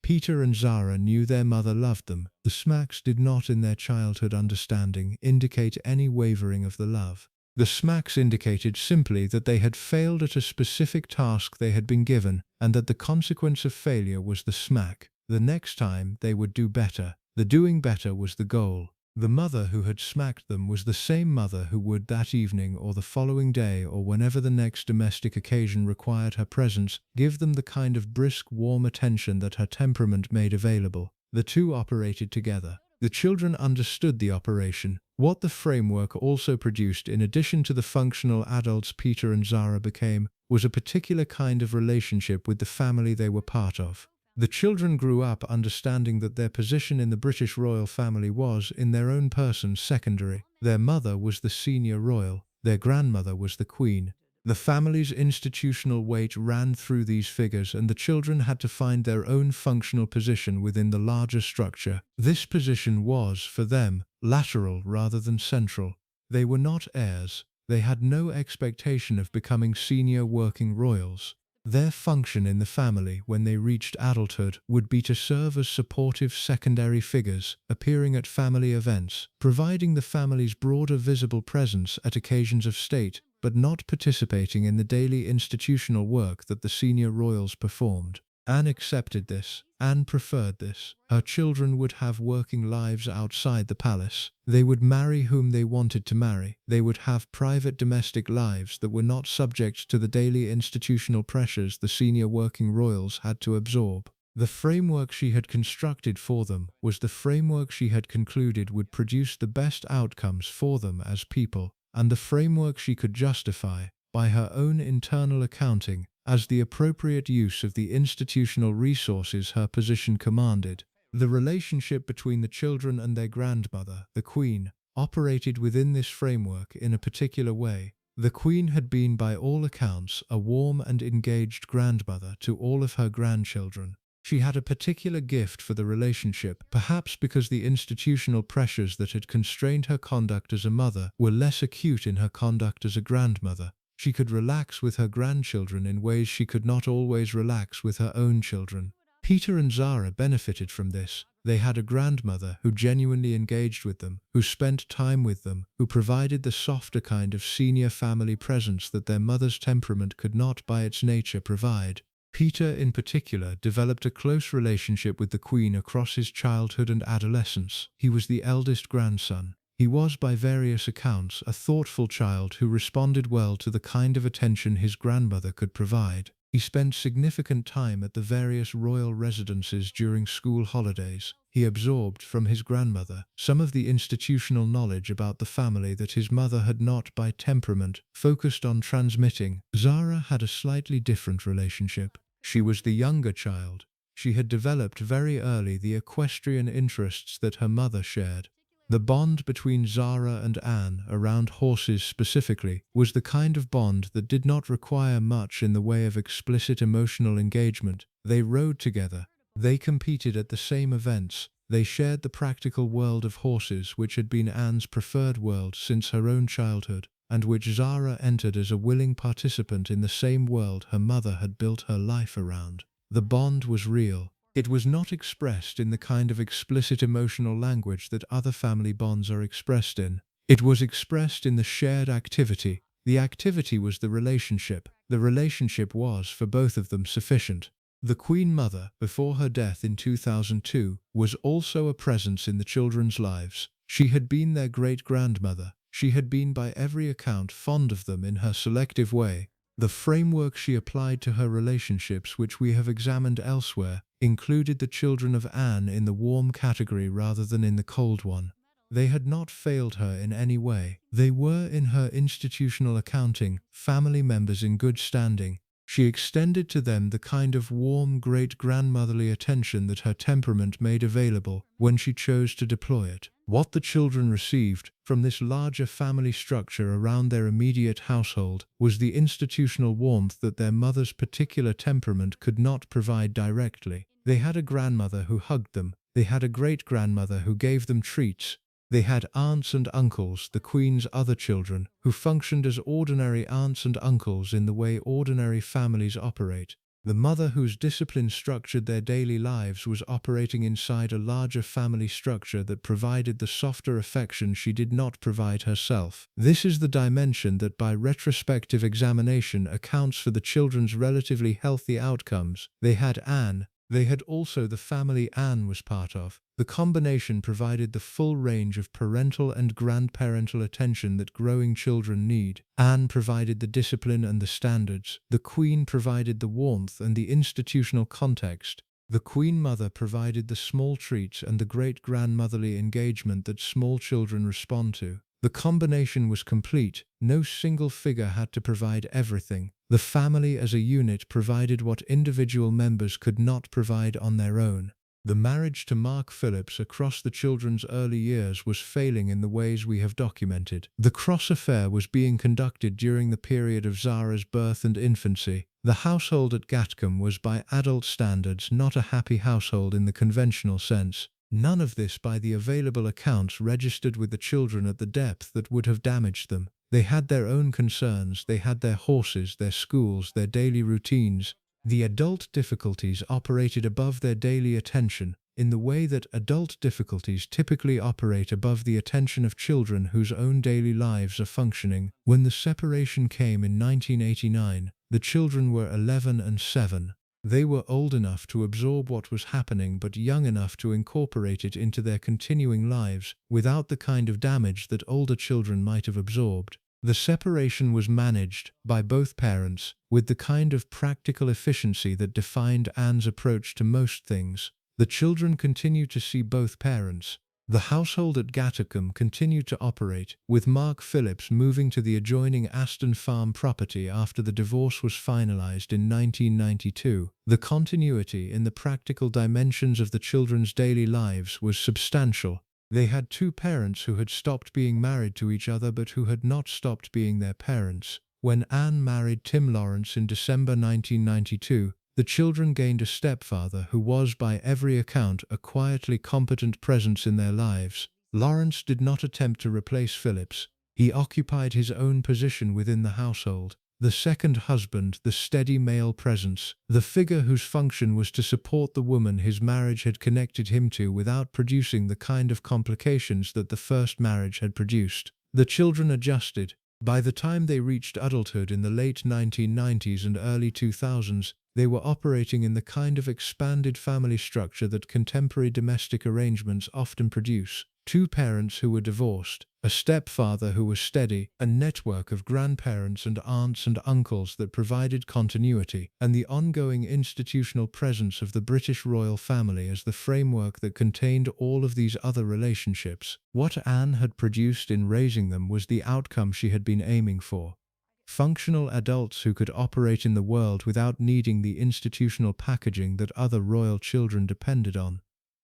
Peter and Zara knew their mother loved them. The smacks did not, in their childhood understanding, indicate any wavering of the love. The smacks indicated simply that they had failed at a specific task they had been given, and that the consequence of failure was the smack. The next time they would do better. The doing better was the goal. The mother who had smacked them was the same mother who would that evening or the following day or whenever the next domestic occasion required her presence give them the kind of brisk, warm attention that her temperament made available. The two operated together. The children understood the operation. What the framework also produced, in addition to the functional adults Peter and Zara became, was a particular kind of relationship with the family they were part of. The children grew up understanding that their position in the British royal family was, in their own person, secondary. Their mother was the senior royal, their grandmother was the queen. The family's institutional weight ran through these figures, and the children had to find their own functional position within the larger structure. This position was, for them, lateral rather than central. They were not heirs. They had no expectation of becoming senior working royals. Their function in the family when they reached adulthood would be to serve as supportive secondary figures, appearing at family events, providing the family's broader visible presence at occasions of state, but not participating in the daily institutional work that the senior royals performed. Anne accepted this. Anne preferred this. Her children would have working lives outside the palace. They would marry whom they wanted to marry. They would have private domestic lives that were not subject to the daily institutional pressures the senior working royals had to absorb. The framework she had constructed for them was the framework she had concluded would produce the best outcomes for them as people, and the framework she could justify, by her own internal accounting, as the appropriate use of the institutional resources her position commanded. The relationship between the children and their grandmother, the Queen, operated within this framework in a particular way. The Queen had been, by all accounts, a warm and engaged grandmother to all of her grandchildren. She had a particular gift for the relationship, perhaps because the institutional pressures that had constrained her conduct as a mother were less acute in her conduct as a grandmother. She could relax with her grandchildren in ways she could not always relax with her own children. Peter and Zara benefited from this. They had a grandmother who genuinely engaged with them, who spent time with them, who provided the softer kind of senior family presence that their mother's temperament could not by its nature provide. Peter, in particular, developed a close relationship with the Queen across his childhood and adolescence. He was the eldest grandson. He was, by various accounts, a thoughtful child who responded well to the kind of attention his grandmother could provide. He spent significant time at the various royal residences during school holidays. He absorbed from his grandmother some of the institutional knowledge about the family that his mother had not, by temperament, focused on transmitting. Zara had a slightly different relationship. She was the younger child. She had developed very early the equestrian interests that her mother shared. The bond between Zara and Anne, around horses specifically, was the kind of bond that did not require much in the way of explicit emotional engagement. They rode together. They competed at the same events. They shared the practical world of horses, which had been Anne's preferred world since her own childhood, and which Zara entered as a willing participant in the same world her mother had built her life around. The bond was real. It was not expressed in the kind of explicit emotional language that other family bonds are expressed in. It was expressed in the shared activity. The activity was the relationship. The relationship was, for both of them, sufficient. The Queen Mother, before her death in 2002, was also a presence in the children's lives. She had been their great-grandmother. She had been by every account fond of them in her selective way. The framework she applied to her relationships, which we have examined elsewhere, included the children of Anne in the warm category rather than in the cold one. They had not failed her in any way. They were, in her institutional accounting, family members in good standing. She extended to them the kind of warm great-grandmotherly attention that her temperament made available when she chose to deploy it. What the children received from this larger family structure around their immediate household was the institutional warmth that their mother's particular temperament could not provide directly. They had a grandmother who hugged them. They had a great-grandmother who gave them treats. They had aunts and uncles, the Queen's other children, who functioned as ordinary aunts and uncles in the way ordinary families operate. The mother whose discipline structured their daily lives was operating inside a larger family structure that provided the softer affection she did not provide herself. This is the dimension that by retrospective examination accounts for the children's relatively healthy outcomes. They had Anne. They had also the family Anne was part of. The combination provided the full range of parental and grandparental attention that growing children need. Anne provided the discipline and the standards. The Queen provided the warmth and the institutional context. The Queen Mother provided the small treats and the great-grandmotherly engagement that small children respond to. The combination was complete. No single figure had to provide everything. The family as a unit provided what individual members could not provide on their own. The marriage to Mark Phillips across the children's early years was failing in the ways we have documented. The cross affair was being conducted during the period of Zara's birth and infancy. The household at Gatcombe was by adult standards not a happy household in the conventional sense. None of this by the available accounts registered with the children at the depth that would have damaged them. They had their own concerns, they had their horses, their schools, their daily routines. The adult difficulties operated above their daily attention, in the way that adult difficulties typically operate above the attention of children whose own daily lives are functioning. When the separation came in 1989, the children were 11 and 7. They were old enough to absorb what was happening but young enough to incorporate it into their continuing lives without the kind of damage that older children might have absorbed. The separation was managed by both parents with the kind of practical efficiency that defined Anne's approach to most things. The children continued to see both parents. The household at Gatcombe continued to operate, with Mark Phillips moving to the adjoining Aston Farm property after the divorce was finalized in 1992. The continuity in the practical dimensions of the children's daily lives was substantial. They had two parents who had stopped being married to each other but who had not stopped being their parents. When Anne married Tim Lawrence in December 1992, the children gained a stepfather who was, by every account, a quietly competent presence in their lives. Lawrence did not attempt to replace Phillips. He occupied his own position within the household. The second husband, the steady male presence, the figure whose function was to support the woman his marriage had connected him to without producing the kind of complications that the first marriage had produced. The children adjusted. By the time they reached adulthood in the late 1990s and early 2000s, they were operating in the kind of expanded family structure that contemporary domestic arrangements often produce. Two parents who were divorced, a stepfather who was steady, a network of grandparents and aunts and uncles that provided continuity, and the ongoing institutional presence of the British royal family as the framework that contained all of these other relationships. What Anne had produced in raising them was the outcome she had been aiming for. Functional adults who could operate in the world without needing the institutional packaging that other royal children depended on.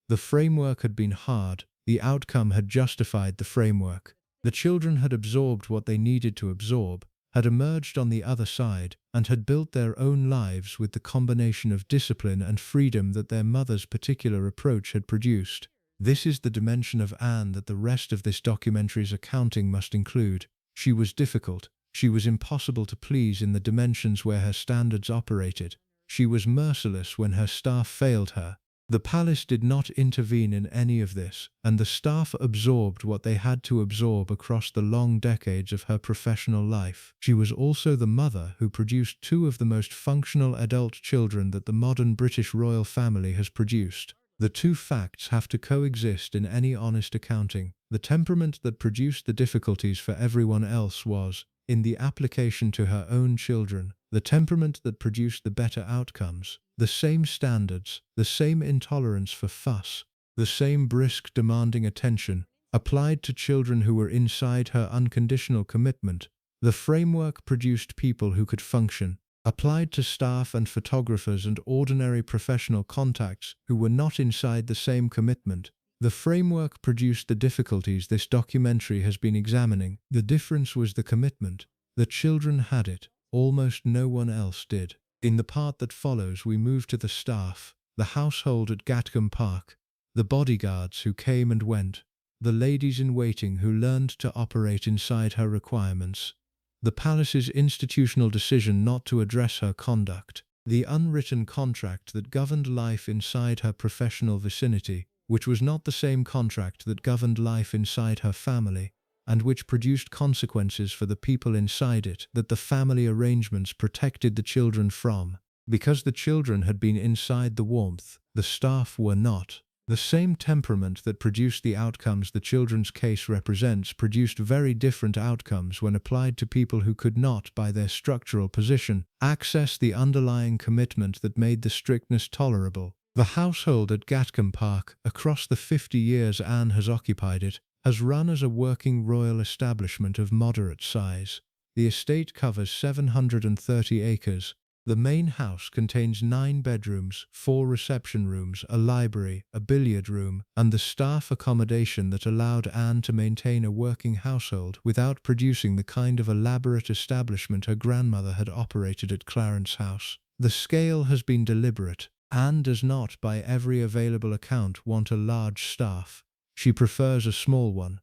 The framework had been hard. The outcome had justified the framework. The children had absorbed what they needed to absorb, had emerged on the other side, and had built their own lives with the combination of discipline and freedom that their mother's particular approach had produced. This is the dimension of Anne that the rest of this documentary's accounting must include. She was difficult. She was impossible to please in the dimensions where her standards operated. She was merciless when her staff failed her. The palace did not intervene in any of this, and the staff absorbed what they had to absorb across the long decades of her professional life. She was also the mother who produced two of the most functional adult children that the modern British royal family has produced. The two facts have to coexist in any honest accounting. The temperament that produced the difficulties for everyone else was, in the application to her own children, the temperament that produced the better outcomes. The same standards, the same intolerance for fuss, the same brisk demanding attention, applied to children who were inside her unconditional commitment. The framework produced people who could function, applied to staff and photographers and ordinary professional contacts who were not inside the same commitment. The framework produced the difficulties this documentary has been examining. The difference was the commitment. The children had it. Almost no one else did. In the part that follows, we move to the staff, the household at Gatcombe Park, the bodyguards who came and went, the ladies-in-waiting who learned to operate inside her requirements, the palace's institutional decision not to address her conduct, the unwritten contract that governed life inside her professional vicinity, which was not the same contract that governed life inside her family, and which produced consequences for the people inside it that the family arrangements protected the children from. Because the children had been inside the warmth, the staff were not. The same temperament that produced the outcomes the children's case represents produced very different outcomes when applied to people who could not, by their structural position, access the underlying commitment that made the strictness tolerable. The household at Gatcombe Park, across the 50 years Anne has occupied it, has run as a working royal establishment of moderate size. The estate covers 730 acres. The main house contains 9 bedrooms, 4 reception rooms, a library, a billiard room, and the staff accommodation that allowed Anne to maintain a working household without producing the kind of elaborate establishment her grandmother had operated at Clarence House. The scale has been deliberate. Anne does not, by every available account, want a large staff. She prefers a small one.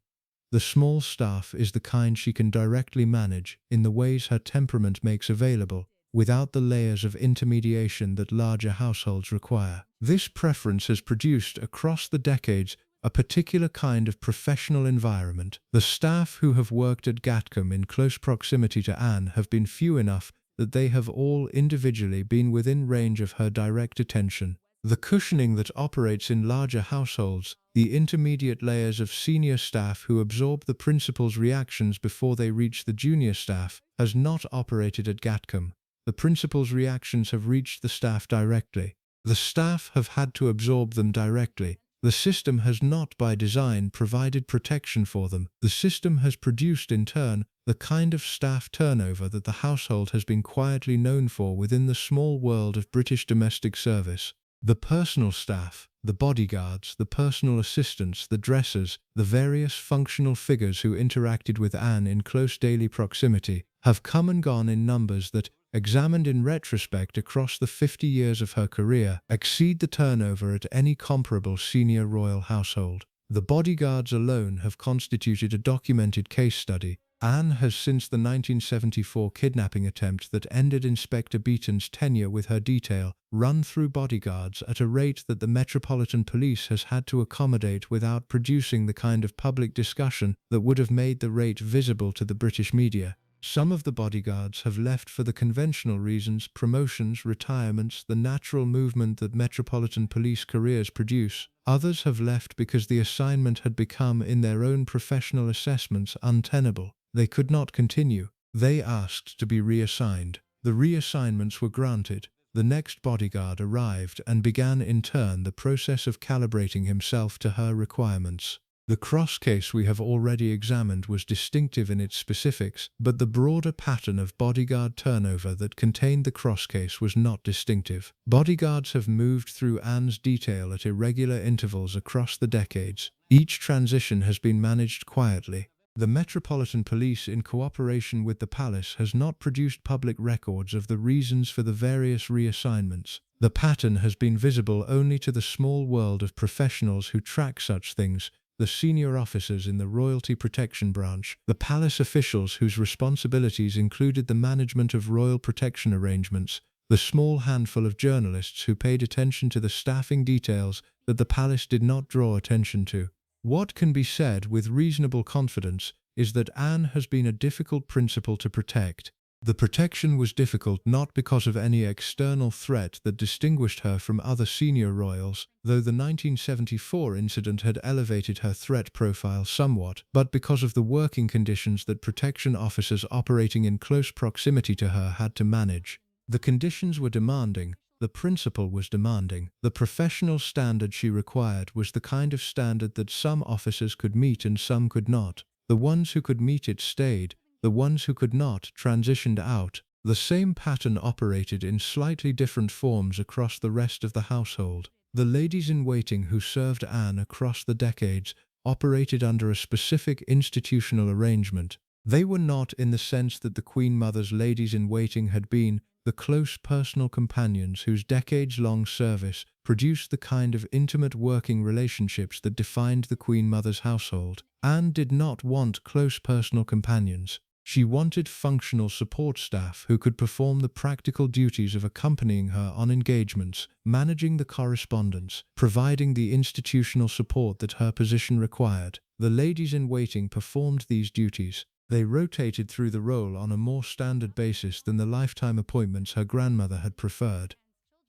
The small staff is the kind she can directly manage in the ways her temperament makes available, without the layers of intermediation that larger households require. This preference has produced, across the decades, a particular kind of professional environment. The staff who have worked at Gatcombe in close proximity to Anne have been few enough that they have all individually been within range of her direct attention. The cushioning that operates in larger households, the intermediate layers of senior staff who absorb the principal's reactions before they reach the junior staff, has not operated at Gatcombe. The principal's reactions have reached the staff directly. The staff have had to absorb them directly. The system has not, by design, provided protection for them. The system has produced, in turn, the kind of staff turnover that the household has been quietly known for within the small world of British domestic service. The personal staff, the bodyguards, the personal assistants, the dressers, the various functional figures who interacted with Anne in close daily proximity, have come and gone in numbers that, examined in retrospect across the 50 years of her career, exceed the turnover at any comparable senior royal household. The bodyguards alone have constituted a documented case study. Anne has, since the 1974 kidnapping attempt that ended Inspector Beaton's tenure with her detail, run through bodyguards at a rate that the Metropolitan Police has had to accommodate without producing the kind of public discussion that would have made the rate visible to the British media. Some of the bodyguards have left for the conventional reasons: promotions, retirements, the natural movement that Metropolitan Police careers produce. Others have left because the assignment had become, in their own professional assessments, untenable. They could not continue. They asked to be reassigned. The reassignments were granted. The next bodyguard arrived and began in turn the process of calibrating himself to her requirements. The cross case we have already examined was distinctive in its specifics, but the broader pattern of bodyguard turnover that contained the cross case was not distinctive. Bodyguards have moved through Anne's detail at irregular intervals across the decades. Each transition has been managed quietly. The Metropolitan Police, in cooperation with the palace, has not produced public records of the reasons for the various reassignments. The pattern has been visible only to the small world of professionals who track such things: the senior officers in the Royalty Protection Branch, the palace officials whose responsibilities included the management of royal protection arrangements, the small handful of journalists who paid attention to the staffing details that the palace did not draw attention to. What can be said with reasonable confidence is that Anne has been a difficult principal to protect. The protection was difficult not because of any external threat that distinguished her from other senior royals, though the 1974 incident had elevated her threat profile somewhat, but because of the working conditions that protection officers operating in close proximity to her had to manage. The conditions were demanding. The principal was demanding. The professional standard she required was the kind of standard that some officers could meet and some could not. The ones who could meet it stayed. The ones who could not transitioned out. The same pattern operated in slightly different forms across the rest of the household. The ladies-in-waiting who served Anne across the decades operated under a specific institutional arrangement. They were not in the sense that the Queen Mother's ladies-in-waiting had been the close personal companions whose decades-long service produced the kind of intimate working relationships that defined the Queen Mother's household. Anne did not want close personal companions. She wanted functional support staff who could perform the practical duties of accompanying her on engagements, managing the correspondence, providing the institutional support that her position required. The ladies-in-waiting performed these duties. They rotated through the role on a more standard basis than the lifetime appointments her grandmother had preferred.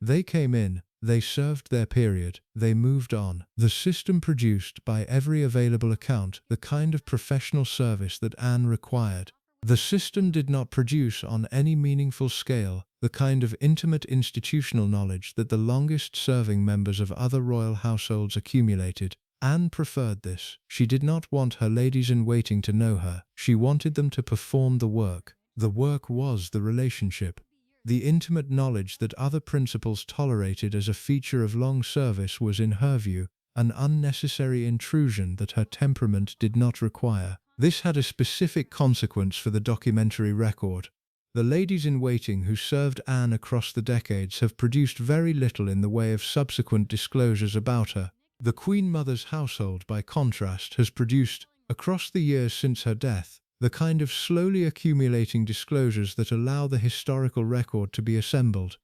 They came in, they served their period, they moved on. The system produced, by every available account, the kind of professional service that Anne required. The system did not produce on any meaningful scale the kind of intimate institutional knowledge that the longest-serving members of other royal households accumulated. Anne preferred this. She did not want her ladies-in-waiting to know her. She wanted them to perform the work. The work was the relationship. The intimate knowledge that other principals tolerated as a feature of long service was, in her view, an unnecessary intrusion that her temperament did not require. This had a specific consequence for the documentary record. The ladies-in-waiting who served Anne across the decades have produced very little in the way of subsequent disclosures about her. The Queen Mother's household, by contrast, has produced, across the years since her death, the kind of slowly accumulating disclosures that allow the historical record to be assembled.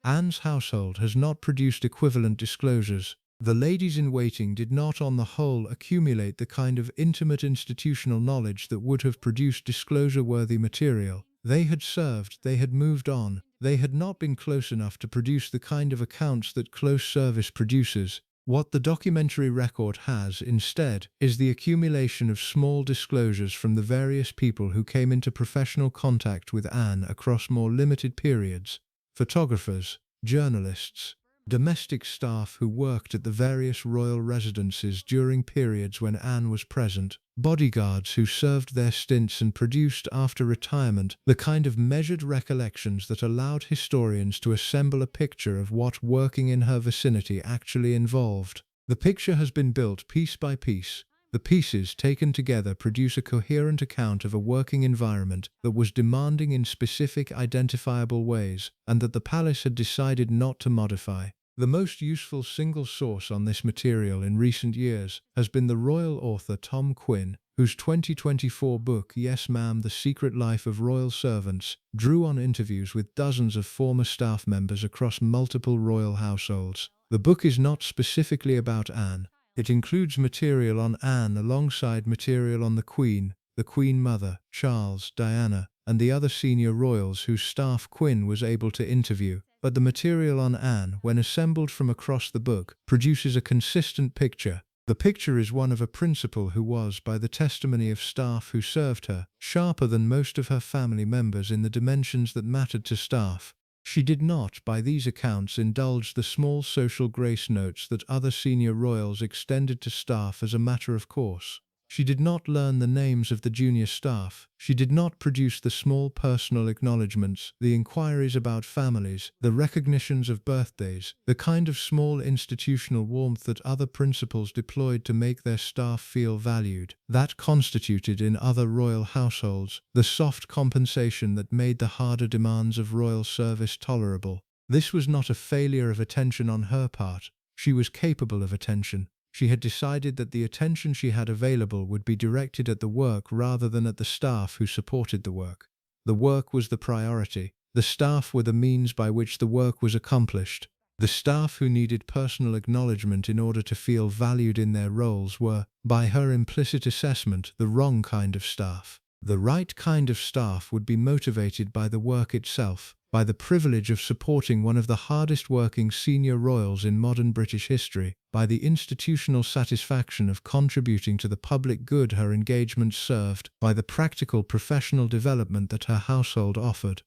Anne's household has not produced equivalent disclosures. The ladies-in-waiting did not on the whole accumulate the kind of intimate institutional knowledge that would have produced disclosure-worthy material. They had served, they had moved on, they had not been close enough to produce the kind of accounts that close service produces. What the documentary record has, instead, is the accumulation of small disclosures from the various people who came into professional contact with Anne across more limited periods: photographers, journalists, domestic staff who worked at the various royal residences during periods when Anne was present, bodyguards who served their stints and produced after retirement the kind of measured recollections that allowed historians to assemble a picture of what working in her vicinity actually involved. The picture has been built piece by piece. The pieces taken together produce a coherent account of a working environment that was demanding in specific identifiable ways, and that the palace had decided not to modify. The most useful single source on this material in recent years has been the royal author Tom Quinn, whose 2024 book Yes Ma'am, The Secret Life of Royal Servants drew on interviews with dozens of former staff members across multiple royal households. The book is not specifically about Anne. It includes material on Anne alongside material on the Queen Mother, Charles, Diana, and the other senior royals whose staff Quinn was able to interview. But the material on Anne, when assembled from across the book, produces a consistent picture. The picture is one of a principal who was, by the testimony of staff who served her, sharper than most of her family members in the dimensions that mattered to staff. She did not, by these accounts, indulge the small social grace notes that other senior royals extended to staff as a matter of course. She did not learn the names of the junior staff. She did not produce the small personal acknowledgements, the inquiries about families, the recognitions of birthdays, the kind of small institutional warmth that other principals deployed to make their staff feel valued. That constituted, in other royal households, the soft compensation that made the harder demands of royal service tolerable. This was not a failure of attention on her part. She was capable of attention. She had decided that the attention she had available would be directed at the work rather than at the staff who supported the work. The work was the priority. The staff were the means by which the work was accomplished. The staff who needed personal acknowledgement in order to feel valued in their roles were, by her implicit assessment, the wrong kind of staff. The right kind of staff would be motivated by the work itself, by the privilege of supporting one of the hardest working senior royals in modern British history, by the institutional satisfaction of contributing to the public good her engagement served, by the practical professional development that her household offered.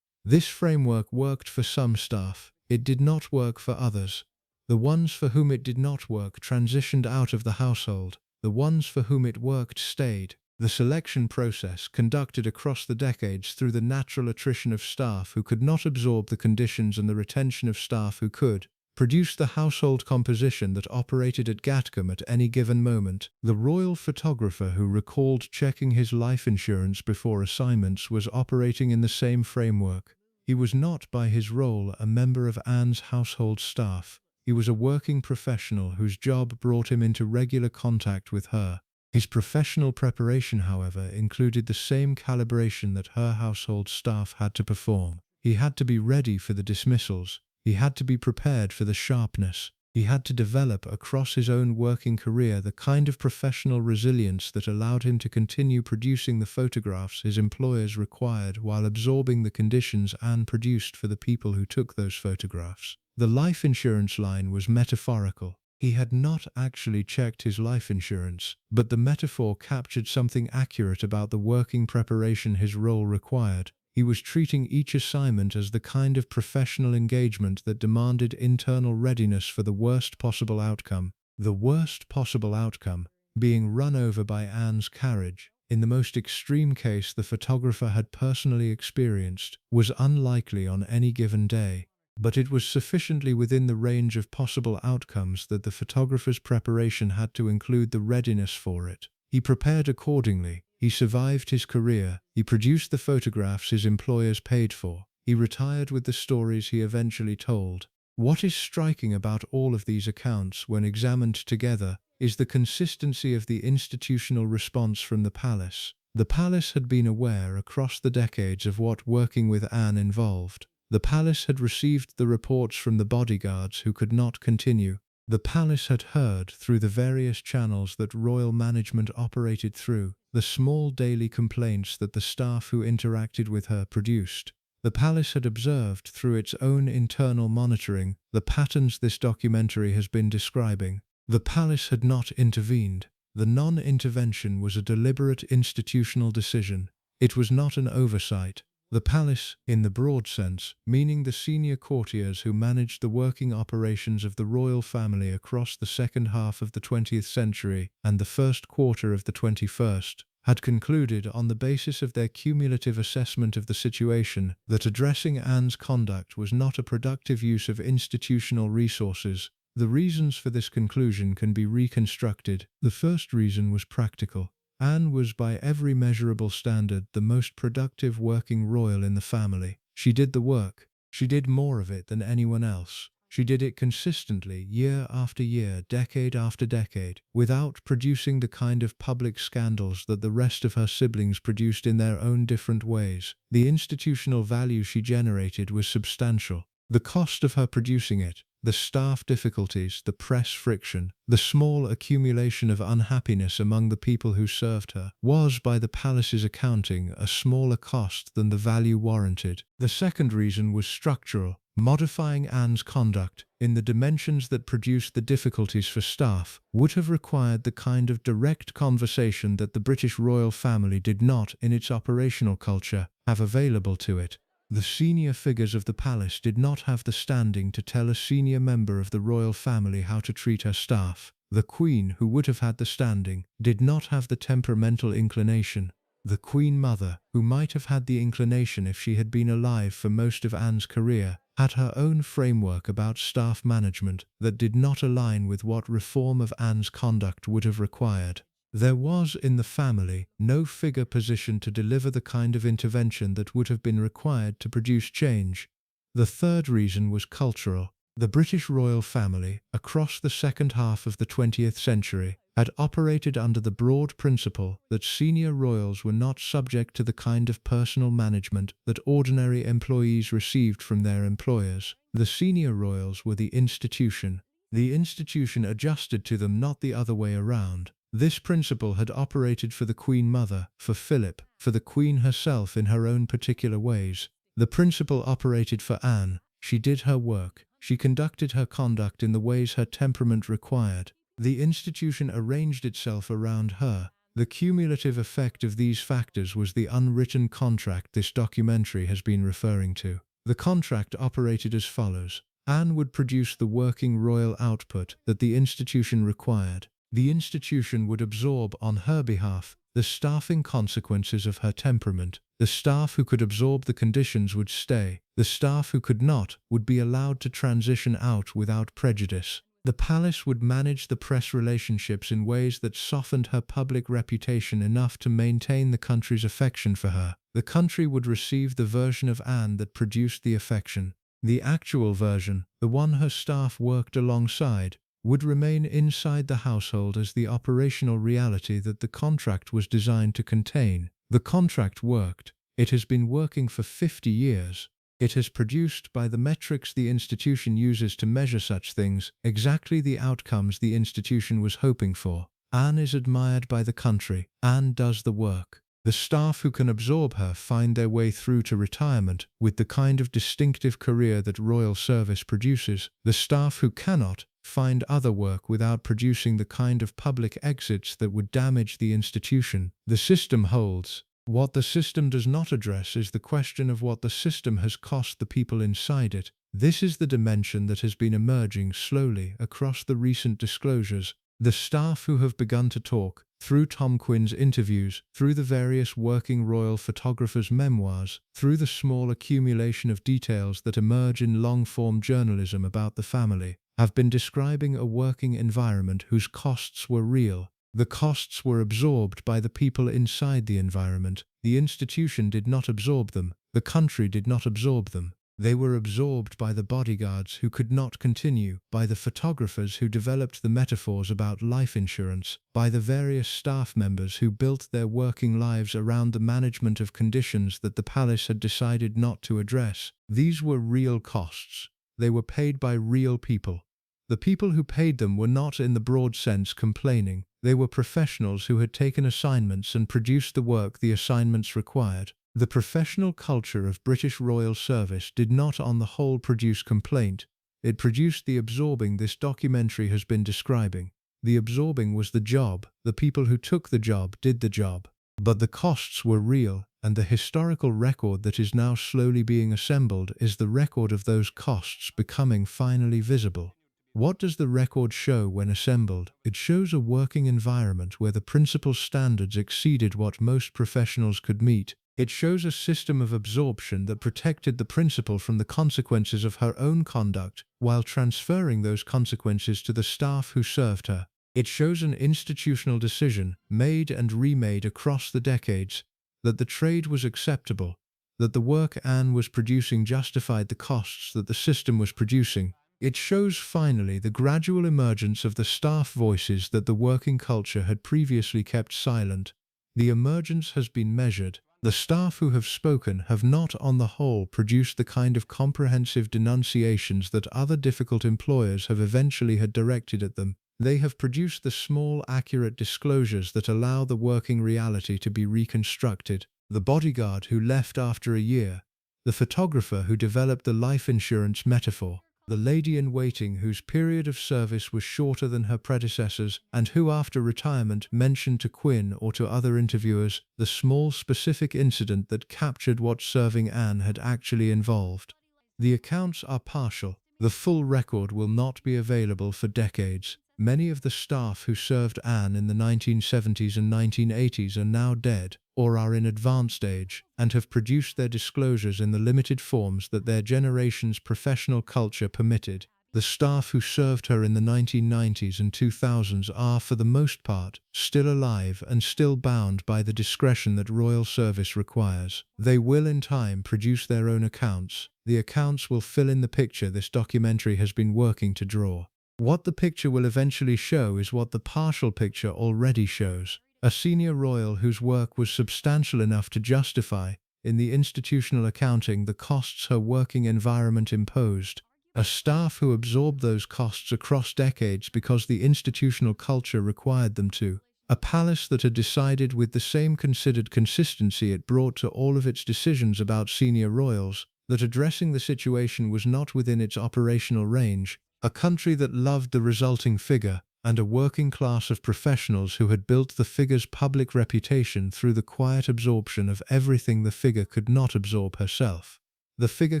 This framework worked for some staff. It did not work for others. The ones for whom it did not work transitioned out of the household. The ones for whom it worked stayed. The selection process, conducted across the decades through the natural attrition of staff who could not absorb the conditions and the retention of staff who could, produced the household composition that operated at Gatcombe at any given moment. The royal photographer who recalled checking his life insurance before assignments was operating in the same framework. He was not, by his role, a member of Anne's household staff. He was a working professional whose job brought him into regular contact with her. His professional preparation, however, included the same calibration that her household staff had to perform. He had to be ready for the dismissals. He had to be prepared for the sharpness. He had to develop across his own working career the kind of professional resilience that allowed him to continue producing the photographs his employers required while absorbing the conditions Anne produced for the people who took those photographs. The life insurance line was metaphorical. He had not actually checked his life insurance, but the metaphor captured something accurate about the working preparation his role required. He was treating each assignment as the kind of professional engagement that demanded internal readiness for the worst possible outcome. The worst possible outcome being run over by Anne's carriage, in the most extreme case the photographer had personally experienced, was unlikely on any given day. But it was sufficiently within the range of possible outcomes that the photographer's preparation had to include the readiness for it. He prepared accordingly. He survived his career. He produced the photographs his employers paid for. He retired with the stories he eventually told. What is striking about all of these accounts, when examined together, is the consistency of the institutional response from the palace. The palace had been aware across the decades of what working with Anne involved. The palace had received the reports from the bodyguards who could not continue. The palace had heard, through the various channels that royal management operated through, the small daily complaints that the staff who interacted with her produced. The palace had observed, through its own internal monitoring, the patterns this documentary has been describing. The palace had not intervened. The non-intervention was a deliberate institutional decision. It was not an oversight. The palace, in the broad sense, meaning the senior courtiers who managed the working operations of the royal family across the second half of the 20th century and the first quarter of the 21st, had concluded, on the basis of their cumulative assessment of the situation, that addressing Anne's conduct was not a productive use of institutional resources. The reasons for this conclusion can be reconstructed. The first reason was practical. Anne was, by every measurable standard, the most productive working royal in the family. She did the work. She did more of it than anyone else. She did it consistently, year after year, decade after decade, without producing the kind of public scandals that the rest of her siblings produced in their own different ways. The institutional value she generated was substantial. The cost of her producing it, the staff difficulties, the press friction, the small accumulation of unhappiness among the people who served her, was, by the palace's accounting, a smaller cost than the value warranted. The second reason was structural. Modifying Anne's conduct, in the dimensions that produced the difficulties for staff, would have required the kind of direct conversation that the British royal family did not, in its operational culture, have available to it. The senior figures of the palace did not have the standing to tell a senior member of the royal family how to treat her staff. The queen, who would have had the standing, did not have the temperamental inclination. The queen mother, who might have had the inclination if she had been alive for most of Anne's career, had her own framework about staff management that did not align with what reform of Anne's conduct would have required. There was, in the family, no figure positioned to deliver the kind of intervention that would have been required to produce change. The third reason was cultural. The British royal family, across the second half of the 20th century, had operated under the broad principle that senior royals were not subject to the kind of personal management that ordinary employees received from their employers. The senior royals were the institution. The institution adjusted to them, not the other way around. This principle had operated for the Queen Mother, for Philip, for the Queen herself in her own particular ways. The principle operated for Anne. She did her work. She conducted her conduct in the ways her temperament required. The institution arranged itself around her. The cumulative effect of these factors was the unwritten contract this documentary has been referring to. The contract operated as follows. Anne would produce the working royal output that the institution required. The institution would absorb on her behalf the staffing consequences of her temperament. The staff who could absorb the conditions would stay. The staff who could not would be allowed to transition out without prejudice. The palace would manage the press relationships in ways that softened her public reputation enough to maintain the country's affection for her. The country would receive the version of Anne that produced the affection. The actual version, the one her staff worked alongside, would remain inside the household as the operational reality that the contract was designed to contain. The contract worked. It has been working for 50 years. It has produced, by the metrics the institution uses to measure such things, exactly the outcomes the institution was hoping for. Anne is admired by the country. Anne does the work. The staff who can absorb her find their way through to retirement with the kind of distinctive career that royal service produces. The staff who cannot find other work without producing the kind of public exits that would damage the institution. The system holds. What the system does not address is the question of what the system has cost the people inside it. This is the dimension that has been emerging slowly across the recent disclosures. The staff who have begun to talk, through Tom Quinn's interviews, through the various working royal photographers' memoirs, through the small accumulation of details that emerge in long-form journalism about the family, have been describing a working environment whose costs were real. The costs were absorbed by the people inside the environment. The institution did not absorb them. The country did not absorb them. They were absorbed by the bodyguards who could not continue, by the photographers who developed the metaphors about life insurance, by the various staff members who built their working lives around the management of conditions that the palace had decided not to address. These were real costs. They were paid by real people. The people who paid them were not, in the broad sense, complaining. They were professionals who had taken assignments and produced the work the assignments required. The professional culture of British royal service did not on the whole produce complaint. It produced the absorbing this documentary has been describing. The absorbing was the job. The people who took the job did the job. But the costs were real, and the historical record that is now slowly being assembled is the record of those costs becoming finally visible. What does the record show when assembled? It shows a working environment where the principal standards exceeded what most professionals could meet. It shows a system of absorption that protected the principal from the consequences of her own conduct, while transferring those consequences to the staff who served her. It shows an institutional decision, made and remade across the decades, that the trade was acceptable, that the work Anne was producing justified the costs that the system was producing. It shows finally the gradual emergence of the staff voices that the working culture had previously kept silent. The emergence has been measured. The staff who have spoken have not, on the whole, produced the kind of comprehensive denunciations that other difficult employers have eventually had directed at them. They have produced the small, accurate disclosures that allow the working reality to be reconstructed. The bodyguard who left after a year, the photographer who developed the life insurance metaphor, the lady-in-waiting whose period of service was shorter than her predecessors and who after retirement mentioned to Quinn or to other interviewers the small specific incident that captured what serving Anne had actually involved. The accounts are partial. The full record will not be available for decades. Many of the staff who served Anne in the 1970s and 1980s are now dead, or are in advanced age, and have produced their disclosures in the limited forms that their generation's professional culture permitted. The staff who served her in the 1990s and 2000s are, for the most part, still alive and still bound by the discretion that royal service requires. They will in time produce their own accounts. The accounts will fill in the picture this documentary has been working to draw. What the picture will eventually show is what the partial picture already shows. A senior royal whose work was substantial enough to justify, in the institutional accounting, the costs her working environment imposed. A staff who absorbed those costs across decades because the institutional culture required them to. A palace that had decided with the same considered consistency it brought to all of its decisions about senior royals, that addressing the situation was not within its operational range. A country that loved the resulting figure, and a working class of professionals who had built the figure's public reputation through the quiet absorption of everything the figure could not absorb herself. The figure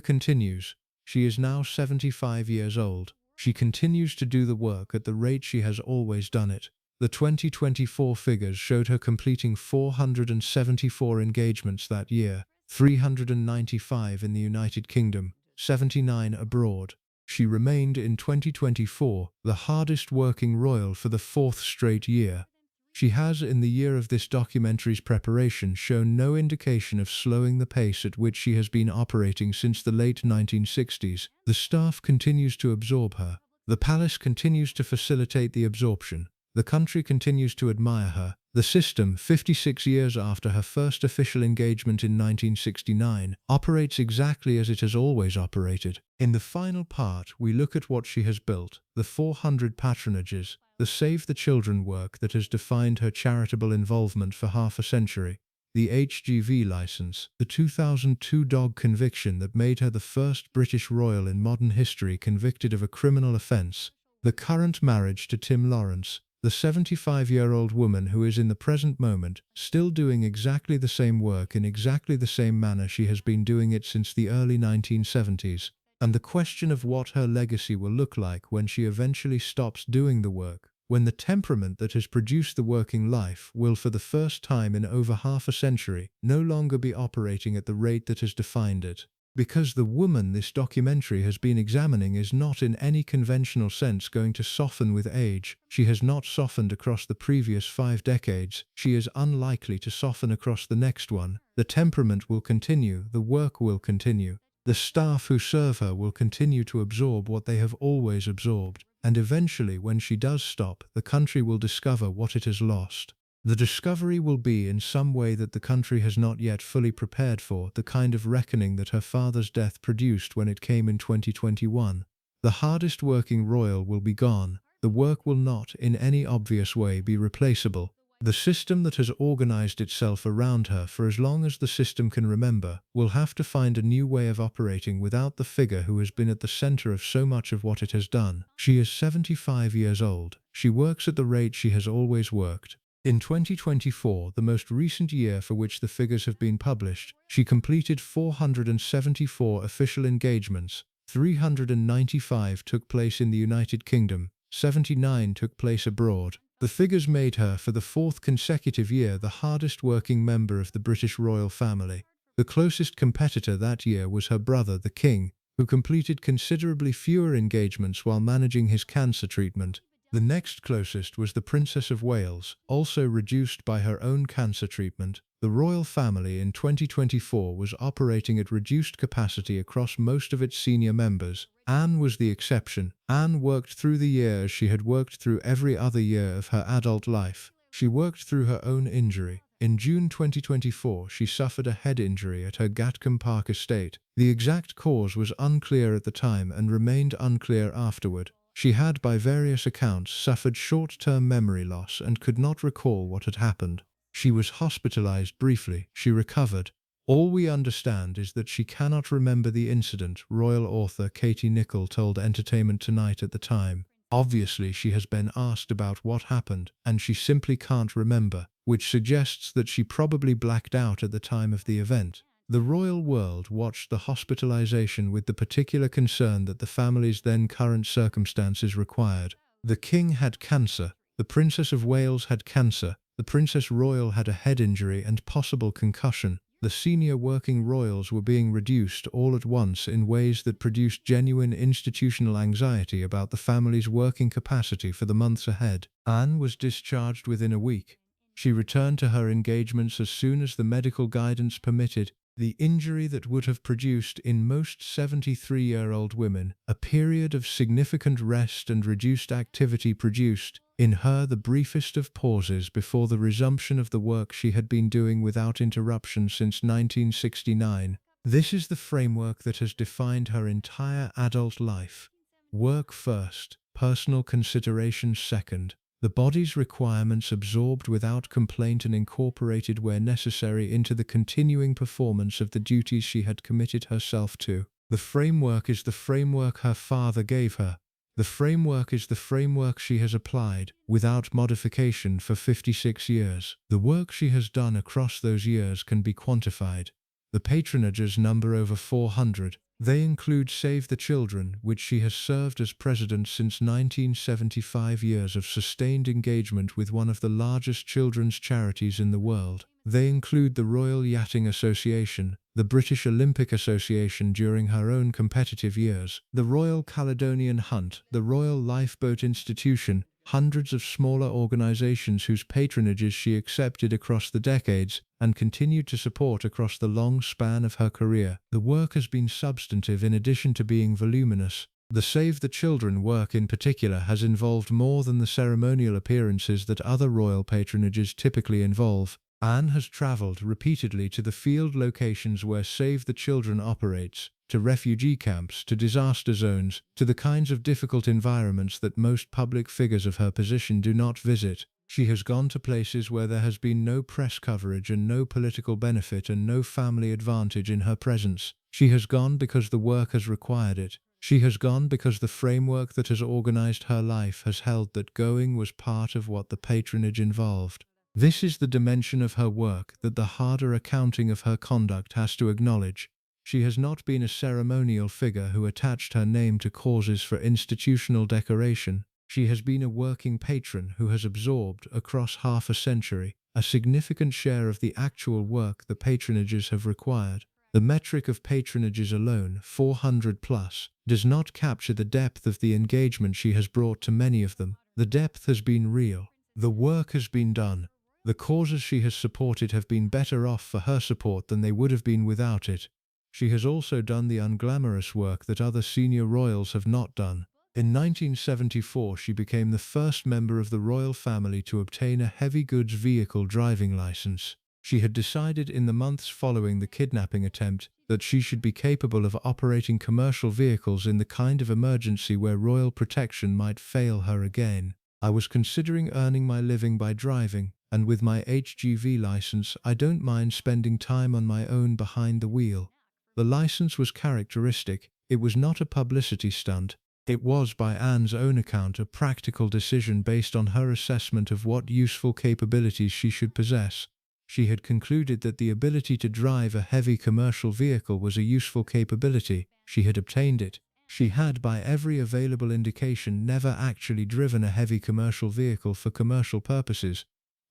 continues. She is now 75 years old. She continues to do the work at the rate she has always done it. The 2024 figures showed her completing 474 engagements that year, 395 in the United Kingdom, 79 abroad. She remained in 2024 the hardest working royal for the fourth straight year. She has, in the year of this documentary's preparation, shown no indication of slowing the pace at which she has been operating since the late 1960s. The staff continues to absorb her. The palace continues to facilitate the absorption. The country continues to admire her. The system, 56 years after her first official engagement in 1969, operates exactly as it has always operated. In the final part, we look at what she has built, the 400 patronages, the Save the Children work that has defined her charitable involvement for half a century, the HGV license, the 2002 dog conviction that made her the first British royal in modern history convicted of a criminal offence, the current marriage to Tim Lawrence, the 75-year-old woman who is in the present moment still doing exactly the same work in exactly the same manner she has been doing it since the early 1970s, and the question of what her legacy will look like when she eventually stops doing the work, when the temperament that has produced the working life will, for the first time in over half a century, no longer be operating at the rate that has defined it. Because the woman this documentary has been examining is not in any conventional sense going to soften with age. She has not softened across the previous 5 decades. She is unlikely to soften across the next one. The temperament will continue. The work will continue. The staff who serve her will continue to absorb what they have always absorbed. And eventually, when she does stop, the country will discover what it has lost. The discovery will be in some way that the country has not yet fully prepared for, the kind of reckoning that her father's death produced when it came in 2021. The hardest working royal will be gone. The work will not, in any obvious way, be replaceable. The system that has organized itself around her for as long as the system can remember will have to find a new way of operating without the figure who has been at the center of so much of what it has done. She is 75 years old. She works at the rate she has always worked. In 2024, the most recent year for which the figures have been published, she completed 474 official engagements. 395 took place in the United Kingdom, 79 took place abroad. The figures made her, for the 4th consecutive year, the hardest working member of the British royal family. The closest competitor that year was her brother, the King, who completed considerably fewer engagements while managing his cancer treatment. The next closest was the Princess of Wales, also reduced by her own cancer treatment. The royal family in 2024 was operating at reduced capacity across most of its senior members. Anne was the exception. Anne worked through the year as she had worked through every other year of her adult life. She worked through her own injury. In June 2024, she suffered a head injury at her Gatcombe Park estate. The exact cause was unclear at the time and remained unclear afterward. She had, by various accounts, suffered short-term memory loss and could not recall what had happened. She was hospitalized briefly. She recovered. All we understand is that she cannot remember the incident, royal author Katie Nicholl told Entertainment Tonight at the time. Obviously, she has been asked about what happened, and she simply can't remember, which suggests that she probably blacked out at the time of the event. The royal world watched the hospitalization with the particular concern that the family's then current circumstances required. The king had cancer, the Princess of Wales had cancer, the Princess Royal had a head injury and possible concussion. The senior working royals were being reduced all at once in ways that produced genuine institutional anxiety about the family's working capacity for the months ahead. Anne was discharged within a week. She returned to her engagements as soon as the medical guidance permitted. The injury that would have produced in most 73-year-old women a period of significant rest and reduced activity produced in her the briefest of pauses before the resumption of the work she had been doing without interruption since 1969. This is the framework that has defined her entire adult life. Work first, personal considerations second. The body's requirements absorbed without complaint and incorporated where necessary into the continuing performance of the duties she had committed herself to. The framework is the framework her father gave her. The framework is the framework she has applied, without modification, for 56 years. The work she has done across those years can be quantified. The patronages number over 400. They include Save the Children, which she has served as president since 1975, years of sustained engagement with one of the largest children's charities in the world. They include the Royal Yachting Association, the British Olympic Association during her own competitive years, the Royal Caledonian Hunt, the Royal Lifeboat Institution, hundreds of smaller organizations whose patronages she accepted across the decades and continued to support across the long span of her career. The work has been substantive in addition to being voluminous. The Save the Children work in particular has involved more than the ceremonial appearances that other royal patronages typically involve. Anne has travelled repeatedly to the field locations where Save the Children operates, to refugee camps, to disaster zones, to the kinds of difficult environments that most public figures of her position do not visit. She has gone to places where there has been no press coverage and no political benefit and no family advantage in her presence. She has gone because the work has required it. She has gone because the framework that has organized her life has held that going was part of what the patronage involved. This is the dimension of her work that the harder accounting of her conduct has to acknowledge. She has not been a ceremonial figure who attached her name to causes for institutional decoration. She has been a working patron who has absorbed, across half a century, a significant share of the actual work the patronages have required. The metric of patronages alone, 400 plus, does not capture the depth of the engagement she has brought to many of them. The depth has been real. The work has been done. The causes she has supported have been better off for her support than they would have been without it. She has also done the unglamorous work that other senior royals have not done. In 1974, she became the first member of the royal family to obtain a heavy goods vehicle driving license. She had decided in the months following the kidnapping attempt that she should be capable of operating commercial vehicles in the kind of emergency where royal protection might fail her again. I was considering earning my living by driving, and with my HGV license, I don't mind spending time on my own behind the wheel. The license was characteristic. It was not a publicity stunt. It was, by Anne's own account, a practical decision based on her assessment of what useful capabilities she should possess. She had concluded that the ability to drive a heavy commercial vehicle was a useful capability. She had obtained it. She had, by every available indication, never actually driven a heavy commercial vehicle for commercial purposes.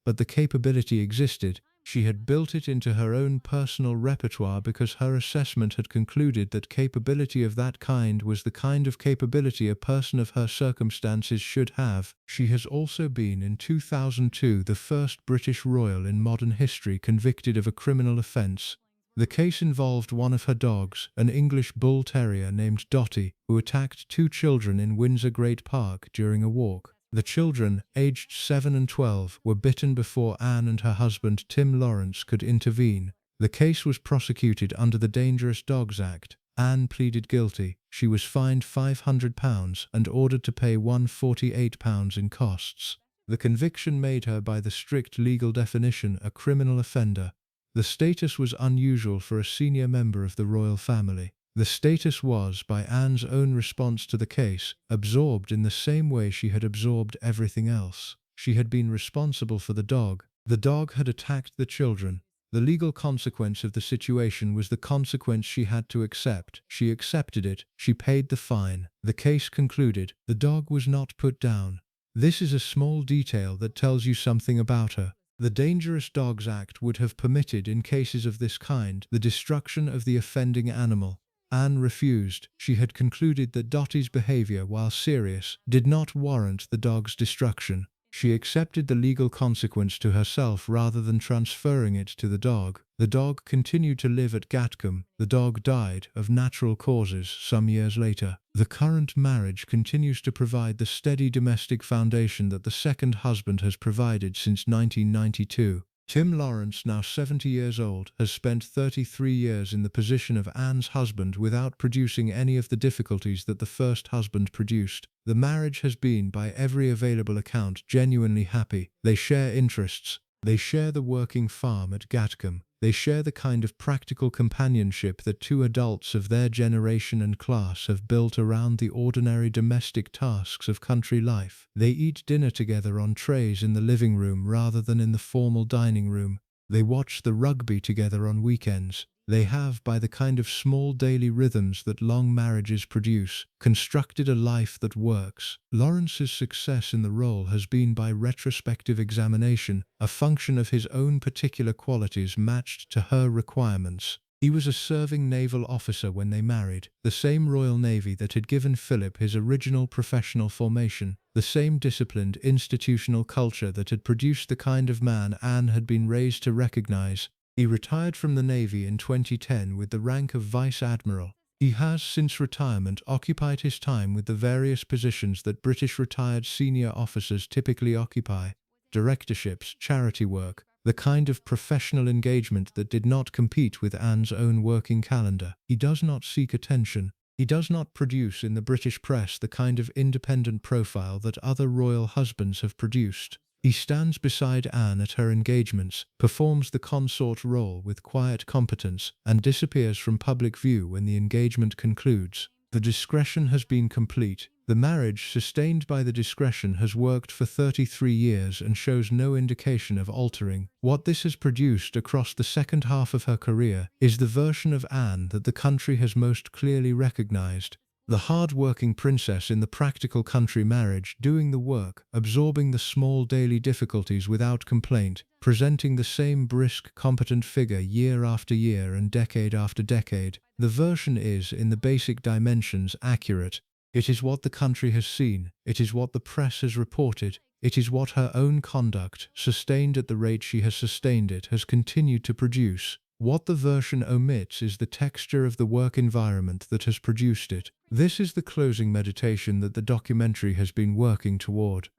But the capability existed. She had built it into her own personal repertoire because her assessment had concluded that capability of that kind was the kind of capability a person of her circumstances should have. She has also been, in 2002, the first British royal in modern history convicted of a criminal offence. The case involved one of her dogs, an English bull terrier named Dottie, who attacked two children in Windsor Great Park during a walk. The children, aged 7 and 12, were bitten before Anne and her husband Tim Lawrence could intervene. The case was prosecuted under the Dangerous Dogs Act. Anne pleaded guilty. She was fined £500 and ordered to pay £148 in costs. The conviction made her, by the strict legal definition, a criminal offender. The status was unusual for a senior member of the royal family. The status was, by Anne's own response to the case, absorbed in the same way she had absorbed everything else. She had been responsible for the dog. The dog had attacked the children. The legal consequence of the situation was the consequence she had to accept. She accepted it. She paid the fine. The case concluded. The dog was not put down. This is a small detail that tells you something about her. The Dangerous Dogs Act would have permitted, in cases of this kind, the destruction of the offending animal. Anne refused. She had concluded that Dottie's behavior, while serious, did not warrant the dog's destruction. She accepted the legal consequence to herself rather than transferring it to the dog. The dog continued to live at Gatcombe. The dog died of natural causes some years later. The current marriage continues to provide the steady domestic foundation that the second husband has provided since 1992. Tim Lawrence, now 70 years old, has spent 33 years in the position of Anne's husband without producing any of the difficulties that the first husband produced. The marriage has been, by every available account, genuinely happy. They share interests. They share the working farm at Gatcombe. They share the kind of practical companionship that two adults of their generation and class have built around the ordinary domestic tasks of country life. They eat dinner together on trays in the living room rather than in the formal dining room. They watch the rugby together on weekends. They have, by the kind of small daily rhythms that long marriages produce, constructed a life that works. Lawrence's success in the role has been by retrospective examination, a function of his own particular qualities matched to her requirements. He was a serving naval officer when they married, the same Royal Navy that had given Philip his original professional formation, the same disciplined institutional culture that had produced the kind of man Anne had been raised to recognize. He retired from the Navy in 2010 with the rank of Vice Admiral. He has, since retirement, occupied his time with the various positions that British retired senior officers typically occupy: directorships, charity work, the kind of professional engagement that did not compete with Anne's own working calendar. He does not seek attention. He does not produce in the British press the kind of independent profile that other royal husbands have produced. He stands beside Anne at her engagements, performs the consort role with quiet competence, and disappears from public view when the engagement concludes. The discretion has been complete. The marriage, sustained by the discretion, has worked for 33 years and shows no indication of altering. What this has produced across the second half of her career is the version of Anne that the country has most clearly recognized. The hard-working princess in the practical country marriage, doing the work, absorbing the small daily difficulties without complaint, presenting the same brisk, competent figure year after year and decade after decade. The version is, in the basic dimensions, accurate. It is what the country has seen. It is what the press has reported. It is what her own conduct, sustained at the rate she has sustained it, has continued to produce. What the version omits is the texture of the work environment that has produced it. This is the closing meditation that the documentary has been working toward.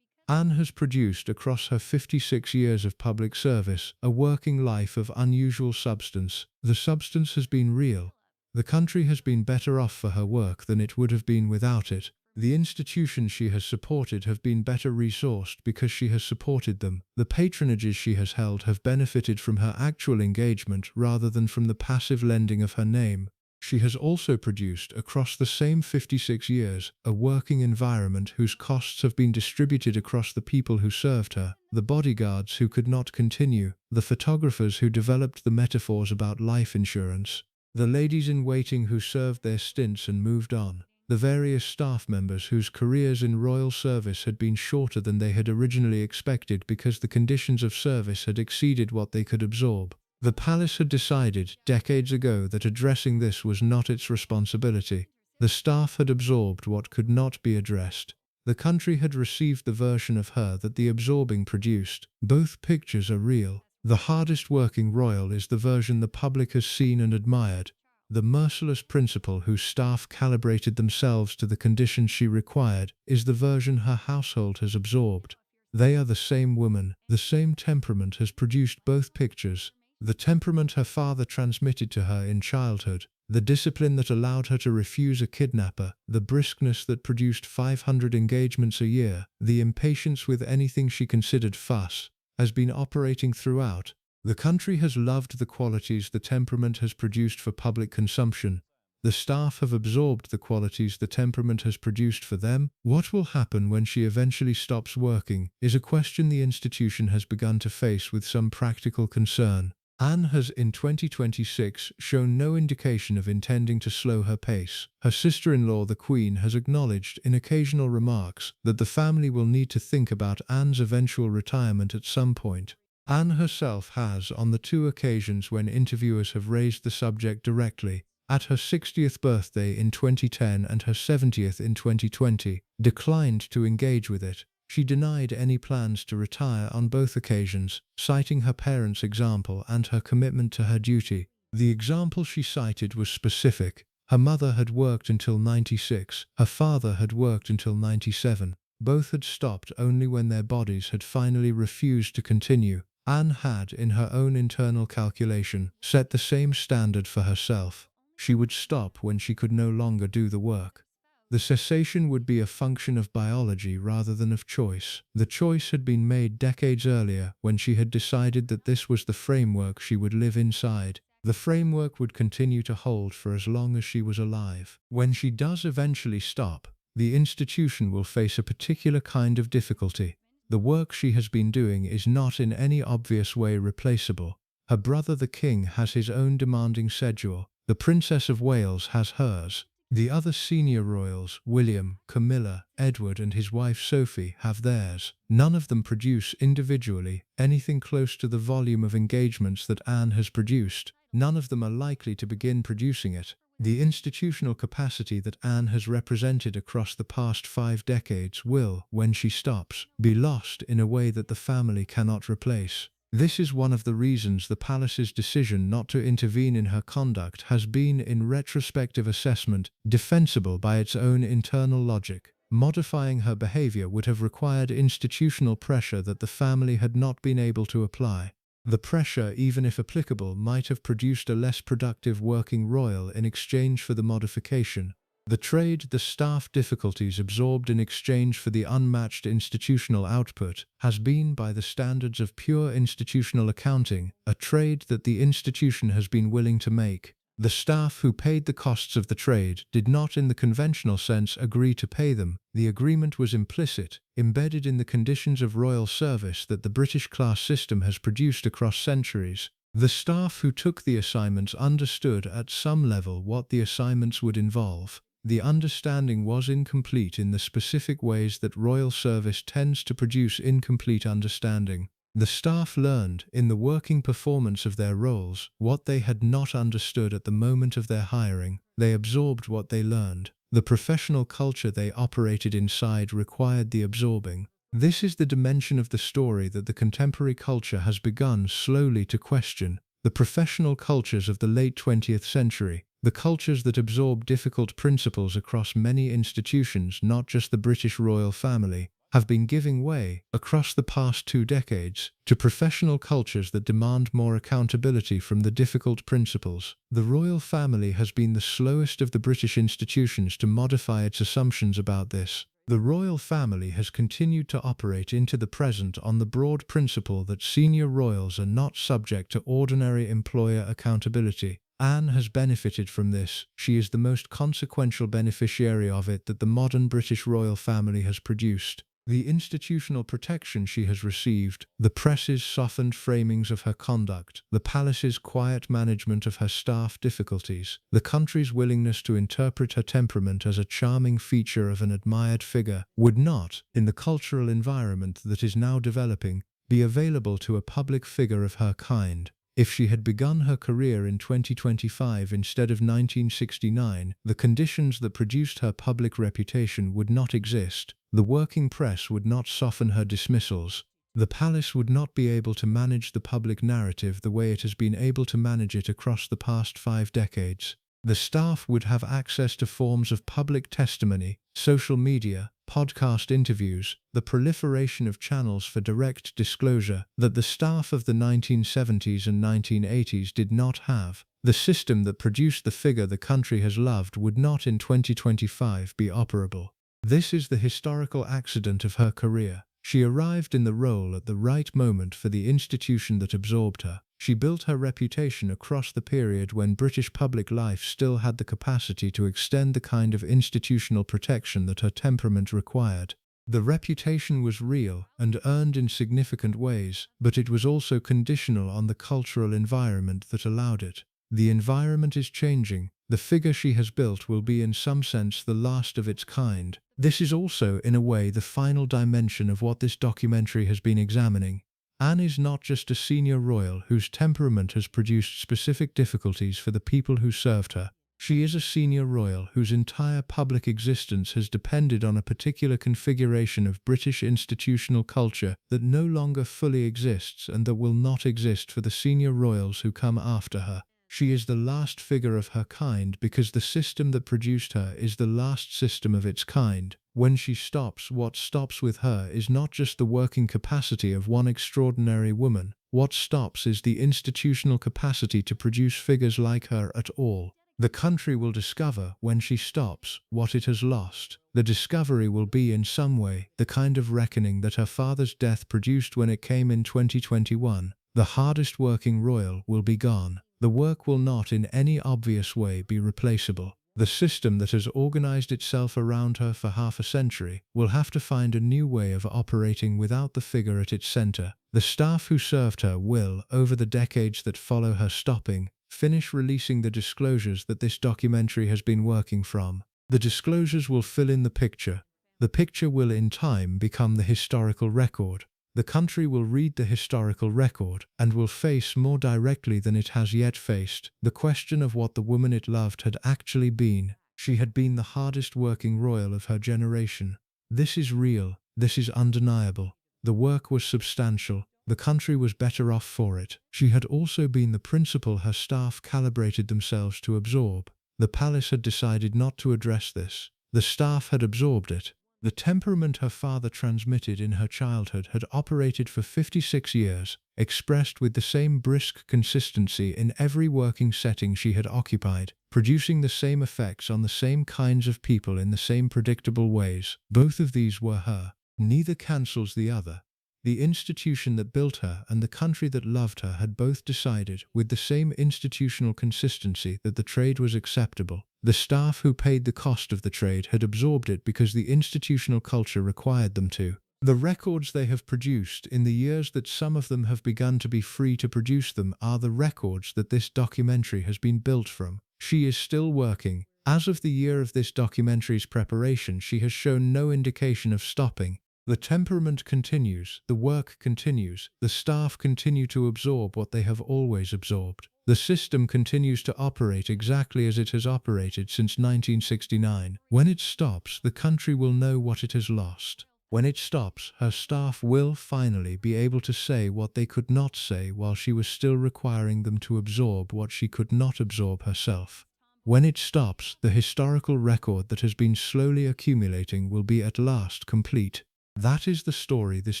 Anne has produced, across her 56 years of public service, a working life of unusual substance. The substance has been real. The country has been better off for her work than it would have been without it. The institutions she has supported have been better resourced because she has supported them. The patronages she has held have benefited from her actual engagement rather than from the passive lending of her name. She has also produced, across the same 56 years, a working environment whose costs have been distributed across the people who served her, the bodyguards who could not continue, the photographers who developed the metaphors about life insurance, the ladies-in-waiting who served their stints and moved on, the various staff members whose careers in royal service had been shorter than they had originally expected because the conditions of service had exceeded what they could absorb. The palace had decided, decades ago, that addressing this was not its responsibility. The staff had absorbed what could not be addressed. The country had received the version of her that the absorbing produced. Both pictures are real. The hardest working royal is the version the public has seen and admired. The merciless principal whose staff calibrated themselves to the conditions she required is the version her household has absorbed. They are the same woman. The same temperament has produced both pictures. The temperament her father transmitted to her in childhood, the discipline that allowed her to refuse a kidnapper, the briskness that produced 500 engagements a year, the impatience with anything she considered fuss, has been operating throughout. The country has loved the qualities the temperament has produced for public consumption. The staff have absorbed the qualities the temperament has produced for them. What will happen when she eventually stops working is a question the institution has begun to face with some practical concern. Anne has in 2026 shown no indication of intending to slow her pace. Her sister-in-law, the Queen, has acknowledged in occasional remarks that the family will need to think about Anne's eventual retirement at some point. Anne herself has, on the two occasions when interviewers have raised the subject directly, at her 60th birthday in 2010 and her 70th in 2020, declined to engage with it. She denied any plans to retire on both occasions, citing her parents' example and her commitment to her duty. The example she cited was specific. Her mother had worked until 96, her father had worked until 97. Both had stopped only when their bodies had finally refused to continue. Anne had, in her own internal calculation, set the same standard for herself. She would stop when she could no longer do the work. The cessation would be a function of biology rather than of choice. The choice had been made decades earlier when she had decided that this was the framework she would live inside. The framework would continue to hold for as long as she was alive. When she does eventually stop, the institution will face a particular kind of difficulty. The work she has been doing is not in any obvious way replaceable. Her brother the King has his own demanding schedule. The Princess of Wales has hers. The other senior royals, William, Camilla, Edward and his wife Sophie, have theirs. None of them produce individually anything close to the volume of engagements that Anne has produced. None of them are likely to begin producing it. The institutional capacity that Anne has represented across the past 5 decades will, when she stops, be lost in a way that the family cannot replace. This is one of the reasons the palace's decision not to intervene in her conduct has been, in retrospective assessment, defensible by its own internal logic. Modifying her behavior would have required institutional pressure that the family had not been able to apply. The pressure, even if applicable, might have produced a less productive working royal in exchange for the modification. The trade, the staff difficulties absorbed in exchange for the unmatched institutional output, has been, by the standards of pure institutional accounting, a trade that the institution has been willing to make. The staff who paid the costs of the trade did not in the conventional sense agree to pay them. The agreement was implicit, embedded in the conditions of royal service that the British class system has produced across centuries. The staff who took the assignments understood at some level what the assignments would involve. The understanding was incomplete in the specific ways that royal service tends to produce incomplete understanding. The staff learned, in the working performance of their roles, what they had not understood at the moment of their hiring. They absorbed what they learned. The professional culture they operated inside required the absorbing. This is the dimension of the story that the contemporary culture has begun slowly to question. The professional cultures of the late 20th century, the cultures that absorb difficult principles across many institutions, not just the British royal family, have been giving way, across the past 2 decades, to professional cultures that demand more accountability from the difficult principles. The royal family has been the slowest of the British institutions to modify its assumptions about this. The royal family has continued to operate into the present on the broad principle that senior royals are not subject to ordinary employer accountability. Anne has benefited from this. She is the most consequential beneficiary of it that the modern British royal family has produced. The institutional protection she has received, the press's softened framings of her conduct, the palace's quiet management of her staff difficulties, the country's willingness to interpret her temperament as a charming feature of an admired figure, would not, in the cultural environment that is now developing, be available to a public figure of her kind. If she had begun her career in 2025 instead of 1969, the conditions that produced her public reputation would not exist. The working press would not soften her dismissals. The palace would not be able to manage the public narrative the way it has been able to manage it across the past 5 decades. The staff would have access to forms of public testimony, social media, podcast interviews, the proliferation of channels for direct disclosure that the staff of the 1970s and 1980s did not have. The system that produced the figure the country has loved would not in 2025 be operable. This is the historical accident of her career. She arrived in the role at the right moment for the institution that absorbed her. She built her reputation across the period when British public life still had the capacity to extend the kind of institutional protection that her temperament required. The reputation was real and earned in significant ways, but it was also conditional on the cultural environment that allowed it. The environment is changing. The figure she has built will be in some sense the last of its kind. This is also, in a way, the final dimension of what this documentary has been examining. Anne is not just a senior royal whose temperament has produced specific difficulties for the people who served her. She is a senior royal whose entire public existence has depended on a particular configuration of British institutional culture that no longer fully exists and that will not exist for the senior royals who come after her. She is the last figure of her kind because the system that produced her is the last system of its kind. When she stops, what stops with her is not just the working capacity of one extraordinary woman. What stops is the institutional capacity to produce figures like her at all. The country will discover, when she stops, what it has lost. The discovery will be, in some way, the kind of reckoning that her father's death produced when it came in 2021. The hardest working royal will be gone. The work will not in any obvious way be replaceable. The system that has organized itself around her for half a century will have to find a new way of operating without the figure at its center. The staff who served her will, over the decades that follow her stopping, finish releasing the disclosures that this documentary has been working from. The disclosures will fill in the picture. The picture will in time become the historical record. The country will read the historical record and will face more directly than it has yet faced the question of what the woman it loved had actually been. She had been the hardest working royal of her generation. This is real. This is undeniable. The work was substantial. The country was better off for it. She had also been the principle her staff calibrated themselves to absorb. The palace had decided not to address this. The staff had absorbed it. The temperament her father transmitted in her childhood had operated for 56 years, expressed with the same brisk consistency in every working setting she had occupied, producing the same effects on the same kinds of people in the same predictable ways. Both of these were her. Neither cancels the other. The institution that built her and the country that loved her had both decided, with the same institutional consistency, that the trade was acceptable. The staff who paid the cost of the trade had absorbed it because the institutional culture required them to. The records they have produced in the years that some of them have begun to be free to produce them are the records that this documentary has been built from. She is still working. As of the year of this documentary's preparation, she has shown no indication of stopping. The temperament continues, the work continues, the staff continue to absorb what they have always absorbed. The system continues to operate exactly as it has operated since 1969. When it stops, the country will know what it has lost. When it stops, her staff will finally be able to say what they could not say while she was still requiring them to absorb what she could not absorb herself. When it stops, the historical record that has been slowly accumulating will be at last complete. That is the story this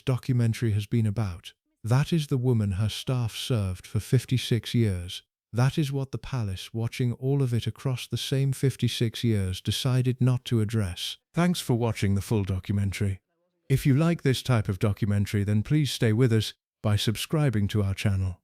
documentary has been about. That is the woman her staff served for 56 years. That is what the palace, watching all of it across the same 56 years, decided not to address. Thanks for watching the full documentary. If you like this type of documentary, then please stay with us by subscribing to our channel.